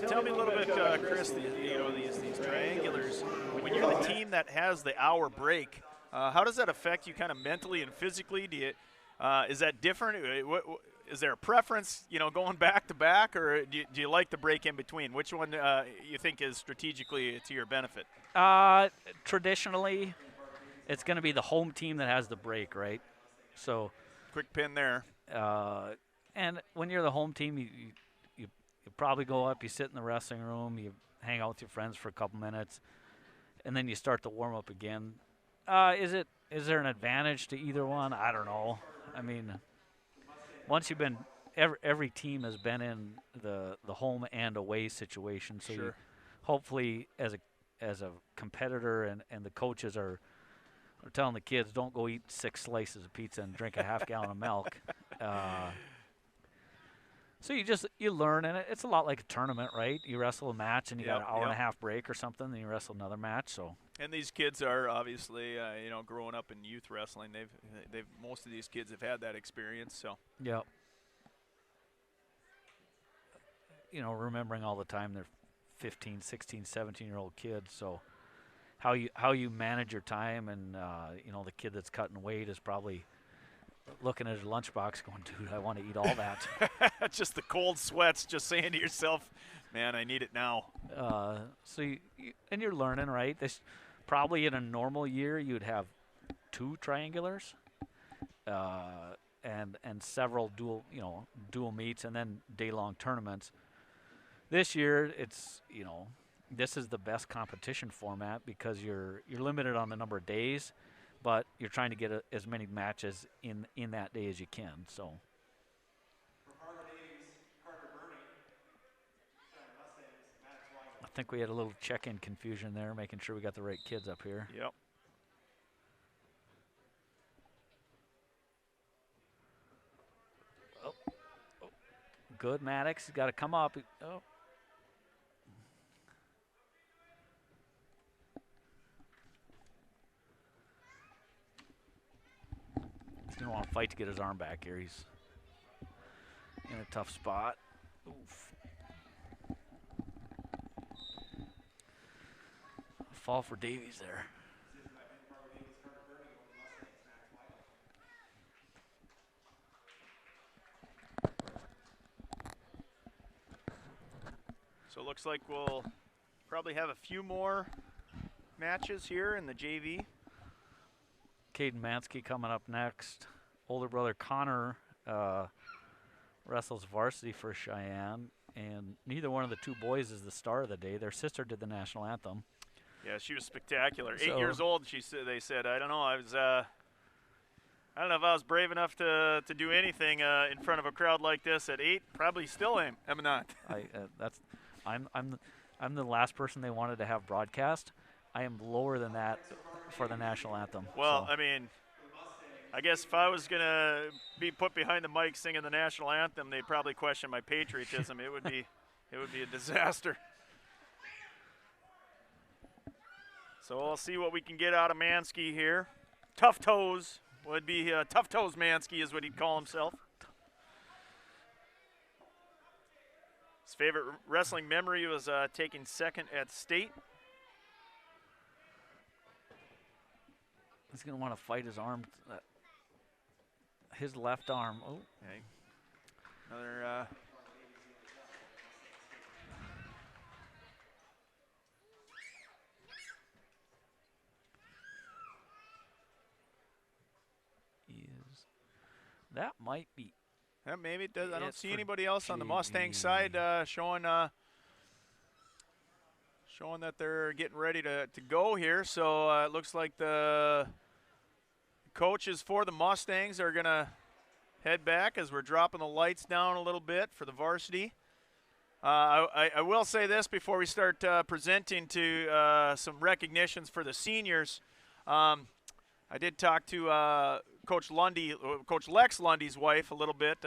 Tell me a little bit, Chris, these triangulars. When you're the team that has the hour break, how does that affect you kind of mentally and physically? Do you, is that different? Is there a preference, you know, going back to back, or do you like the break in between? Which one you think is strategically to your benefit? Traditionally, it's going to be the home team that has the break, right? So, quick pin there. And when you're the home team, you probably go up, you sit in the wrestling room, you hang out with your friends for a couple minutes, and then you start to warm up again. Is there an advantage to either one? I don't know. I mean, once you've been, every team has been in the home and away situation, so sure. You, hopefully as a competitor and the coaches are telling the kids, don't go eat 6 slices of pizza and drink a half gallon of milk. So you learn, and it's a lot like a tournament, right? You wrestle a match, and you got an hour and a half break or something, then you wrestle another match. So. And these kids are obviously, you know, growing up in youth wrestling. They've most of these kids have had that experience. So. Yep. You know, remembering all the time they're 15, 16, 17-year-old kids. So, how you manage your time, and you know, the kid that's cutting weight is probably looking at his lunchbox going, dude, I want to eat all that. Just the cold sweats, just saying to yourself, man, I need it now. So and you're learning, right? This probably in a normal year you'd have 2 triangulars and several dual meets and then day-long tournaments. This year it's, you know, this is the best competition format because you're limited on the number of days, but you're trying to get as many matches in that day as you can. So. I think we had a little check-in confusion there, making sure we got the right kids up here. Yep. Oh. Good, Maddox. Got to come up. Oh. He's going to want to fight to get his arm back here. in a tough spot. Oof. Fall for Davies there. So it looks like we'll probably have a few more matches here in the JV. Caden Mansky coming up next. Older brother Connor wrestles varsity for Cheyenne, and neither one of the two boys is the star of the day. Their sister did the national anthem. Yeah, she was spectacular. So 8 years old. They said. I don't know. I don't know if I was brave enough to do anything in front of a crowd like this at 8. Probably still am not. I'm the last person they wanted to have broadcast. I am lower than that for the national anthem. Well, so. I mean, I guess if I was gonna be put behind the mic singing the national anthem, they'd probably question my patriotism. It would be a disaster. So we'll see what we can get out of Mansky here. Tough Toes would be Tough Toes Mansky is what he'd call himself. His favorite wrestling memory was taking second at state. He's going to want to fight his arm, his left arm. Oh, okay. Another. That might be. Yeah, maybe it does. I don't see anybody else on the Mustang side showing that they're getting ready to go here. So it looks like the coaches for the Mustangs are going to head back as we're dropping the lights down a little bit for the varsity. I will say this before we start presenting to some recognitions for the seniors. I did talk to Coach Lex Lundy's wife a little bit,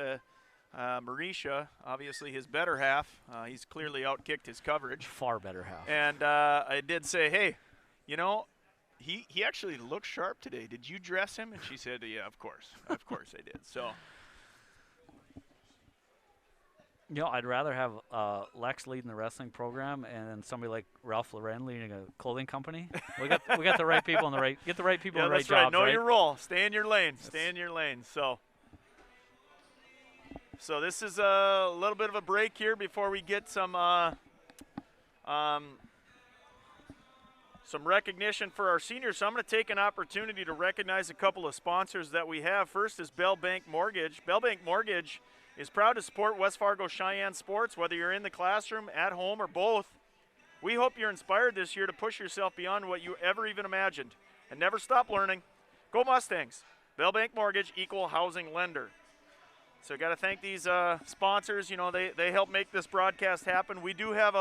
Marisha, obviously his better half. He's clearly outkicked his coverage. Far better half. And I did say, hey, you know, he actually looked sharp today. Did you dress him? And she said, yeah, of course. Of course I did. So. You know, I'd rather have Lex leading the wrestling program and somebody like Ralph Loren leading a clothing company. We got the right people in the right in the right that's jobs. Right. Know right? your role. Stay in your lane. Stay in your lane. So this is a little bit of a break here before we get some recognition for our seniors. So I'm going to take an opportunity to recognize a couple of sponsors that we have. First is Bell Bank Mortgage. Bell Bank Mortgage is proud to support West Fargo Cheyenne sports, whether you're in the classroom, at home, or both. We hope you're inspired this year to push yourself beyond what you ever even imagined. And never stop learning. Go Mustangs. Bell Bank Mortgage, equal housing lender. So got to thank these sponsors. You know, they help make this broadcast happen. We do have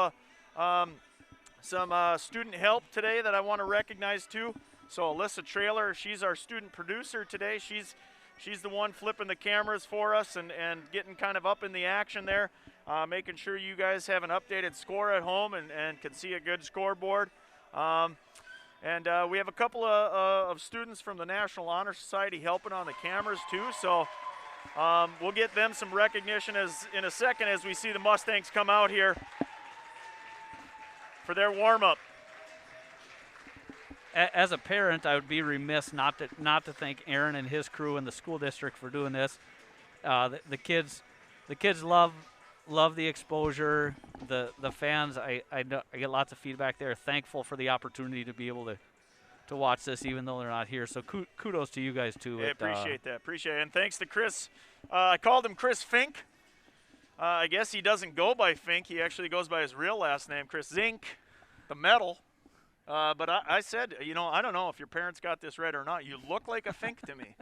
some student help today that I want to recognize too. So Alyssa Trailer, she's our student producer today. She's the one flipping the cameras for us and getting kind of up in the action there, making sure you guys have an updated score at home and can see a good scoreboard. And we have a couple of students from the National Honor Society helping on the cameras too. So we'll get them some recognition in a second as we see the Mustangs come out here for their warm-up. As a parent, I would be remiss not to thank Aaron and his crew and the school district for doing this. The kids love the exposure. The fans, I get lots of feedback there. Thankful for the opportunity to be able to watch this, even though they're not here. So kudos to you guys too. I appreciate that. Appreciate it. And thanks to Chris. I called him Chris Fink. I guess he doesn't go by Fink. He actually goes by his real last name, Chris Zink, the metal. But I said, you know, I don't know if your parents got this right or not. You look like a Fink to me.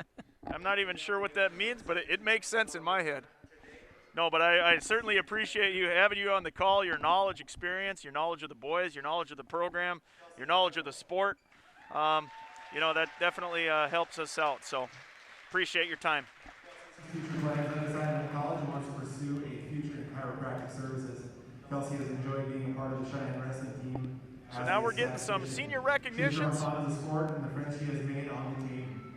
I'm not even sure what that means, but it makes sense in my head. No, but I certainly appreciate having you on the call, your knowledge, experience, your knowledge of the boys, your knowledge of the program, your knowledge of the sport. You know, that definitely helps us out. So appreciate your time. Future plans undecided in college and wants to pursue a future in chiropractic services. Kelsey has enjoyed being a part of the Cheyenne wrestling team. So now we're getting some senior recognitions. She's grown fond of the sport and the friends she has made on the team.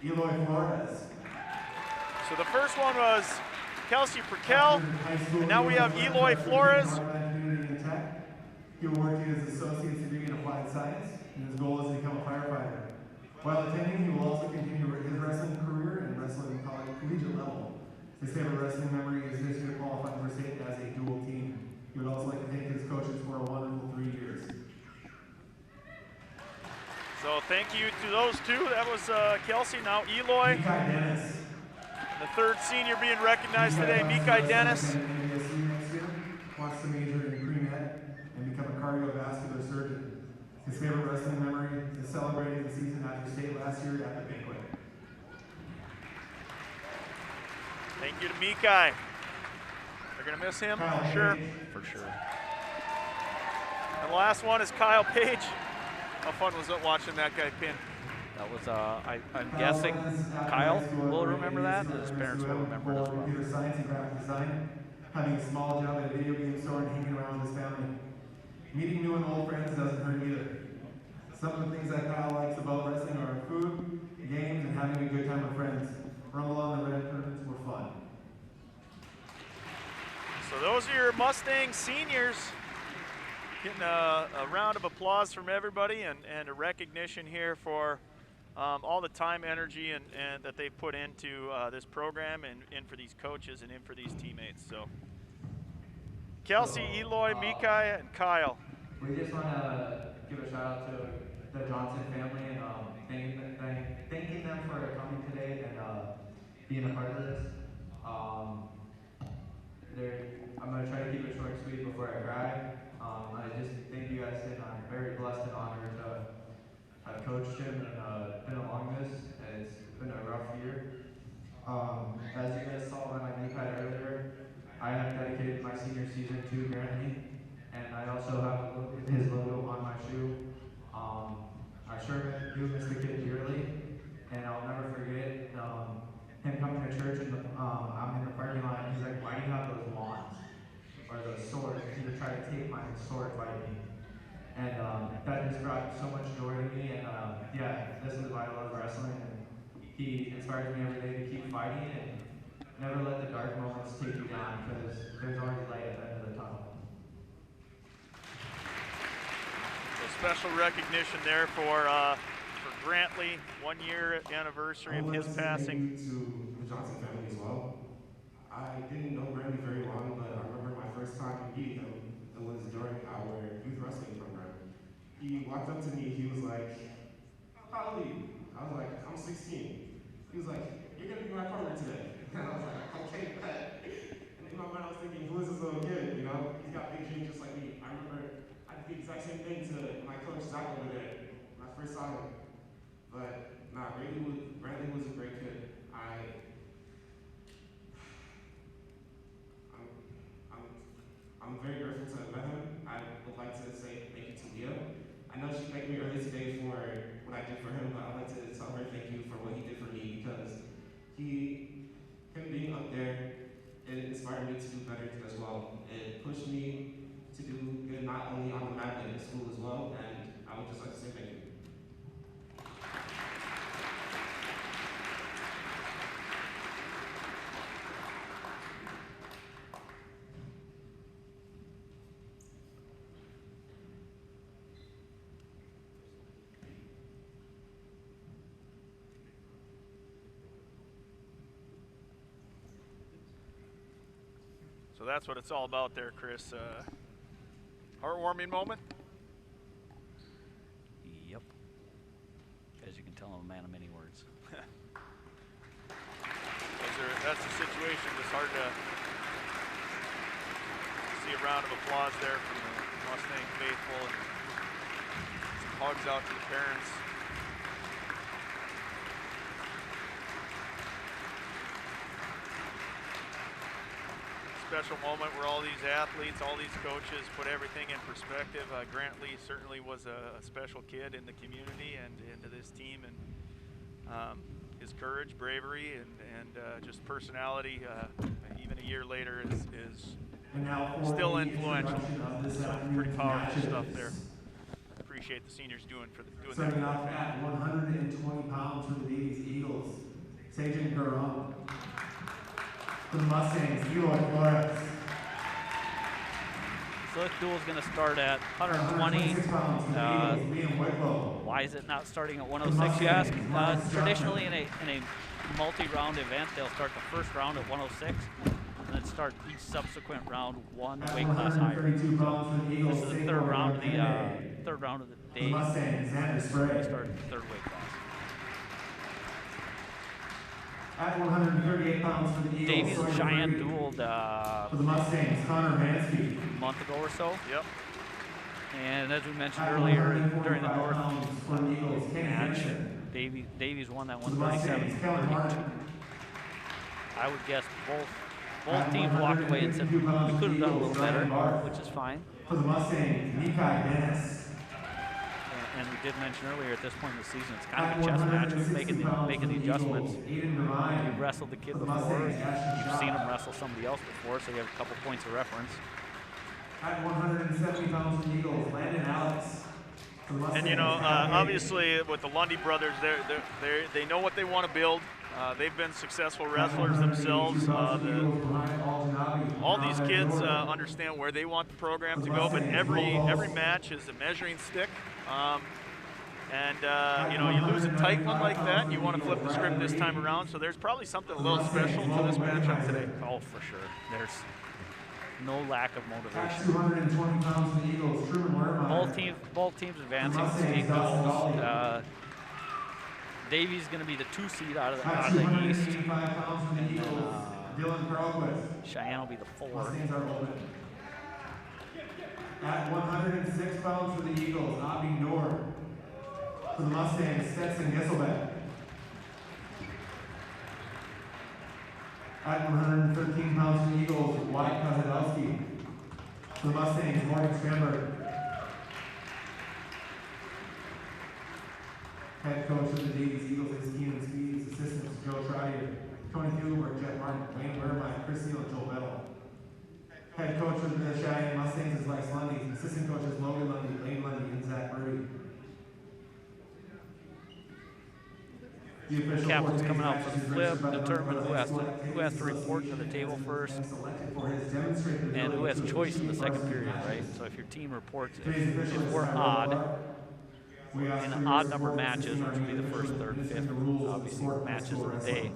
Eloy Flores. So the first one was Kelsey Perkel, and now we have Eloy Flores. He will work to get his associate's degree in applied science, and his goal is to become a firefighter. While attending, he will also continue his wrestling career and wrestle at the collegiate level. His favorite wrestling memory is this year qualifying for state as a dual team. He would also like to thank his coaches for a wonderful 3 years. So thank you to those two. That was Kelsey, now Eloy. The third senior being recognized today, Mikai Dennis. Wants to major in pre-med and become a cardiovascular surgeon. His favorite wrestling memory is celebrating the season after state last year at the banquet. Thank you to Mikai. They're going to miss him, for sure. For sure. And the last one is Kyle Page. How fun was it watching that guy pin? That was, I'm guessing Kyle will remember that, and his parents will remember it as well. Computer science and graphic design, having a small job at a video game store and hanging around with his family. Meeting new and old friends doesn't hurt either. Some of the things that Kyle likes about wrestling are food, games, and having a good time with friends. Rumble on the red curtains were fun. So those are your Mustang seniors. Getting a round of applause from everybody and a recognition here for all the time, energy, and that they've put into this program and for these coaches and in for these teammates. So Kelsey, Eloy, Mikai, and Kyle. We just want to give a shout out to the Johnson family and thanking them for coming today and being a part of this. I'm going to try to keep it short and sweet before I cry. I just thank you guys, and I'm very blessed and honored to have coached him and been along this. It's been a rough year. As you guys saw when I Mikai earlier, I have dedicated my senior season to Grantley, and I also have his logo on my shoe. I sure do miss the kid dearly, and I'll never forget him coming to church, and I'm in the parking lot, and he's like, "Why do you have those wands or those swords?" He would try to take my sword by me, and that just brought so much joy to me. And yeah, this is why I love wrestling, and he inspires me every day to keep fighting and never let the dark moments take you down, because there's always light at the end of the tunnel. So special recognition there for Grantley, 1 year anniversary of his passing. To the Johnson family as well. I didn't know Grantley very long, but I remember my first time meeting him. It was during our youth wrestling program. He walked up to me, he was like, "How old are you?" I was like, "I'm 16. He was like, "You're gonna be my partner today." And I was like, "Okay, bet." And in my mind I was thinking, who is this little kid, you know? He's got big dreams just like me. I remember I did the exact same thing to my coach Zach over there when I first saw him. But nah, Grantley was a great kid. I'm very grateful to have met him. I would like to say thank you to Leah. I know she thanked me earlier today for what I did for him, but I'd like to tell her thank you for what he did for me, because him being up there, it inspired me to do better as well. It pushed me to do good not only on the mat but in school as well, and I would just like to say thank you. So that's what it's all about there, Chris. Heartwarming moment. Yep. As you can tell, I'm a man of many words. That's the situation. It's hard to see a round of applause there from the Mustang faithful, and some hugs out to the parents. Special moment where all these athletes, all these coaches put everything in perspective. Grantley certainly was a special kid in the community and into this team, and his courage, bravery, and just personality, even a year later, is still influential. So pretty powerful stuff there. Appreciate the seniors doing that. Starting off at 120 pounds for the Davies Eagles, Sajin Garam. For the Mustangs, Eloy Flores. So this duel is going to start at 120. Why is it not starting at 106, you ask? Traditionally, in a multi-round event, they'll start the first round at 106, and then start each subsequent round one weight class higher. So this is the third round of the day. We start the third weight class. At 138 pounds for the Eagles. Davies and Cheyenne dueled for the Mustangs, Connor Mansky. a month ago or so. Yep. And as we mentioned earlier, during the North match, Davies won that 137. I would guess both teams walked away and said we could have done a little better, which is fine. For the Mustangs, Mikai Dennis. And we did mention earlier, at this point in the season, it's kind of a chess match. We're making the adjustments. You've wrestled the kid before. You've seen him wrestle somebody else before, so you have a couple points of reference. At 170 pounds for the Eagles, Landon Alex. And you know, obviously with the Lundy brothers, they know what they want to build. They've been successful wrestlers themselves. All these kids understand where they want the program to go, but every match is a measuring stick. You know, you lose a tight one like that, and you want to flip the script this time around. So there's probably something a little special to this matchup today. Oh, for sure. There's no lack of motivation. 220 pounds for the Eagles, Truman Wermeyer. Both teams advancing to state duels. Davies is going to be the 2 seed out of the East. Cheyenne will be the 4. At 106 pounds for the Eagles, Abby Noor. For the Mustangs, Stetson Gisselbeck. At 113 pounds for the Eagles, Wyatt Kozadowski. For the Mustangs, Morgan Strandberg. Head coach of the Davies Eagles is Keenan Speeds. Assistants, Joe Trotter, Tony Huber, Jeff Martin, Wayne Burmine, Chris Neal, and Joel Bettle. Head coach of the Cheyenne Mustangs is Lex Lundy. Assistant coaches Logan Lundy, Lane Lundy, and Zach Brady. Captain's coming out for the flip, determine who has to report to the table first, and who has choice in the second period, right? So if your team reports, if we're odd, in odd number matches, which would be the first, third, fifth, obviously matches of the day,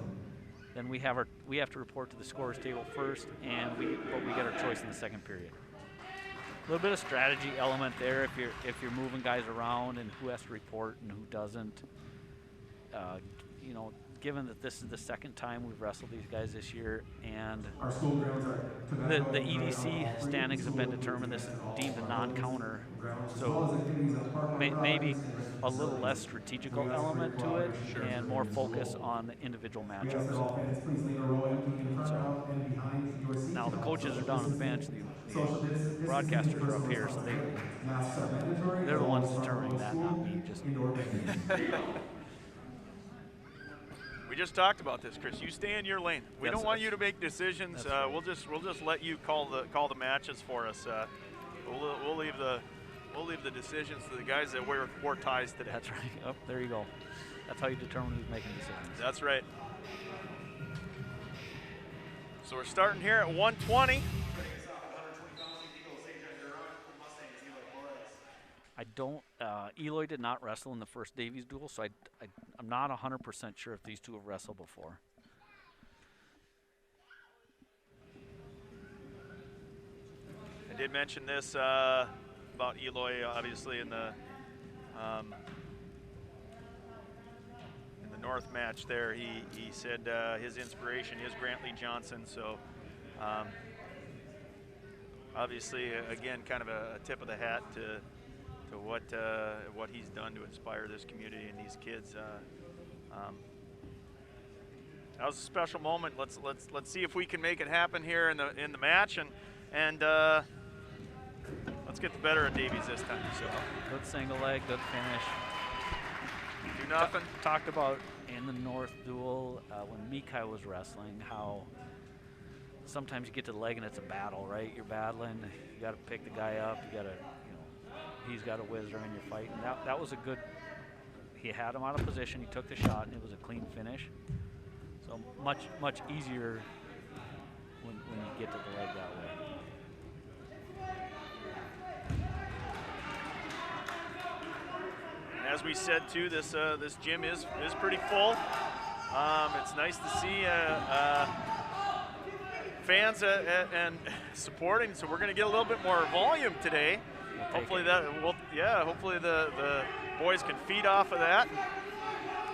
then we have to report to the scorers table first, and we get our choice in the second period. A little bit of strategy element there if you're moving guys around and who has to report and who doesn't. You know, given that this is the second time we've wrestled these guys this year, and the EDC standings have been determined, this is deemed a non-counter, so maybe a little less strategical element to it and more focus on the individual matchups. So, now the coaches are down on the bench, the broadcasters are up here, so they're the ones determining that, not me. Just We just talked about this, Chris. You stay in your lane. We don't want you to make decisions. Right. We'll just let you call the matches for us. We'll leave the decisions to the guys that wore ties today. That's right. Oh, there you go. That's how you determine who's making decisions. That's right. So we're starting here at 120. I don't. Eloy did not wrestle in the first Davies duel, so I'm not 100% sure if these two have wrestled before. I did mention this about Eloy, obviously in the North match. There, he said his inspiration is Grantley Johnson. So. Obviously, again, kind of a tip of the hat to what he's done to inspire this community and these kids. That was a special moment. Let's see if we can make it happen here in the match, and let's get the better of Davies this time. So good single leg, good finish. 2-0. Talked about in the North duel when Mikai was wrestling how sometimes you get to the leg and it's a battle, right? You're battling. You got to pick the guy up. You got to, he's got a whizzer and you're fighting. That was a good. He had him out of position. He took the shot and it was a clean finish. So much easier when you get to the leg that way. As we said too, this gym is pretty full. It's nice to see fans and supporting. So we're going to get a little bit more volume today. Hopefully hopefully the boys can feed off of that.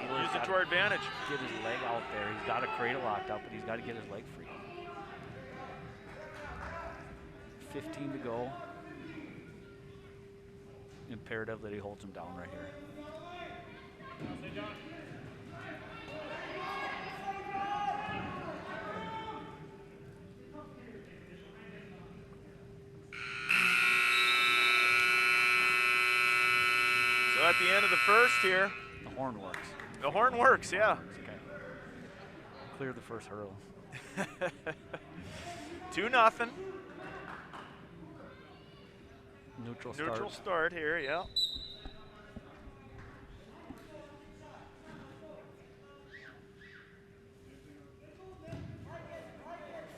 Use it to our advantage. Get his leg out there. He's got a cradle locked up, but he's got to get his leg free. 15 to go. Imperative that he holds him down right here. So at the end of the first here. The horn works. The horn works, yeah. Okay. Clear the first hurdle. 2-0. Neutral start here, yeah.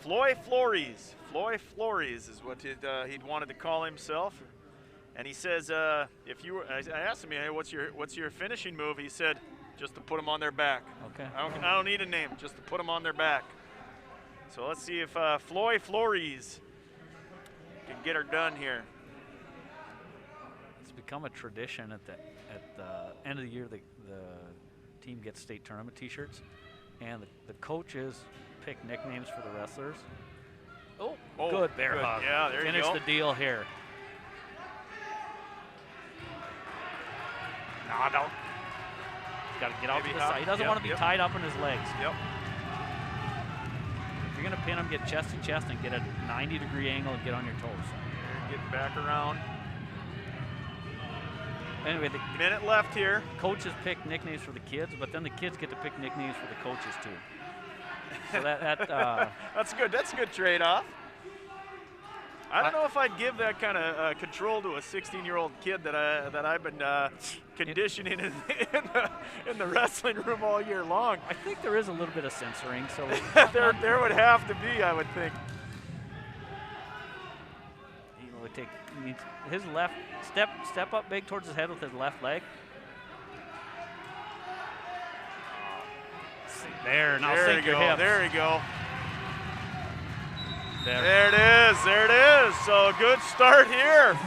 Floy Flores. Floy Flores is what he'd wanted to call himself. And he says, if you were, I asked him, hey, what's your finishing move? He said, just to put them on their back. Okay. I don't need a name, just to put them on their back. So let's see if Floy Flores can get her done here. It's become a tradition at the end of the year. The team gets state tournament T-shirts, and the coaches pick nicknames for the wrestlers. Oh, good bear hug. Yeah, there you go. Finish the deal here. No, don't. He's got to get out to the side. He doesn't want to be tied up in his legs. Yep. If you're going to pin him, get chest to chest and get a 90-degree angle and get on your toes. Getting back around. Anyway, the minute left here. Coaches pick nicknames for the kids, but then the kids get to pick nicknames for the coaches too. So that's good. That's a good trade-off. I don't know if I'd give that kind of control to a 16-year-old kid that I've been conditioning in the wrestling room all year long. I think there is a little bit of censoring, so there would have to be, I would think. He needs his left step up big towards his head with his left leg. There, now sink your hips. There you go. There it is. There it is. So good start here.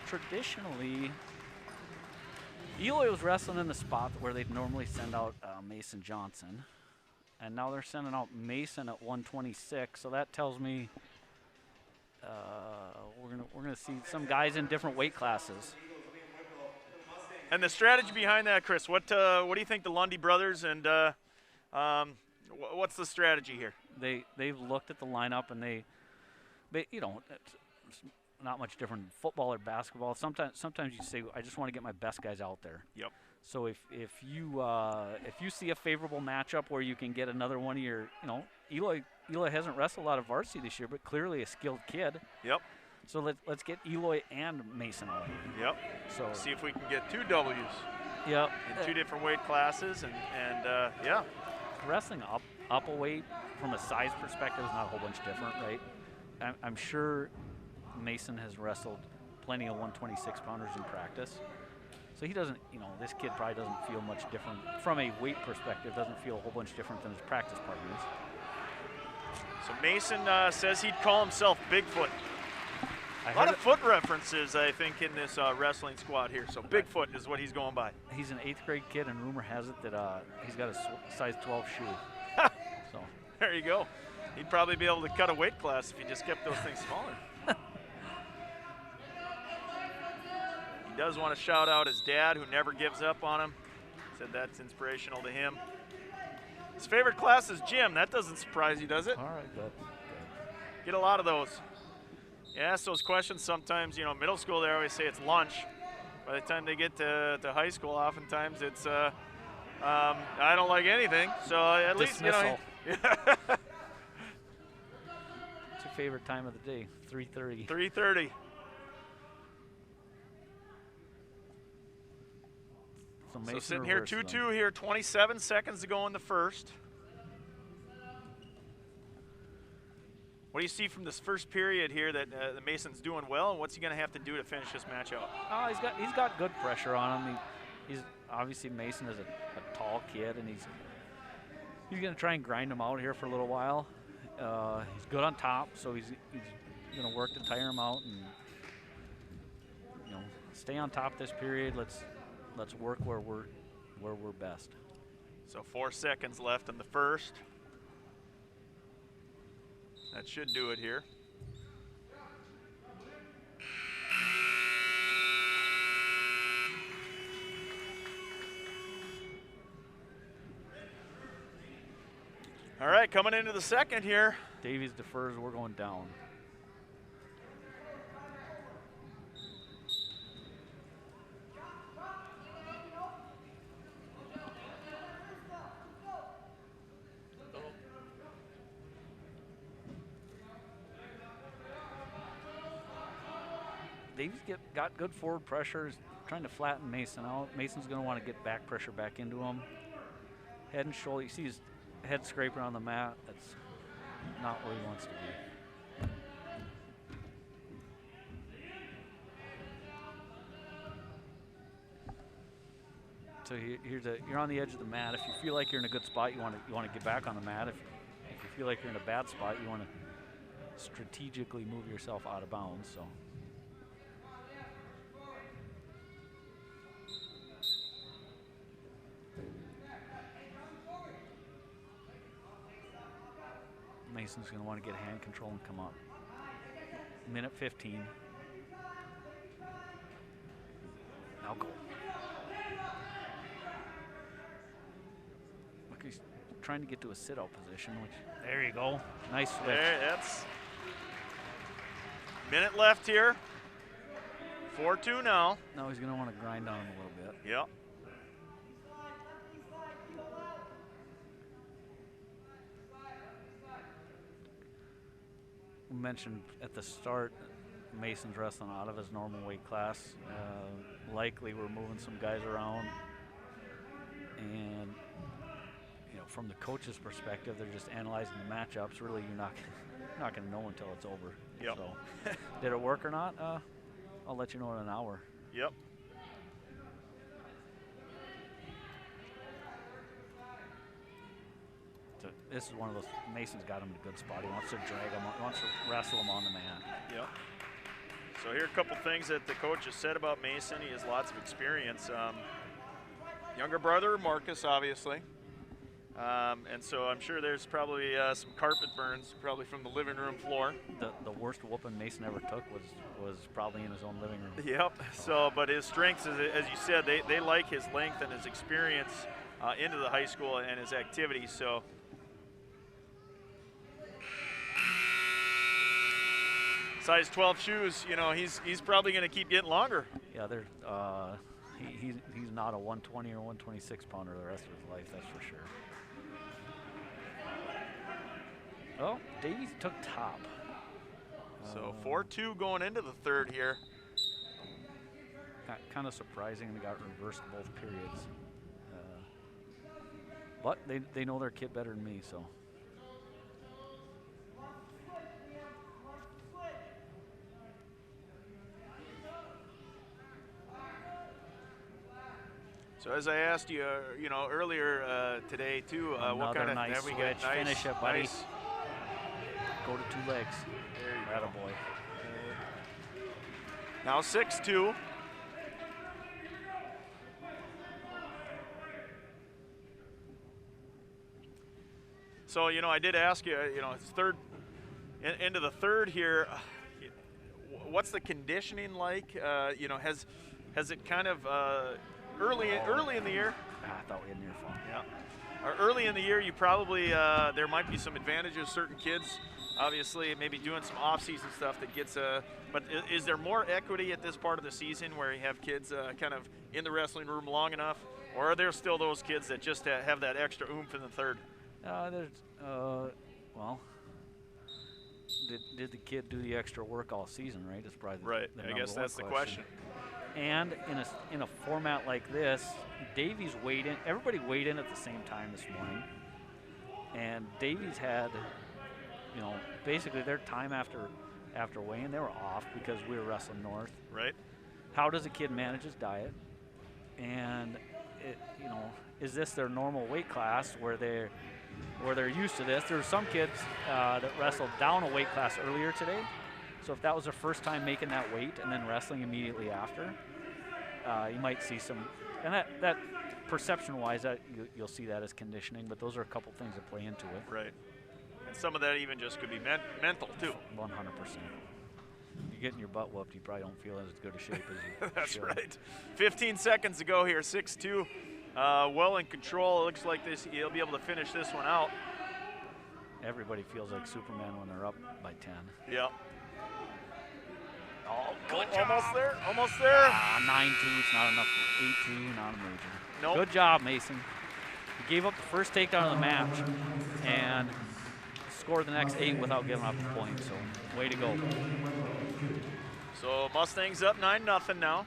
Traditionally, Eloy was wrestling in the spot where they'd normally send out Mason Johnson, and now they're sending out Mason at 126. So that tells me we're gonna see some guys in different weight classes. And the strategy behind that, Chris, what do you think the Lundy brothers and what's the strategy here? They've looked at the lineup and they you know, it's not much different than football or basketball. Sometimes you say, I just want to get my best guys out there. Yep. So if you see a favorable matchup where you can get another one of your, you know, Eloy hasn't wrestled a lot of varsity this year, but clearly a skilled kid. Yep. So let's get Eloy and Mason out. Yep. So see if we can get 2 W's. Yep. In 2 different weight classes, and yeah. Wrestling up a weight from a size perspective is not a whole bunch different, right? I'm sure Mason has wrestled plenty of 126-pounders in practice. So he doesn't, you know, this kid probably doesn't feel much different from a weight perspective, doesn't feel a whole bunch different than his practice partners. So Mason says he'd call himself Bigfoot. A lot of foot references, I think, in this wrestling squad here. So Bigfoot is what he's going by. He's an 8th grade kid, and rumor has it that he's got a size 12 shoe. So there you go. He'd probably be able to cut a weight class if he just kept those things smaller. He does want to shout out his dad, who never gives up on him. Said that's inspirational to him. His favorite class is gym. That doesn't surprise you, does it? All right, good. Get a lot of those. You ask those questions sometimes, you know, middle school, they always say it's lunch. By the time they get to high school, oftentimes it's, I don't like anything. So at least, you know. What's your favorite time of the day? 3:30. 3:30. So sitting here 2-2 here, 27 seconds to go in the first. What do you see from this first period here that the Mason's doing well, and what's he going to have to do to finish this match out? Oh, he's got good pressure on him. He's obviously Mason is a tall kid, and he's going to try and grind him out here for a little while. He's good on top, so he's going to work to tire him out and stay on top this period. Let's work where we're best. So 4 seconds left in the first. That should do it here. All right, coming into the second here. Davies defers, we're going down. Davies got good forward pressure. He's trying to flatten Mason out. Mason's going to want to get back pressure back into him. Head and shoulder. You see his head scraping on the mat. That's not where he wants to be. So you're on the edge of the mat. If you feel like you're in a good spot, you want to get back on the mat. If you feel like you're in a bad spot, you want to strategically move yourself out of bounds. So. Mason's going to want to get hand control and come up. Minute 15. Now go. Look, he's trying to get to a sit-out position, which, there you go. Nice switch. There, that's minute left here. 4-2 now. Now he's going to want to grind on him a little bit. Yep. Mentioned at the start, Mason's wrestling out of his normal weight class. Likely we're moving some guys around, and from the coach's perspective, they're just analyzing the matchups. Really, you're not going to know until it's over. Yep. So, did it work or not? I'll let you know in an hour. Yep. This is one of those, Mason's got him in a good spot. He wants to drag him, he wants to wrestle him on the mat. Yep. So here are a couple things that the coach has said about Mason. He has lots of experience. Younger brother, Marcus, obviously. And so I'm sure there's probably some carpet burns, probably from the living room floor. The worst whooping Mason ever took was probably in his own living room. Yep. So, but his strengths, as you said, they like his length and his experience into the high school and his activities. So. Size 12 shoes, he's probably going to keep getting longer. Yeah, he's not a 120 or 126 pounder the rest of his life, that's for sure. Oh, Davies took top. So 4-2 going into the third here. Kind of surprising they got reversed both periods. But they know their kid better than me, so. So as I asked you, earlier today too, what kind of nice switch. Nice finish it, buddy. Nice. Go to 2 legs. There you go. Attaboy. Now 6-2. So I did ask you, it's third, into the third here. What's the conditioning like? Has it kind of early in the year? I thought we had near fall. Yeah. Early in the year, you probably there might be some advantages. Certain kids, obviously, maybe doing some off-season stuff that gets. But is there more equity at this part of the season where you have kids kind of in the wrestling room long enough, or are there still those kids that just have that extra oomph in the third? Well, did the kid do the extra work all season, right? It's probably right. the I guess that's the question. And in a format like this, Davies weighed in. Everybody weighed in at the same time this morning, and Davies had, you know, basically their time after weigh-in, they were off because we were wrestling north. Right. How does a kid manage his diet? And you know, is this their normal weight class where they're used to this? There were some kids that wrestled down a weight class earlier today. So if that was their first time making that weight and then wrestling immediately after, you might see some, and that perception-wise, you'll see that as conditioning, but those are a couple things that play into it. Right. And some of that even just could be mental, too. 100%. You're getting your butt whooped, you probably don't feel as good a shape as you That's should. right. 15 seconds to go here, 6-2. Well in control. It looks like he'll be able to finish this one out. Everybody feels like Superman when they're up by 10. Yeah. Oh, good job. Almost there. Almost there. 9-2. It's not enough. 8-2. Not a major. Nope. Good job, Mason. He gave up the first takedown of the match and scored the next 8 without giving up a point. So, way to go. So Mustangs up 9-0 now.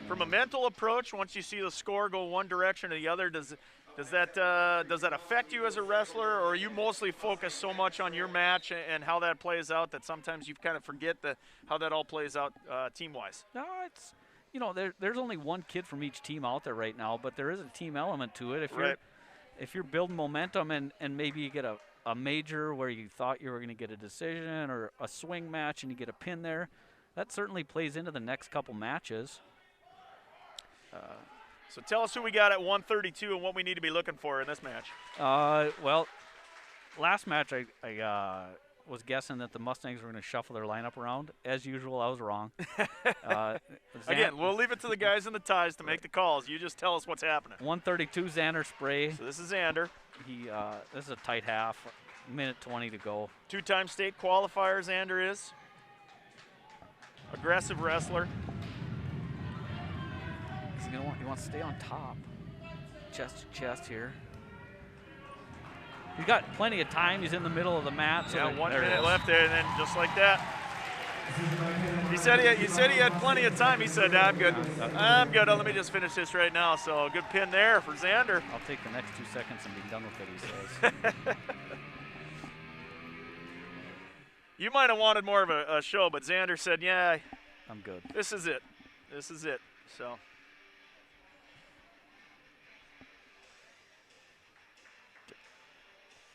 From a mental approach, once you see the score go one direction or the other, does that affect you as a wrestler, or are you mostly focused so much on your match and how that plays out that sometimes you kind of forget how that all plays out team-wise? No, it's, you know, there's only one kid from each team out there right now, but there is a team element to it. If you're building momentum and maybe you get a major where you thought you were going to get a decision or a swing match and you get a pin there, that certainly plays into the next couple matches. So tell us who we got at 132 and what we need to be looking for in this match. Well, last match I was guessing that the Mustangs were going to shuffle their lineup around. As usual, I was wrong. Again, we'll leave it to the guys in the ties to make the calls. You just tell us what's happening. 132, Xander Spray. So this is Xander. This is a tight half, minute 20 to go. Two-time state qualifier, Xander is. Aggressive wrestler. He wants to stay on top. Chest to chest here. He's got plenty of time. He's in the middle of the mat. So yeah, 1 minute left there, and then just like that. You said he had plenty of time. He said, I'm good. I'm good. Let me just finish this right now. So good pin there for Xander. I'll take the next 2 seconds and be done with it, he says. You might have wanted more of a show, but Xander said, yeah. I'm good. This is it. This is it. So.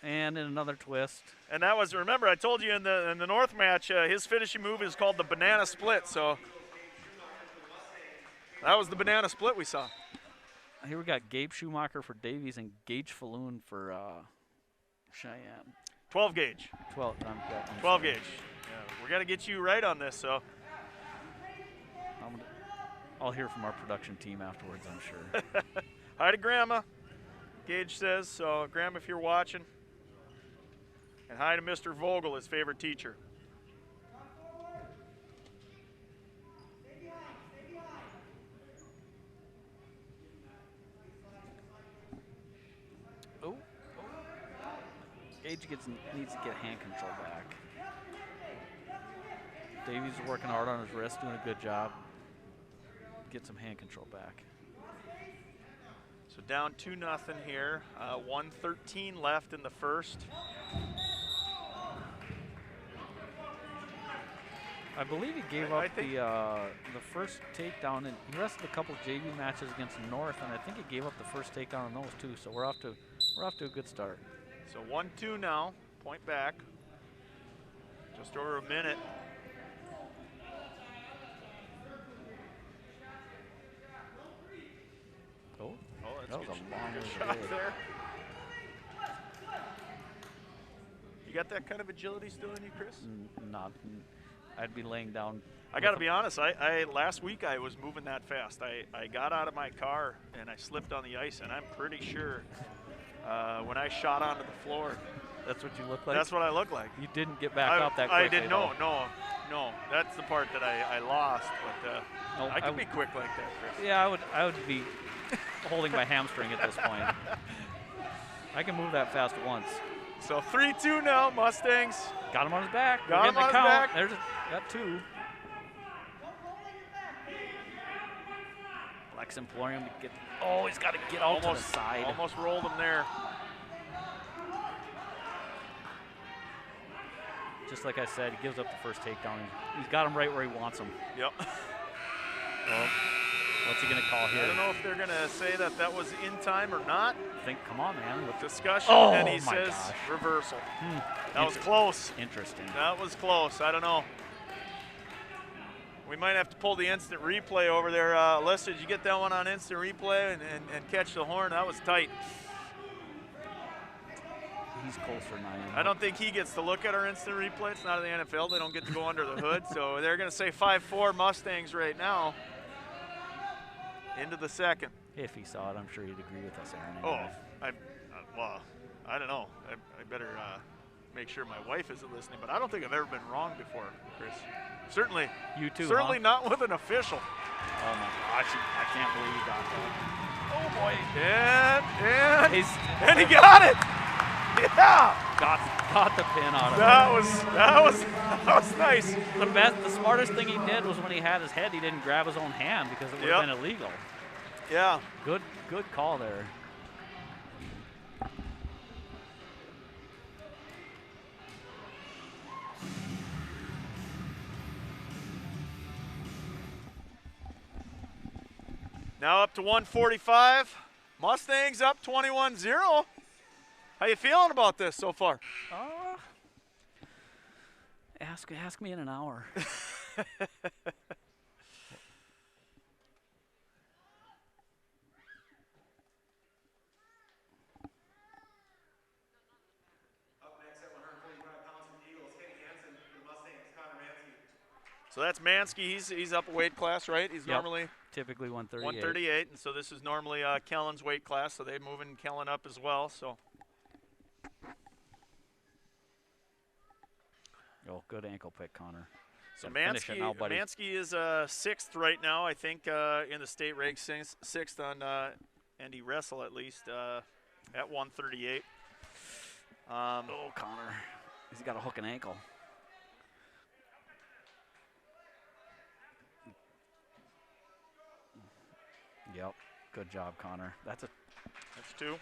And in another twist. And that was, remember, I told you in the North match, his finishing move is called the banana split. So that was the banana split we saw. Here we got Gabe Schumacher for Davies and Gage Falloon for Cheyenne. 12 gauge. 12 gauge. Yeah, we're gonna get you right on this. So I'll hear from our production team afterwards, I'm sure. Hi to Grandma, Gage says. So Grandma, if you're watching. And hi to Mr. Vogel, his favorite teacher. Oh. Gage needs to get hand control back. Davies is working hard on his wrist, doing a good job. Get some hand control back. So down 2-0 here. 1:13 left in the first. I believe he gave up the first takedown, and he wrestled a couple of JV matches against North, and I think he gave up the first takedown on those too. So we're off to a good start. So 1-2 now, point back. Just over a minute. Oh, that was a long shot there. You got that kind of agility still in you, Chris? Not. I'd be laying down. I got to be honest. I last week I was moving that fast. I got out of my car and I slipped on the ice, and I'm pretty sure when I shot onto the floor. That's what you look like? That's what I look like. You didn't get back up that quickly. I didn't. No. That's the part that I lost. But no, I could be quick like that, Chris. Yeah, I would be holding my hamstring at this point. I can move that fast once. So 3-2 now, Mustangs. Got him on his back. Got him on his back. There's got 2. Lex imploring him to get. Oh, he's got to get out to the side. Almost rolled him there. Just like I said, he gives up the first takedown. He's got him right where he wants him. Yep. Well, what's he going to call here? I don't know if they're going to say that was in time or not. Come on, man. Discussion, Oh, and he my says gosh. reversal. That was close. Interesting. That was close. I don't know. We might have to pull the instant replay over there. Alyssa, did you get that one on instant replay and catch the horn? That was tight. He's closer than I am. I don't think he gets to look at our instant replay. It's not in the NFL. They don't get to go under the hood. So they're going to say 5-4 Mustangs right now. Into the second. If he saw it, I'm sure he'd agree with us, Aaron. Oh, well, I don't know. I better make sure my wife isn't listening, but I don't think I've ever been wrong before, Chris. Certainly. You too, Certainly huh? not with an official. Oh my gosh, I can't believe he got that. Oh boy. And he got it. Yeah. Got the pin out of that it. was nice. The smartest thing he did was when he had his head, he didn't grab his own hand because it would have been illegal. Yeah. Good call there. Now up to 145. Mustangs up 21-0. How you feeling about this so far? Ask me in an hour. So that's Mansky. He's up a weight class, right? He's normally typically 138. 138, and so this is normally Kellen's weight class, so they're moving Kellen up as well. So. Oh, good ankle pick, Connor. So Mansky is 6th right now, I think, in the state ranks, 6th on Andy Wrestle at least at 138. Oh, Connor, he's got a hook and ankle. Yep, good job, Connor. That's 2.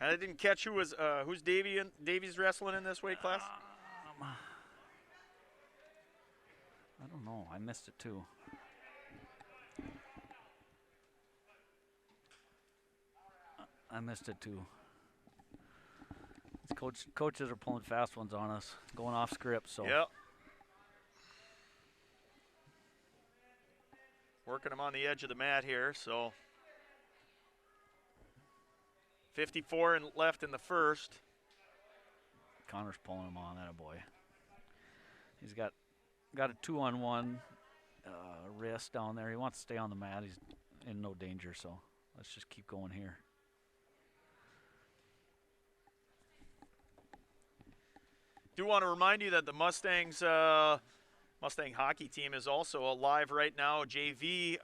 And I didn't catch who's Davies wrestling in this weight class. I don't know. I missed it too. Coaches are pulling fast ones on us, going off script. So. Yep. Working him on the edge of the mat here, so 54 left in the first. Connor's pulling him on, that boy. He's got a 2-on-1 wrist down there. He wants to stay on the mat. He's in no danger, so let's just keep going here. Do want to remind you that the Mustangs Mustang hockey team is also alive right now. JV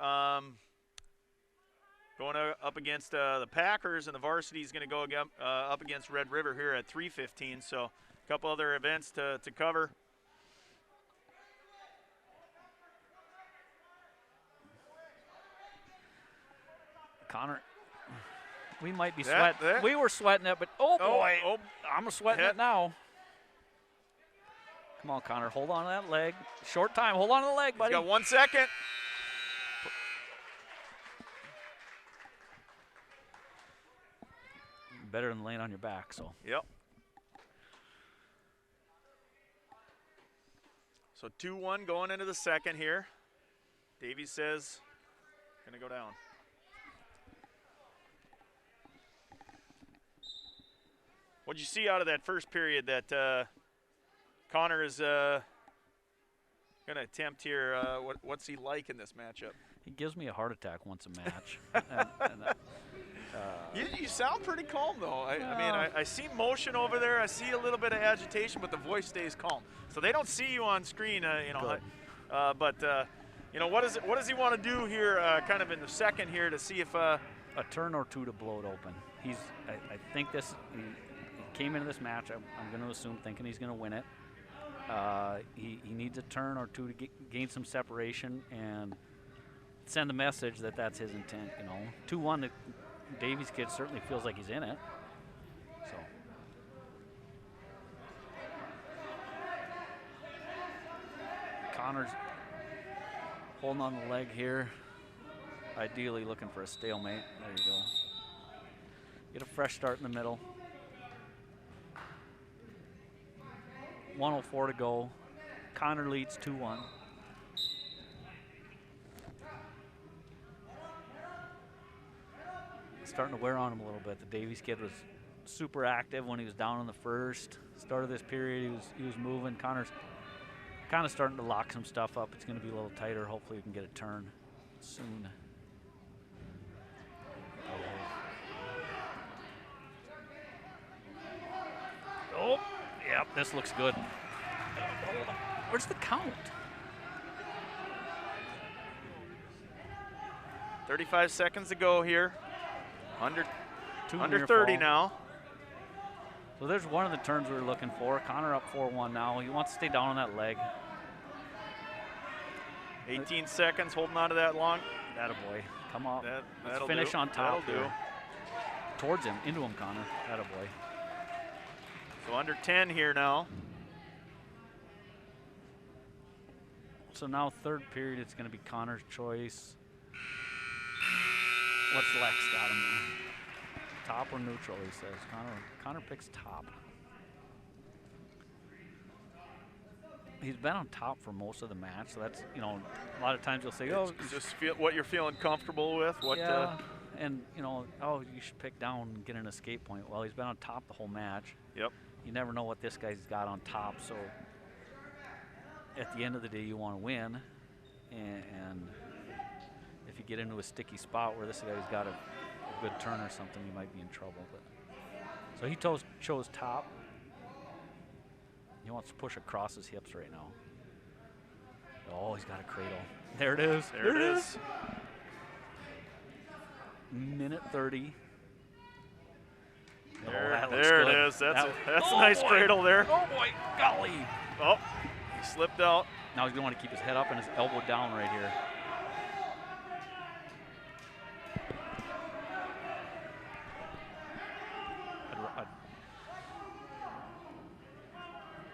going up against the Packers, and the Varsity is going to go up against Red River here at 3:15. So a couple other events to cover. Connor, we might be sweating. We were sweating it, but oh boy, I'm sweating it now. Come on, Connor, hold on to that leg. Short time, hold on to the leg, buddy. He's got 1 second. Better than laying on your back, so. Yep. So 2-1 going into the second here. Davies says, gonna go down. What'd you see out of that first period that Connor is going to attempt here? What's he like in this matchup? He gives me a heart attack once a match. You sound pretty calm, though. I mean, I see motion over there. I see a little bit of agitation, but the voice stays calm. So they don't see you on screen, but what does he want to do here, kind of in the second here, to see if a turn or two to blow it open. I think he came into this match, I'm going to assume, thinking he's going to win it. He needs a turn or two to gain some separation and send the message that that's his intent, you know. 2-1, the Davies kid certainly feels like he's in it. So. Connor's holding on the leg here. Ideally looking for a stalemate. There you go. Get a fresh start in the middle. 1:04 to go. Connor leads 2-1. Starting to wear on him a little bit. The Davies kid was super active when he was down in the first. Start of this period, he was moving. Connor's kind of starting to lock some stuff up. It's going to be a little tighter. Hopefully we can get a turn soon. Oh, yep, this looks good. Where's the count? 35 seconds to go here. Under 30 fall. now. So there's one of the turns we were looking for. Connor up 4-1 now. He wants to stay down on that leg. 18 seconds, holding on to that long. Attaboy. Come on. Let's That'll finish do. on top That'll here. Towards him, into him, Connor. Attaboy. So under 10 here now. So now third period, it's going to be Connor's choice. What's Lex got him? Top or neutral, he says. Connor picks top. He's been on top for most of the match, so that's, you know, a lot of times you'll say, oh, just feel what you're feeling comfortable with. What? Yeah, and you know, oh, you should pick down and get an escape point. Well, he's been on top the whole match. Yep. You never know what this guy's got on top, so at the end of the day, you want to win, and if you get into a sticky spot where this guy's got a good turn or something, you might be in trouble. But so he chose top. He wants to push across his hips right now. Oh, he's got a cradle. There it is. There it is. Minute 30. There it is. That's a nice cradle there. Oh boy, golly. Oh, he slipped out. Now he's going to want to keep his head up and his elbow down right here. I'd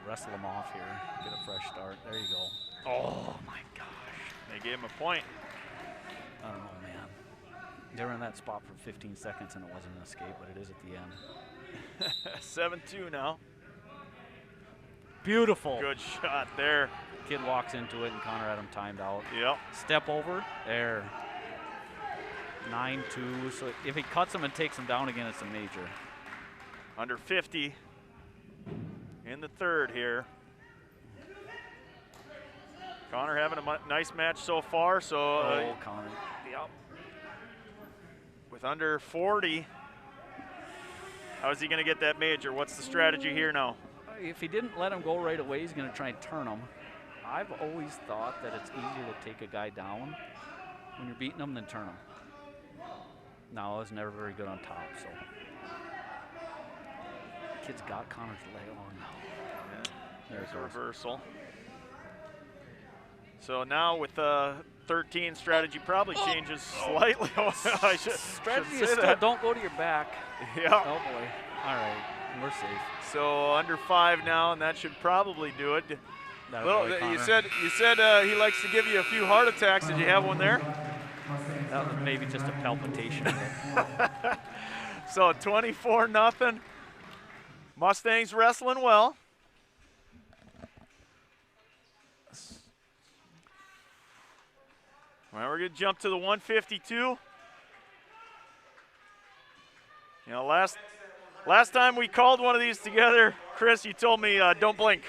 wrestle him off here, get a fresh start. There you go. Oh my gosh. They gave him a point. I don't know, man. They were in that spot for 15 seconds and it wasn't an escape, but it is at the end. 7-2 now. Beautiful. Good shot there. Kid walks into it and Connor had him timed out. Yep. Step over. There. 9-2. So if he cuts him and takes him down again, it's a major. Under 50 in the third here. Connor having a nice match so far. So Connor. Yep. With under 40, how is he going to get that major? What's the strategy here now? If he didn't let him go right away, he's going to try and turn him. I've always thought that it's easier to take a guy down when you're beating him than turn him. No, I was never very good on top, so. Kid's got Connor's leg on now. Yeah. There's a reversal. So now with 13, strategy probably changes slightly. I strategy should is say still that. don't go to your back. Yeah. Oh boy. All right, we're safe. So under 5 now, and that should probably do it. You said he likes to give you a few heart attacks. Did you have one there? That was maybe just a palpitation. So 24-0. Mustangs wrestling well. Well, we're going to jump to the 152. You know, last time we called one of these together, Chris, you told me don't blink.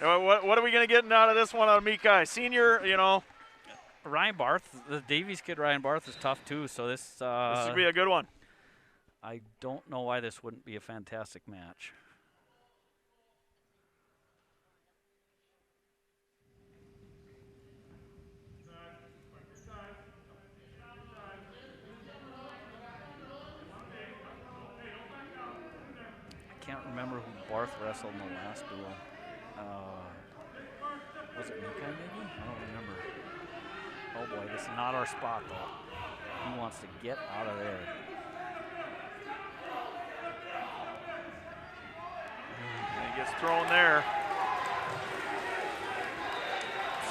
What are we going to get out of this one out of Mikai? Senior, you know. Ryan Barth, the Davies kid Ryan Barth is tough too, so this would be a good one. I don't know why this wouldn't be a fantastic match. North wrestled in the last duel. Was it Mika maybe? I don't remember. Oh boy, this is not our spot though. He wants to get out of there. And he gets thrown there.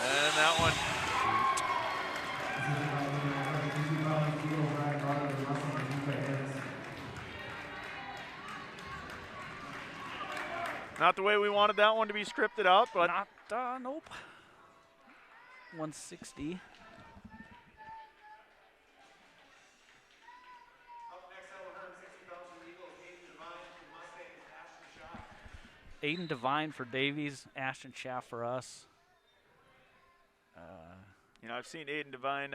And that one. Not the way we wanted that one to be scripted out, but not, nope. 160. Aiden Devine for Davies, Ashton Schaff for us. You know, I've seen Aiden Devine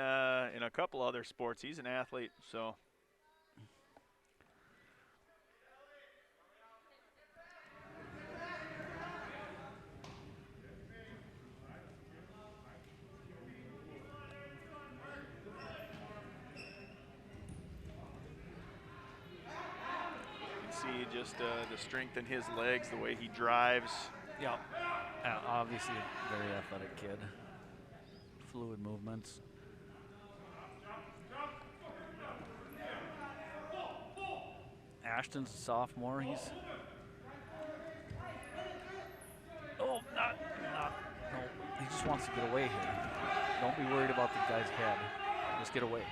in a couple other sports. He's an athlete, so. See just the strength in his legs, the way he drives. Yeah, obviously a very athletic kid. Fluid movements. Ashton's a sophomore. He's no. He just wants to get away here. Don't be worried about the guy's head. Just get away.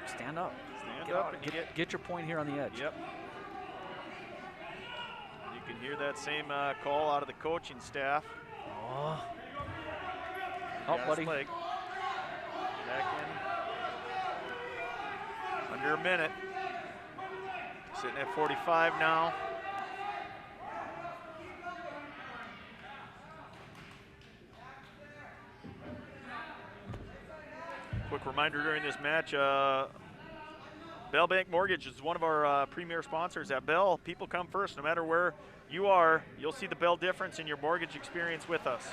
Stand up. Stand up and get your point here on the edge. Yep. You can hear that same call out of the coaching staff. Oh, buddy. Leg. Back in. Under a minute. Sitting at 45 now. Quick reminder during this match, Bell Bank Mortgage is one of our premier sponsors. At Bell, people come first. No matter where you are, you'll see the Bell difference in your mortgage experience with us.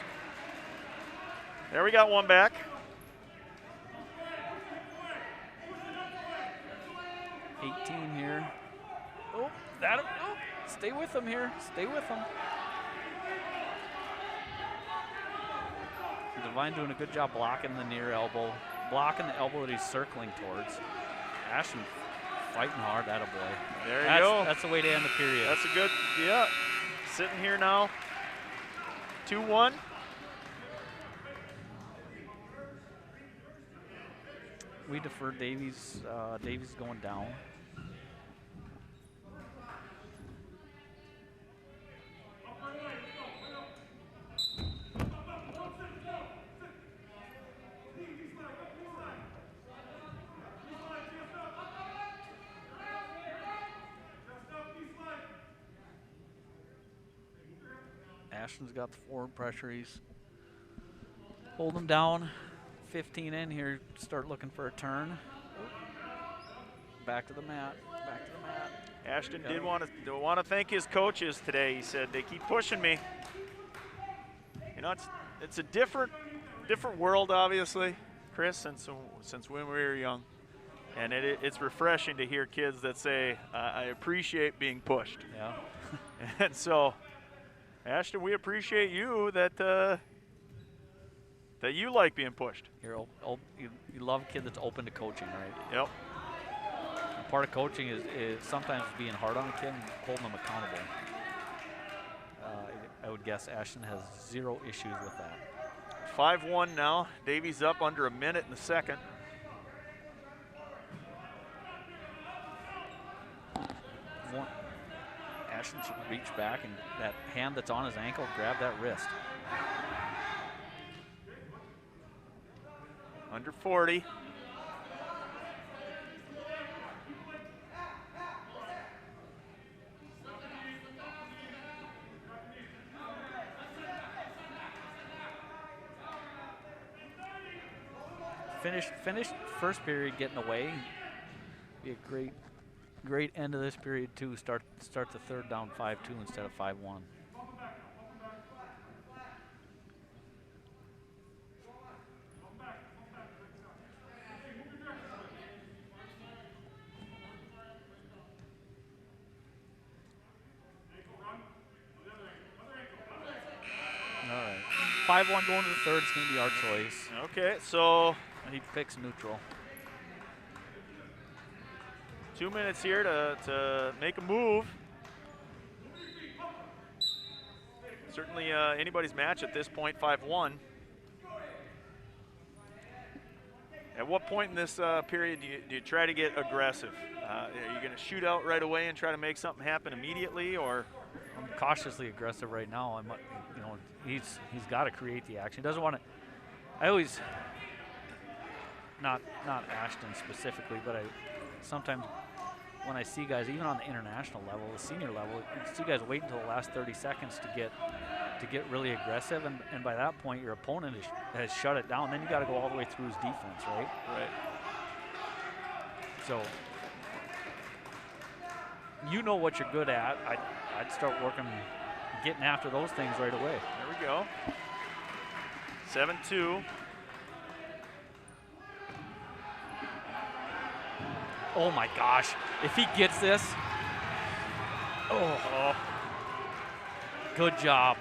There we got one back. $18 here. Oh, stay with him here. Stay with him. Devine doing a good job blocking the near elbow, blocking the elbow that he's circling towards. Ashton fighting hard, attaboy. There you go. That's the way to end the period. That's a good, yeah. Sitting here now, 2-1. We defer Davies. Davies going down. Ashton's got the forward pressure. He's holding him down. 15 in here. Start looking for a turn. Back to the mat. Back to the mat. Ashton did want to thank his coaches today. He said they keep pushing me. You know, it's a different world, obviously, Chris, since when we were young, and it's refreshing to hear kids that say, "I appreciate being pushed." Yeah. And so, Ashton, we appreciate you that you like being pushed. You love a kid that's open to coaching, right? Yep. And part of coaching is sometimes being hard on a kid and holding them accountable. I would guess Ashton has zero issues with that. 5-1 now. Davies up under a minute in the second. Ashton should reach back and that hand that's on his ankle, grab that wrist. Under 40. Finished first period getting away. Be a great end of this period too. Start the third down 5-2 instead of 5-1. 5-1 going to the third. It's going to be our choice. Okay, so he picks neutral. 2 minutes here to make a move. Certainly anybody's match at this point, 5-1. At what point in this period do you try to get aggressive? Are you going to shoot out right away and try to make something happen immediately, or? I'm cautiously aggressive right now. You know, he's got to create the action. He doesn't want to. I always, not Ashton specifically, but I sometimes when I see guys, even on the international level, the senior level, you see guys wait until the last 30 seconds to get really aggressive, and by that point your opponent has shut it down. Then you got to go all the way through his defense, right? Right. So you know what you're good at. I'd start working, getting after those things right away. There we go. 7-2. Oh my gosh! If he gets this, oh. Good job.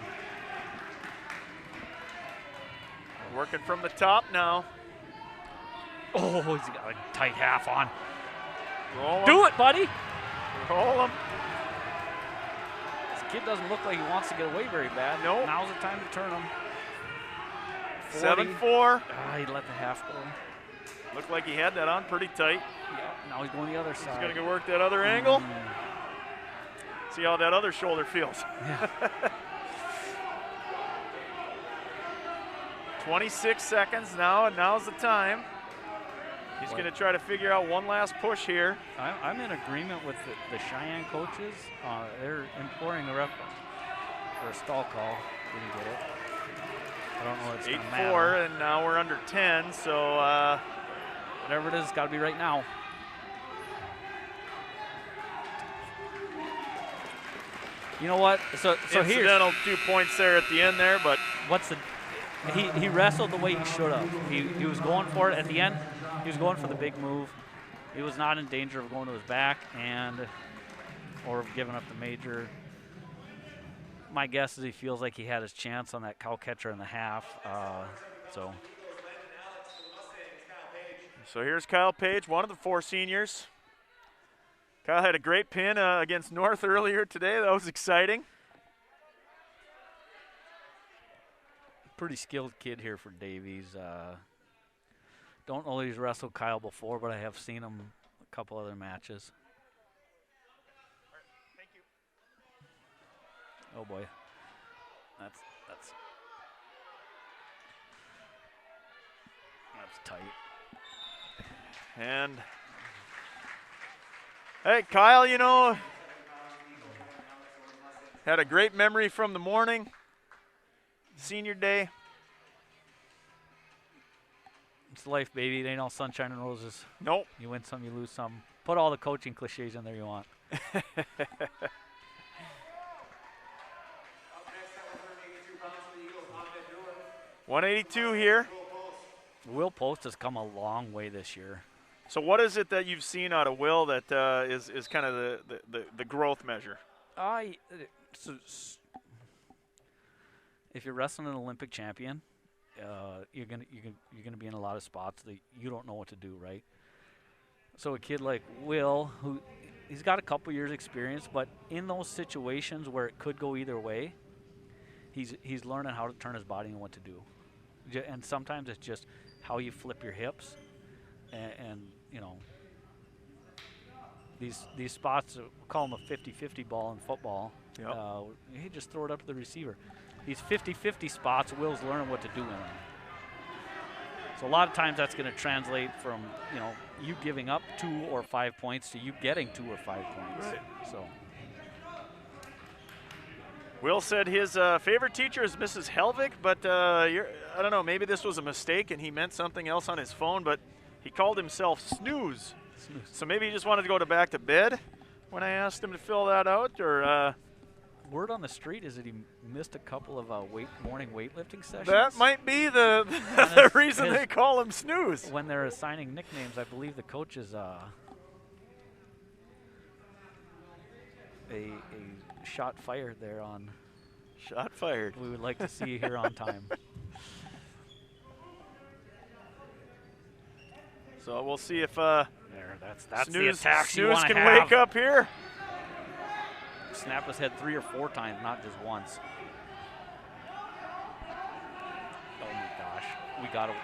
Working from the top now. Oh, he's got a tight half on. Roll Do him. it, buddy. Roll him. This kid doesn't look like he wants to get away very bad. Nope. Now's the time to turn him. 7-4. He let the half go. Looked like he had that on pretty tight. Yep, now he's going the other side. He's going to go work that other angle. See how that other shoulder feels. Yeah. 26 seconds now, and now's the time. He's going to try to figure out one last push here. I'm in agreement with the Cheyenne coaches. They're imploring the ref for a stall call. Didn't get it. I don't know. It's 8-4, and now we're under 10. So whatever it is, it's got to be right now. You know what? So incidental 2 points there at the end there, but what's the? He wrestled the way he should have. He was going for it at the end. He was going for the big move. He was not in danger of going to his back or giving up the major. My guess is he feels like he had his chance on that cow catcher in the half. So here's Kyle Page, one of the 4 seniors. Kyle had a great pin against North earlier today. That was exciting. Pretty skilled kid here for Davies. Don't know that he's wrestled Kyle before, but I have seen him a couple other matches. Thank you. Oh boy, that's tight. And hey, Kyle, you know, had a great memory from the morning, senior day. It's life, baby. It ain't all sunshine and roses. Nope. You win some, you lose some. Put all the coaching cliches in there you want. 182 here. Will Post has come a long way this year. So what is it that you've seen out of Will that is kind of the growth measure? If you're wrestling an Olympic champion, you're gonna be in a lot of spots that you don't know what to do, right? So a kid like Will, he's got a couple years experience, but in those situations where it could go either way, he's learning how to turn his body and what to do. And sometimes it's just how you flip your hips, and you know, these spots, we call them a 50-50 ball in football. Yep. You just throw it up to the receiver. These 50-50 spots, Will's learning what to do in them. So a lot of times that's going to translate from, you know, you giving up 2 or 5 points to you getting 2 or 5 points. Right. So Will said his favorite teacher is Mrs. Helvig, but I don't know, maybe this was a mistake and he meant something else on his phone, but he called himself Snooze. So maybe he just wanted to go back to bed when I asked him to fill that out, or word on the street is that he missed a couple of morning weightlifting sessions. That might be the reason they call him Snooze. When they're assigning nicknames, I believe the coach is a shot fired there on. Shot fired. We would like to see you here on time. So we'll see if that's Snooze, the attacks you Snooze want to can have. wake up here. Snap his head 3 or 4 times, not just once. Oh my gosh, we got to.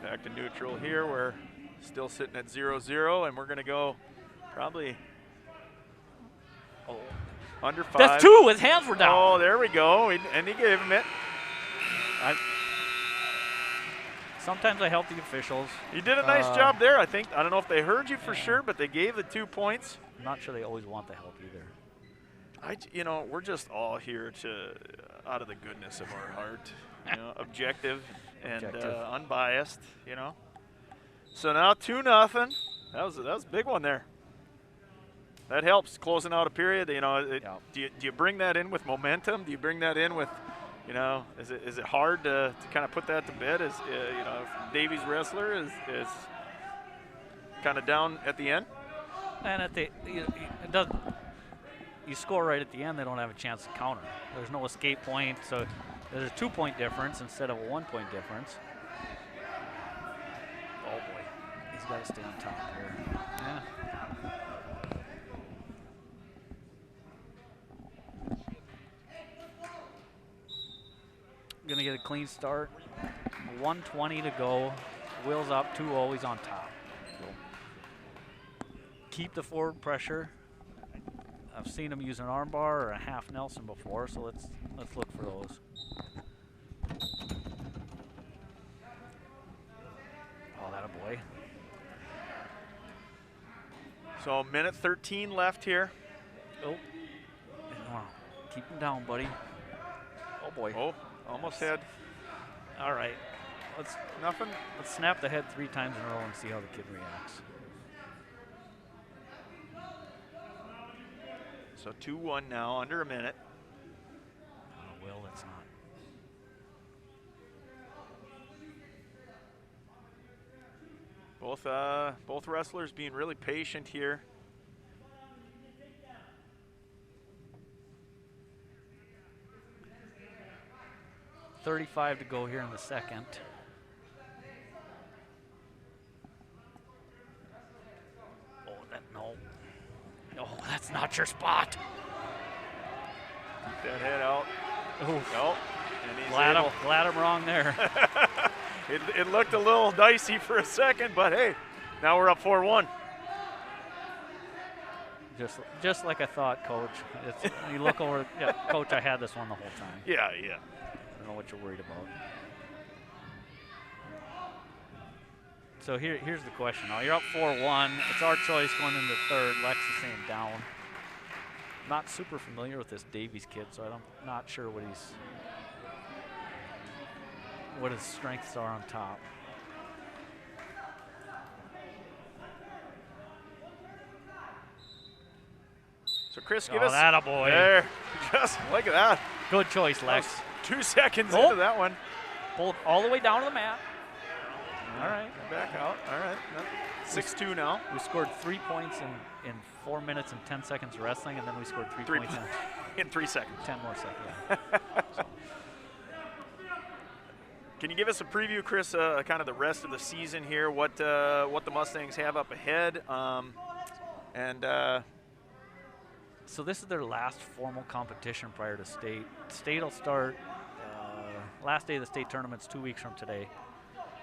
Back to neutral here. We're still sitting at 0-0, and we're going to go probably under 5. That's 2. His hands were down. Oh, there we go. And he gave him it. Sometimes I help the officials. You did a nice job there, I think. I don't know if they heard you for sure, but they gave the 2 points. I'm not sure they always want the help either. You know, we're just all here to, out of the goodness of our heart, you know, objective and unbiased, you know. So now 2-0. That was a big one there. That helps closing out a period. You know, do you bring that in with momentum? Do you bring that in with, you know, is it hard to kind of put that to bed? As you know, Davies wrestler is kind of down at the end. And it doesn't. You score right at the end, they don't have a chance to counter. There's no escape point, so there's a 2-point difference instead of a 1-point difference. Oh boy, he's got to stay on top here. Yeah. Gonna get a clean start. 1:20 to go. Wheels up, 2-0. He's on top. So keep the forward pressure. I've seen him use an arm bar or a half Nelson before, so let's look for those. Oh, that a boy. So minute 13 left here. Oh, keep him down, buddy. Oh boy. Oh, almost had. All right. Let's snap the head 3 times in a row and see how the kid reacts. So 2-1 now, under a minute. Oh, Will, that's not. Both wrestlers being really patient here. .35 to go here in the second. Oh, no. Oh, that's not your spot. Keep that head out. Oh, no. Glad I'm wrong there. It looked a little dicey for a second, but hey, now we're up 4-1. Just like I thought, Coach. You look over, yeah, Coach, I had this one the whole time. Yeah. I don't know what you're worried about. So here's the question. Now you're up 4-1. It's our choice going into third. Lex is saying down. Not super familiar with this Davies kid, so I'm not sure what his strengths are on top. So Chris, give us that a boy. There, just look at that. Good choice, Lex. 2 seconds into that one. Pulled all the way down to the mat. All right. Back out. All right. 6-2 now. We scored 3 points in 4 minutes and 10 seconds of wrestling, and then we scored 3 points in 3 seconds. 10 more seconds. So. Can you give us a preview, Chris, kind of the rest of the season here, what the Mustangs have up ahead? So this is their last formal competition prior to state. State will start last day of the state tournament's 2 weeks from today.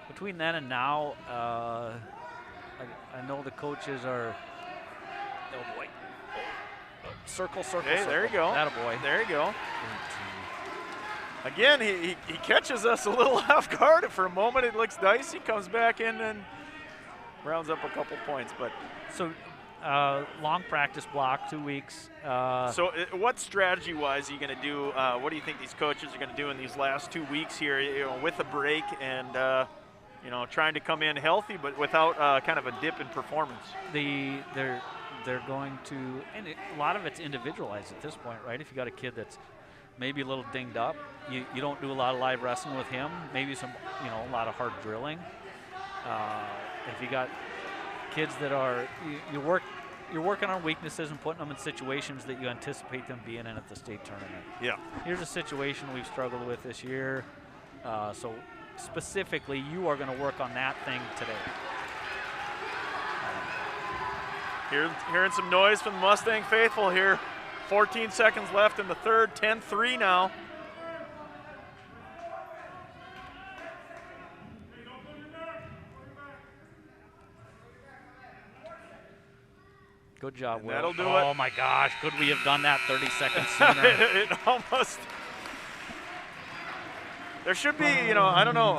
Between then and now, I know the coaches are. Oh boy! Circle. Hey, there you go. That a boy. There you go. Again, he catches us a little off guard. For a moment, it looks dicey. Comes back in and rounds up a couple points. But so. Long practice block, 2 weeks. So what strategy-wise are you going to do? What do you think these coaches are going to do in these last 2 weeks here, with a break and, trying to come in healthy but without kind of a dip in performance? They're going to, and a lot of it's individualized at this point, right? If you got a kid that's maybe a little dinged up, you don't do a lot of live wrestling with him, maybe a lot of hard drilling. If you got kids that are, you work you're working on weaknesses and putting them in situations that you anticipate them being in at the state tournament. Yeah. Here's a situation we've struggled with this year. So specifically, you are going to work on that thing today. Hearing some noise from the Mustang faithful here. 14 seconds left in the third, 10-3 now. Good job, Will. That'll do it. Oh my gosh, could we have done that 30 seconds sooner? It almost. There should be, I don't know.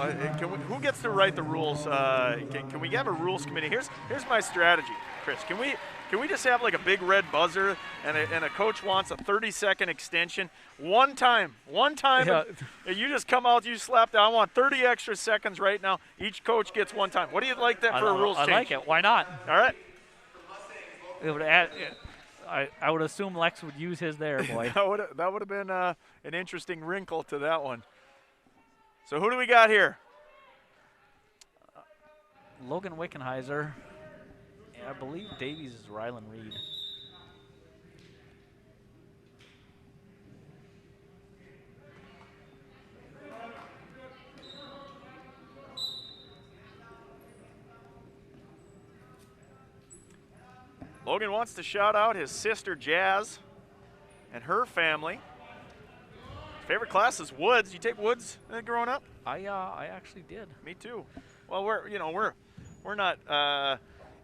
Who gets to write the rules? Can we have a rules committee? Here's my strategy, Chris. Can we just have like a big red buzzer and a coach wants a 30-second extension? One time. Yeah. And you just come out, you slap down. I want 30 extra seconds right now. Each coach gets one time. What do you like that for a rules change? I like it. Why not? All right. It would add, I would assume Lex would use his there, boy. that would have been an interesting wrinkle to that one. So who do we got here? Logan Wickenheiser. I believe Davies is Rylan Reed. Logan wants to shout out his sister Jazz and her family. Favorite class is Woods. You take Woods growing up? I actually did. Me too. Well, we're not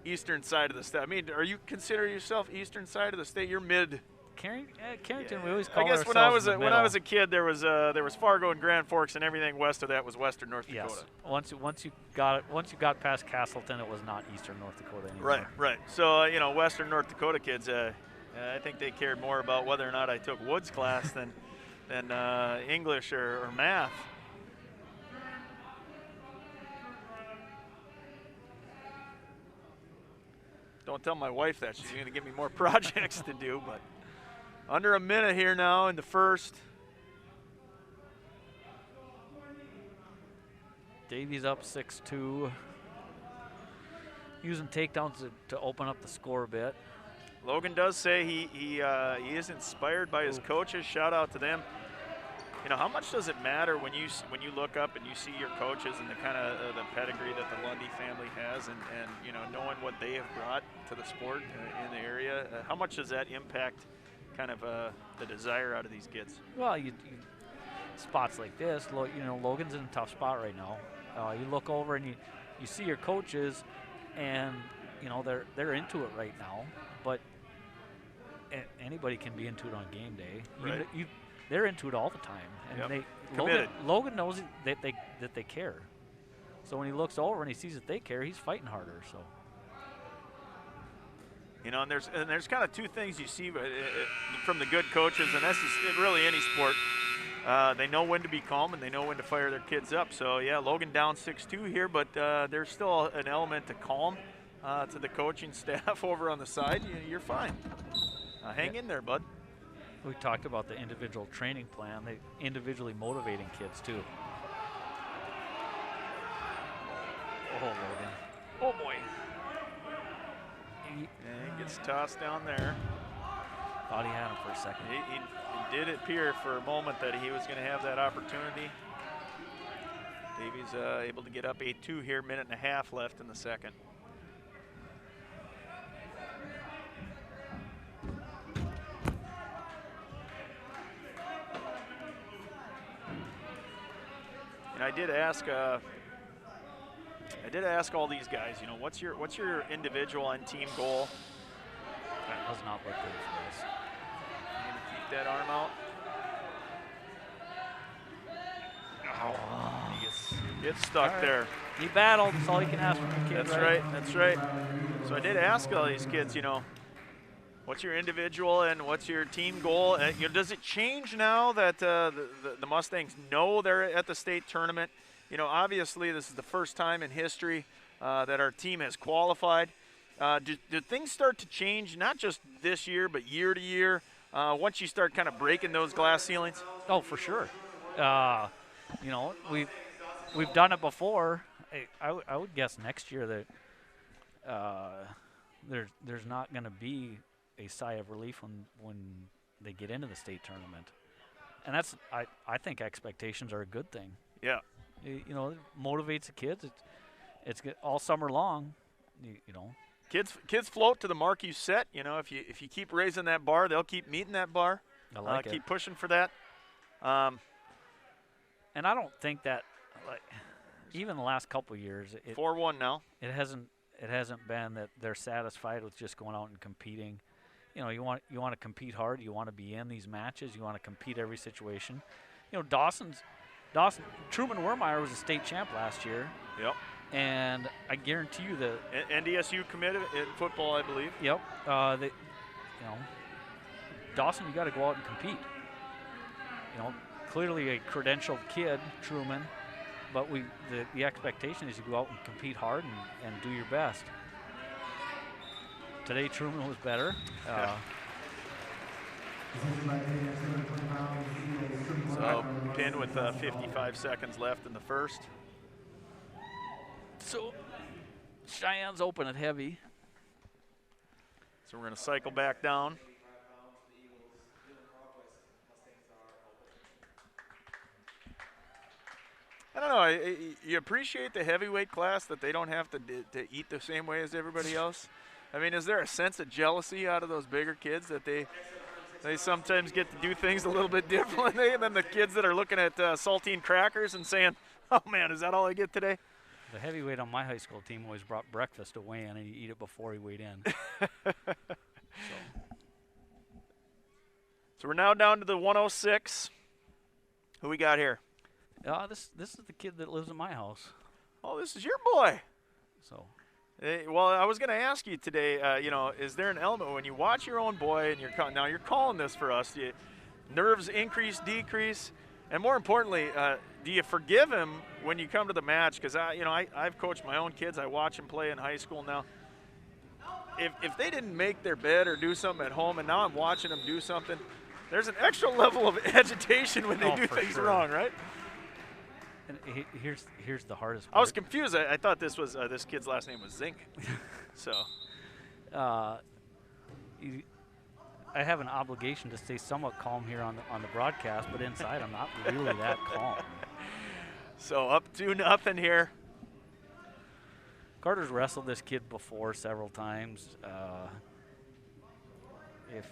eastern side of the state. I mean, are you consider yourself eastern side of the state? You're mid. Carrington, we always call I guess ourselves when I was a kid, there was Fargo and Grand Forks, and everything west of that was western North Dakota. Yes. Once you got past Castleton, it was not eastern North Dakota anymore. Right. So western North Dakota kids, I think they cared more about whether or not I took Woods class than English or math. Don't tell my wife that. She's going to give me more projects to do, but under a minute here now in the first. Davies up 6-2. Using takedowns to open up the score a bit. Logan does say he is inspired by his coaches. Shout out to them. How much does it matter when you look up and you see your coaches and the kind of the pedigree that the Lundy family has, and knowing what they have brought to the sport in the area? How much does that impact kind of the desire out of these kids? Well, you spots like this, Logan's in a tough spot right now. You look over and you see your coaches, and they're into it right now, but anybody can be into it on game day. Right. They're into it all the time, and Committed. Logan knows that they care. So when he looks over and he sees that they care, he's fighting harder. So. And there's kind of two things you see from the good coaches, and that's just really any sport. They know when to be calm and they know when to fire their kids up. So yeah, Logan down 6-2 here, but there's still an element to calm to the coaching staff over on the side. You're fine. Hang in there, bud. We talked about the individual training plan. They individually motivating kids too. Oh, Logan. Oh boy. He gets tossed down there. Thought he had him for a second. He did appear for a moment that he was going to have that opportunity. Davies able to get up 8-2 here, minute and a half left in the second. And I did ask all these guys, what's your individual and team goal? That does not look good for us. You gonna keep that arm out? Oh. He gets stuck there. He battled. That's all you can ask from a kid. That's right. So I did ask all these kids, what's your individual and what's your team goal? Does it change now that the Mustangs know they're at the state tournament? Obviously this is the first time in history that our team has qualified. Do things start to change, not just this year, but year to year, once you start kind of breaking those glass ceilings? Oh, for sure. We've done it before. I would guess next year that there's not going to be a sigh of relief when they get into the state tournament. And that's, I think expectations are a good thing. Yeah. You know, it motivates the kids. It's good all summer long, you know. Kids float to the mark you set. You know, if you keep raising that bar, they'll keep meeting that bar. I like it. Keep pushing for that. And I don't think that, like, even the last couple of years, 4-1 now. It hasn't been that they're satisfied with just going out and competing. You know, you want to compete hard. You want to be in these matches. You want to compete every situation. You know, Truman Wermeyer was a state champ last year. Yep. And I guarantee you that NDSU committed in football, I believe. Yep. Dawson, you got to go out and compete. You know, clearly a credentialed kid, Truman, but the expectation is you go out and compete hard and do your best. Today, Truman was better. So, pin with 55 seconds left in the first. So, Cheyenne's open at heavy. So, we're going to cycle back down. I don't know. You appreciate the heavyweight class that they don't have to eat the same way as everybody else? I mean, is there a sense of jealousy out of those bigger kids that they sometimes get to do things a little bit differently than the kids that are looking at saltine crackers and saying, oh, man, is that all I get today? The heavyweight on my high school team always brought breakfast to weigh in, and he'd eat it before he weighed in. So we're now down to the 106. Who we got here? This is the kid that lives in my house. Oh, this is your boy. So. Well, I was going to ask you today, you know, is there an element when you watch your own boy and now you're calling this for us, nerves increase, decrease, and more importantly, do you forgive him when you come to the match? Because I've coached my own kids. I watch them play in high school now. If they didn't make their bed or do something at home, and now I'm watching them do something, there's an extra level of agitation when they do things wrong, right? And here's the hardest part. I was confused. I thought this was this kid's last name was Zink. So, I have an obligation to stay somewhat calm here on the broadcast, but inside I'm not really that calm. So up 2-0 here. Carter's wrestled this kid before several times. If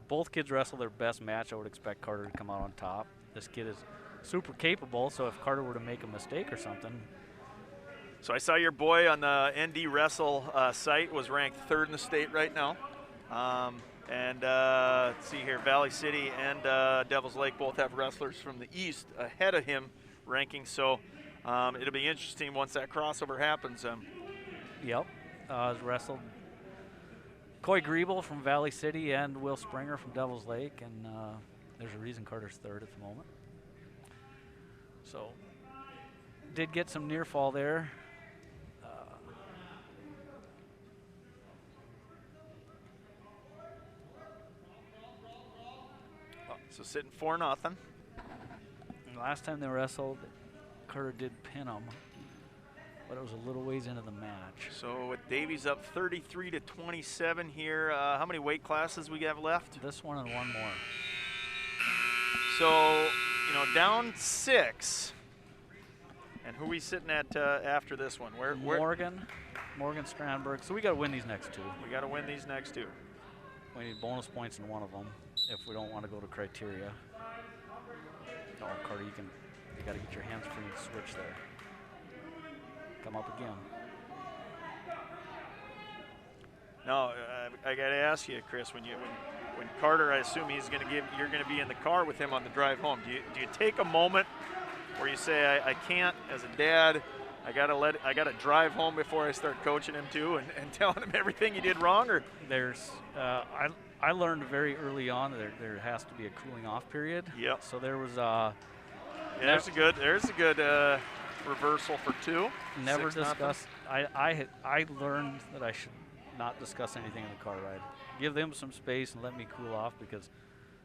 both kids wrestle their best match, I would expect Carter to come out on top. This kid is super capable, so if Carter were to make a mistake or something. So I saw your boy on the ND Wrestle site was ranked 3rd in the state right now. Let's see here, Valley City and Devil's Lake both have wrestlers from the east ahead of him ranking, so it'll be interesting once that crossover happens. Yep, wrestled Coy Griebel from Valley City and Will Springer from Devil's Lake, and there's a reason Carter's 3rd at the moment. So, did get some near fall there. So sitting 4-0. Last time they wrestled, Carter did pin him, but it was a little ways into the match. So with Davies up 33-27 here, how many weight classes we have left? This one and one more. So, down 6. And who are we sitting at after this one? Where? Morgan Strandberg. So we got to win these next 2. We got to win these next 2. We need bonus points in one of them if we don't want to go to criteria. Oh, Carter, you got to get your hands free and switch there. Come up again. No, I got to ask you, Chris. When Carter, I assume you're going to be in the car with him on the drive home. Do you take a moment where you say, I can't, as a dad, I gotta drive home before I start coaching him too, and telling him everything he did wrong? Or there's, I learned very early on that there has to be a cooling off period. Yep. So there was there's a good reversal for 2. Never discuss. I learned that I should not discuss anything in the car ride. Give them some space and let me cool off, because.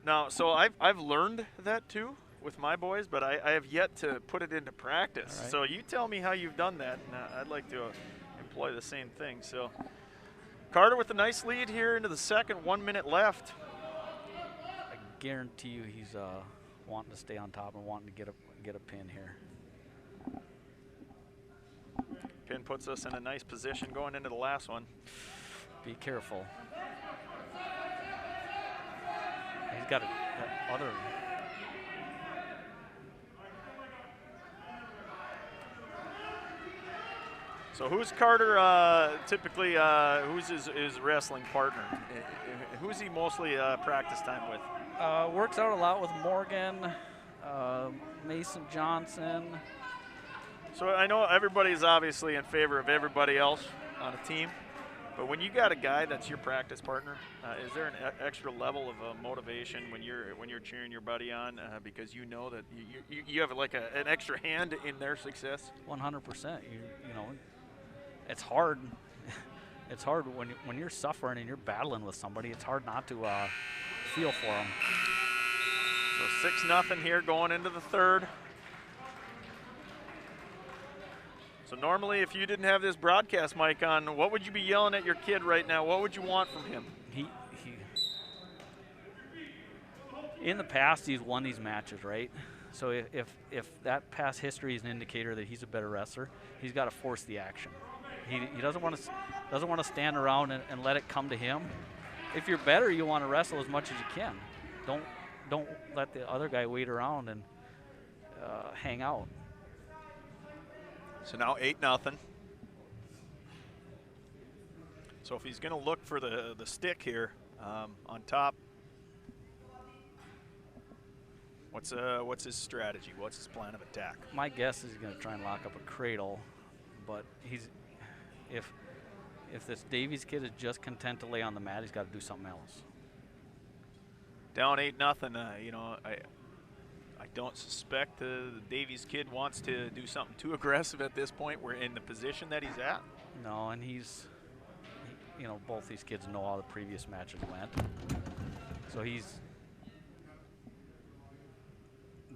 Now, so I've learned that too with my boys, but I have yet to put it into practice. Right. So you tell me how you've done that, and I'd like to employ the same thing. So Carter with a nice lead here into the second, 1 minute left. I guarantee you he's wanting to stay on top and wanting to get a pin here. Pin puts us in a nice position going into the last one. Be careful. He's got that other. So who's Carter typically, who's his wrestling partner? Who's he mostly practice time with? Works out a lot with Morgan, Mason Johnson. So I know everybody's obviously in favor of everybody else on a team, but when you got a guy that's your practice partner, is there an extra level of motivation when you're cheering your buddy on because you know that you have like an extra hand in their success? 100%. You know, it's hard. It's hard when you're suffering and you're battling with somebody. It's hard not to feel for them. So 6-0 here going into the third. So normally, if you didn't have this broadcast mic on, what would you be yelling at your kid right now? What would you want from him? He in the past, he's won these matches, right? So if that past history is an indicator that he's a better wrestler, he's got to force the action. He doesn't want to stand around and let it come to him. If you're better, you want to wrestle as much as you can. Don't let the other guy wait around and hang out. So now 8-0. So if he's going to look for the stick here on top, what's his strategy? What's his plan of attack? My guess is he's going to try and lock up a cradle, but if this Davies kid is just content to lay on the mat, he's got to do something else. Down 8-0. You know, I don't suspect the Davies kid wants to do something too aggressive at this point. We're in the position that he's at. No, and you know, both these kids know how the previous matches went. So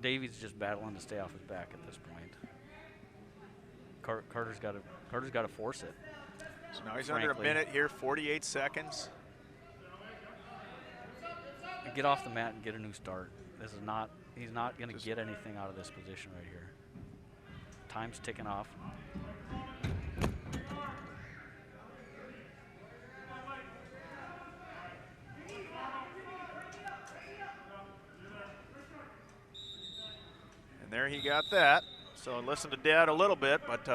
Davies just battling to stay off his back at this point. Carter's got to force it. So now he's under a minute here, 48 seconds. Get off the mat and get a new start. He's not going to get anything out of this position right here. Time's ticking off. And there he got that. So listen to Dad a little bit, but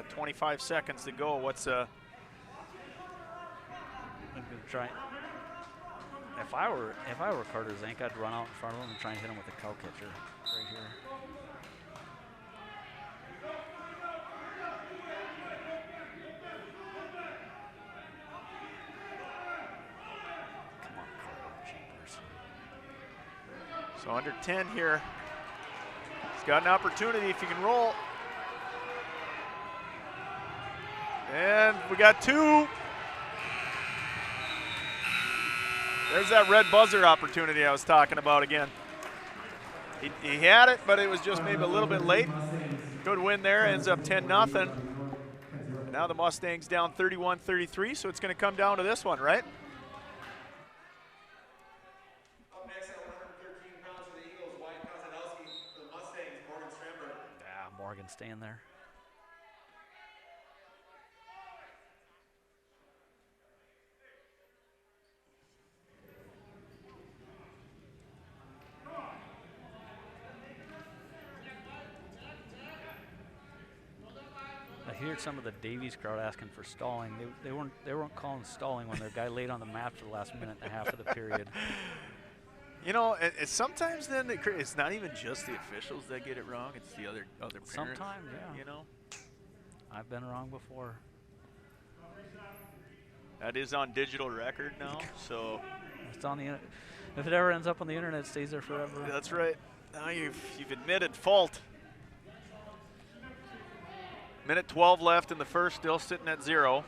25 seconds to go. What's I'm going to try. If I were Carter Zink, I'd run out in front of him and try and hit him with a cow catcher right here. Come on, Carter, jeepers. So under 10 here. He's got an opportunity if he can roll. And we got two. There's that red buzzer opportunity I was talking about again. He had it, but it was just maybe a little bit late. Good win there, ends up 10-0. Now the Mustangs down 31-33, so it's going to come down to this one, right? Up next at 113 pounds for the Eagles, Wyatt Kozanowski. For the Mustangs, Morgan Stramberg. Yeah, Morgan staying there. I hear some of the Davies crowd asking for stalling. They weren't calling stalling when their guy laid on the mat for the last minute and a half of the period. You know, sometimes then it's not even just the officials that get it wrong. It's the other parents. Sometimes, yeah. You know, I've been wrong before. That is on digital record now, so it's on the. If it ever ends up on the internet, it stays there forever. That's right. Now you've admitted fault. Minute 12 left in the first, still sitting at 0.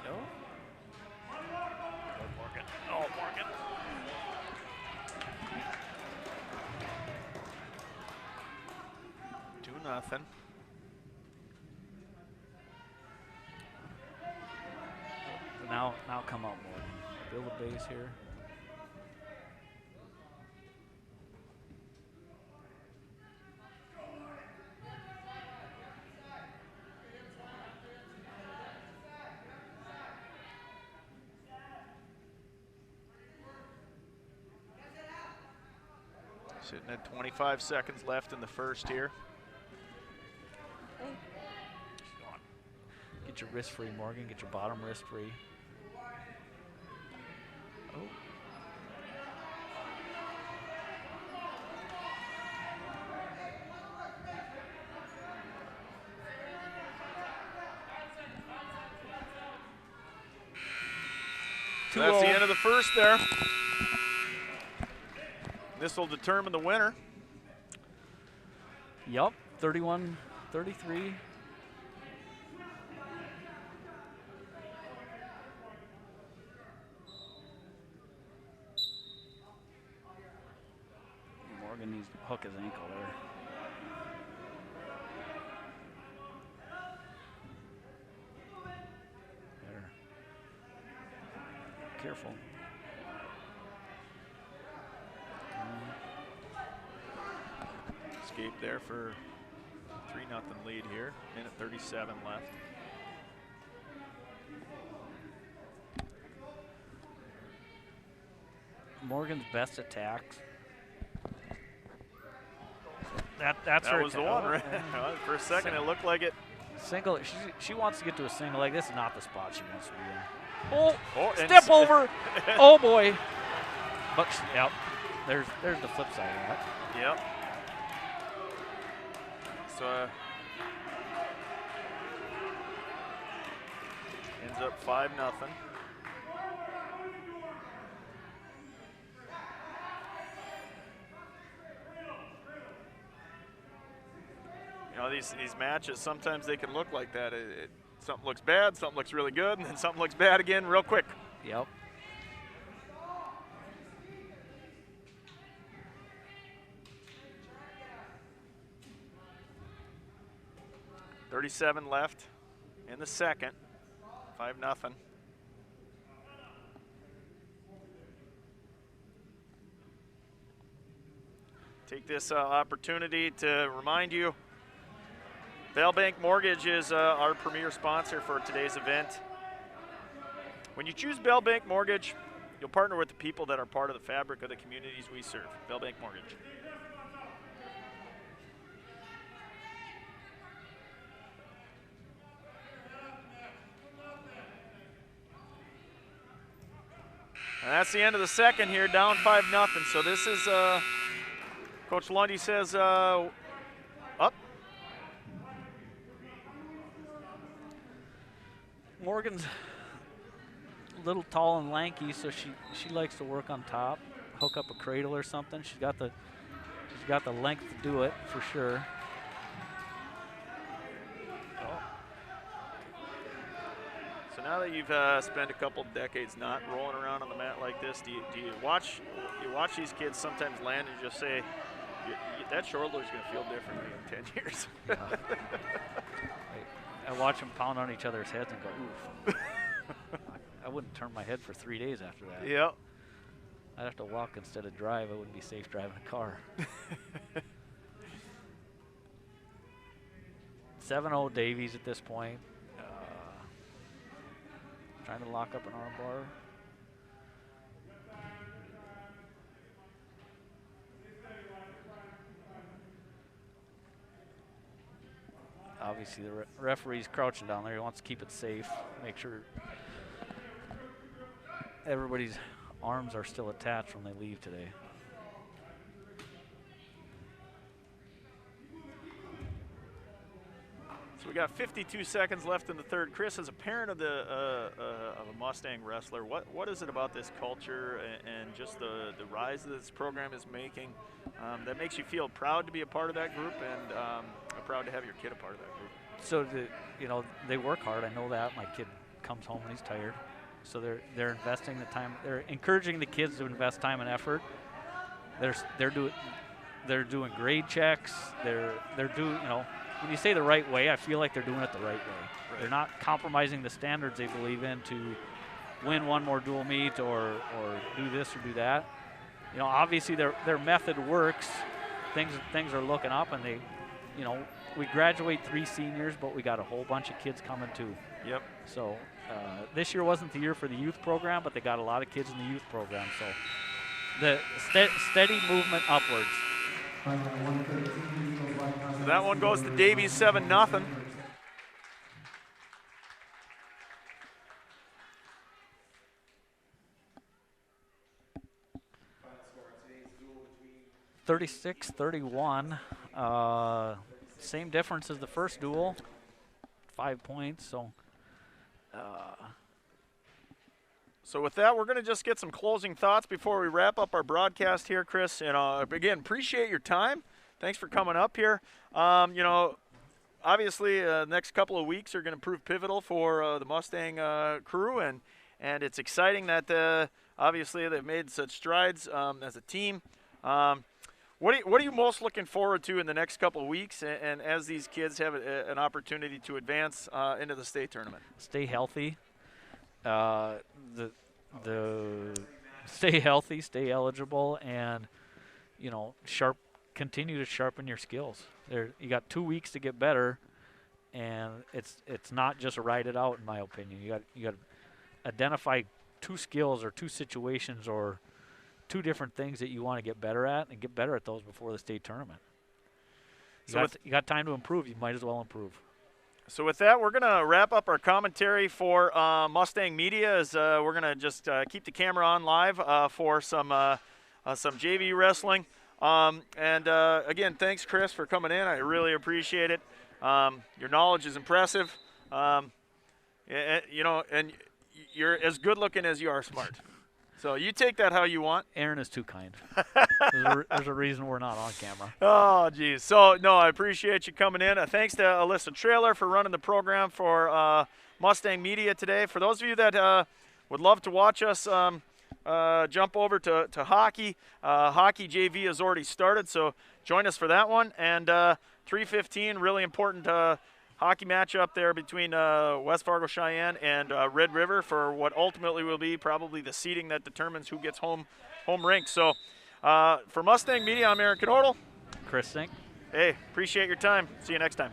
No. Morgan. Oh, Morgan. nothing. Now come up more. Build a base here. Sitting at 25 seconds left in the first here. Get your wrist free, Morgan. Get your bottom wrist free. Oh. So that's the end of the first there. This will determine the winner. Yup, 31-33. Morgan needs to hook his ankle there. Better. Careful. Escape there for 3-0 lead here. Minute 37 left. Morgan's best attacks. That was the one, right? For a second, it looked like it. Single. She wants to get to a single leg. This is not the spot she wants to be in. Oh, and step over. Oh boy. But yep. There's the flip side of that. Yep. So ends up 5-0. You know, these matches, sometimes they can look like that. Something looks bad, something looks really good, and then something looks bad again real quick. Yep. .37 left in the second. 5-0. Take this opportunity to remind you, Bell Bank Mortgage is our premier sponsor for today's event. When you choose Bell Bank Mortgage, you'll partner with the people that are part of the fabric of the communities we serve. Bell Bank Mortgage. And that's the end of the second here, down 5-0. So this is, Coach Lundy says, up. Morgan's a little tall and lanky, so she likes to work on top, hook up a cradle or something. She's got the length to do it for sure. So now that you've spent a couple decades not rolling around on the mat like this, do you watch these kids sometimes land and just say, that shoulder's going to feel differently in 10 years? I watch them pound on each other's heads and go, oof. I wouldn't turn my head for 3 days after that. Yep. I'd have to walk instead of drive. I wouldn't be safe driving a car. 7-0 Davies at this point. Trying to lock up an arm bar. Obviously, the referee's crouching down there. He wants to keep it safe, make sure everybody's arms are still attached when they leave today. So we got 52 seconds left in the third. Chris, as a parent of a Mustang wrestler, what is it about this culture and just the rise that this program is making that makes you feel proud to be a part of that group and proud to have your kid a part of that group? So they work hard. I know that. My kid comes home and he's tired, so they're investing the time. They're encouraging the kids to invest time and effort. They're doing grade checks. They're doing when you say the right way, I feel like they're doing it the right way. They're not compromising the standards they believe in to win one more dual meet or do this or do that. You know, obviously their method works. Things are looking up, and they, you know, we graduate 3 seniors, but we got a whole bunch of kids coming too. Yep. So this year wasn't the year for the youth program, but they got a lot of kids in the youth program. So the steady movement upwards. So that one goes to Davies 7-0. (36-31). Same difference as the first duel, 5 points. So with that, we're going to just get some closing thoughts before we wrap up our broadcast here, Chris. And again, appreciate your time. Thanks for coming up here. You know, obviously, next couple of weeks are going to prove pivotal for the Mustang crew, and it's exciting that obviously they've made such strides as a team. What are you most looking forward to in the next couple of weeks, and as these kids have an opportunity to advance into the state tournament? Stay healthy. Stay healthy, stay eligible, and you know, continue to sharpen your skills. You got 2 weeks to get better, and it's not just ride it out, in my opinion. You got to identify 2 skills or 2 situations or 2 different things that you want to get better at, and get better at those before the state tournament. You got time to improve. You might as well improve. So with that, we're going to wrap up our commentary for Mustang Media, as we're going to just keep the camera on live for some JV wrestling. And again, thanks, Chris, for coming in. I really appreciate it. Your knowledge is impressive. You know, and you're as good looking as you are smart. So you take that how you want. Aaron is too kind. There's a reason we're not on camera. Oh, geez. So, no, I appreciate you coming in. Thanks to Alyssa Trailer for running the program for Mustang Media today. For those of you that would love to watch us jump over to hockey, Hockey JV has already started, so join us for that one. And 3:15, really important hockey matchup there between West Fargo Cheyenne and Red River for what ultimately will be probably the seeding that determines who gets home rink. So for Mustang Media, I'm Aaron Knodel. Chris Sink. Hey, appreciate your time. See you next time.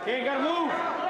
Okay, gotta move.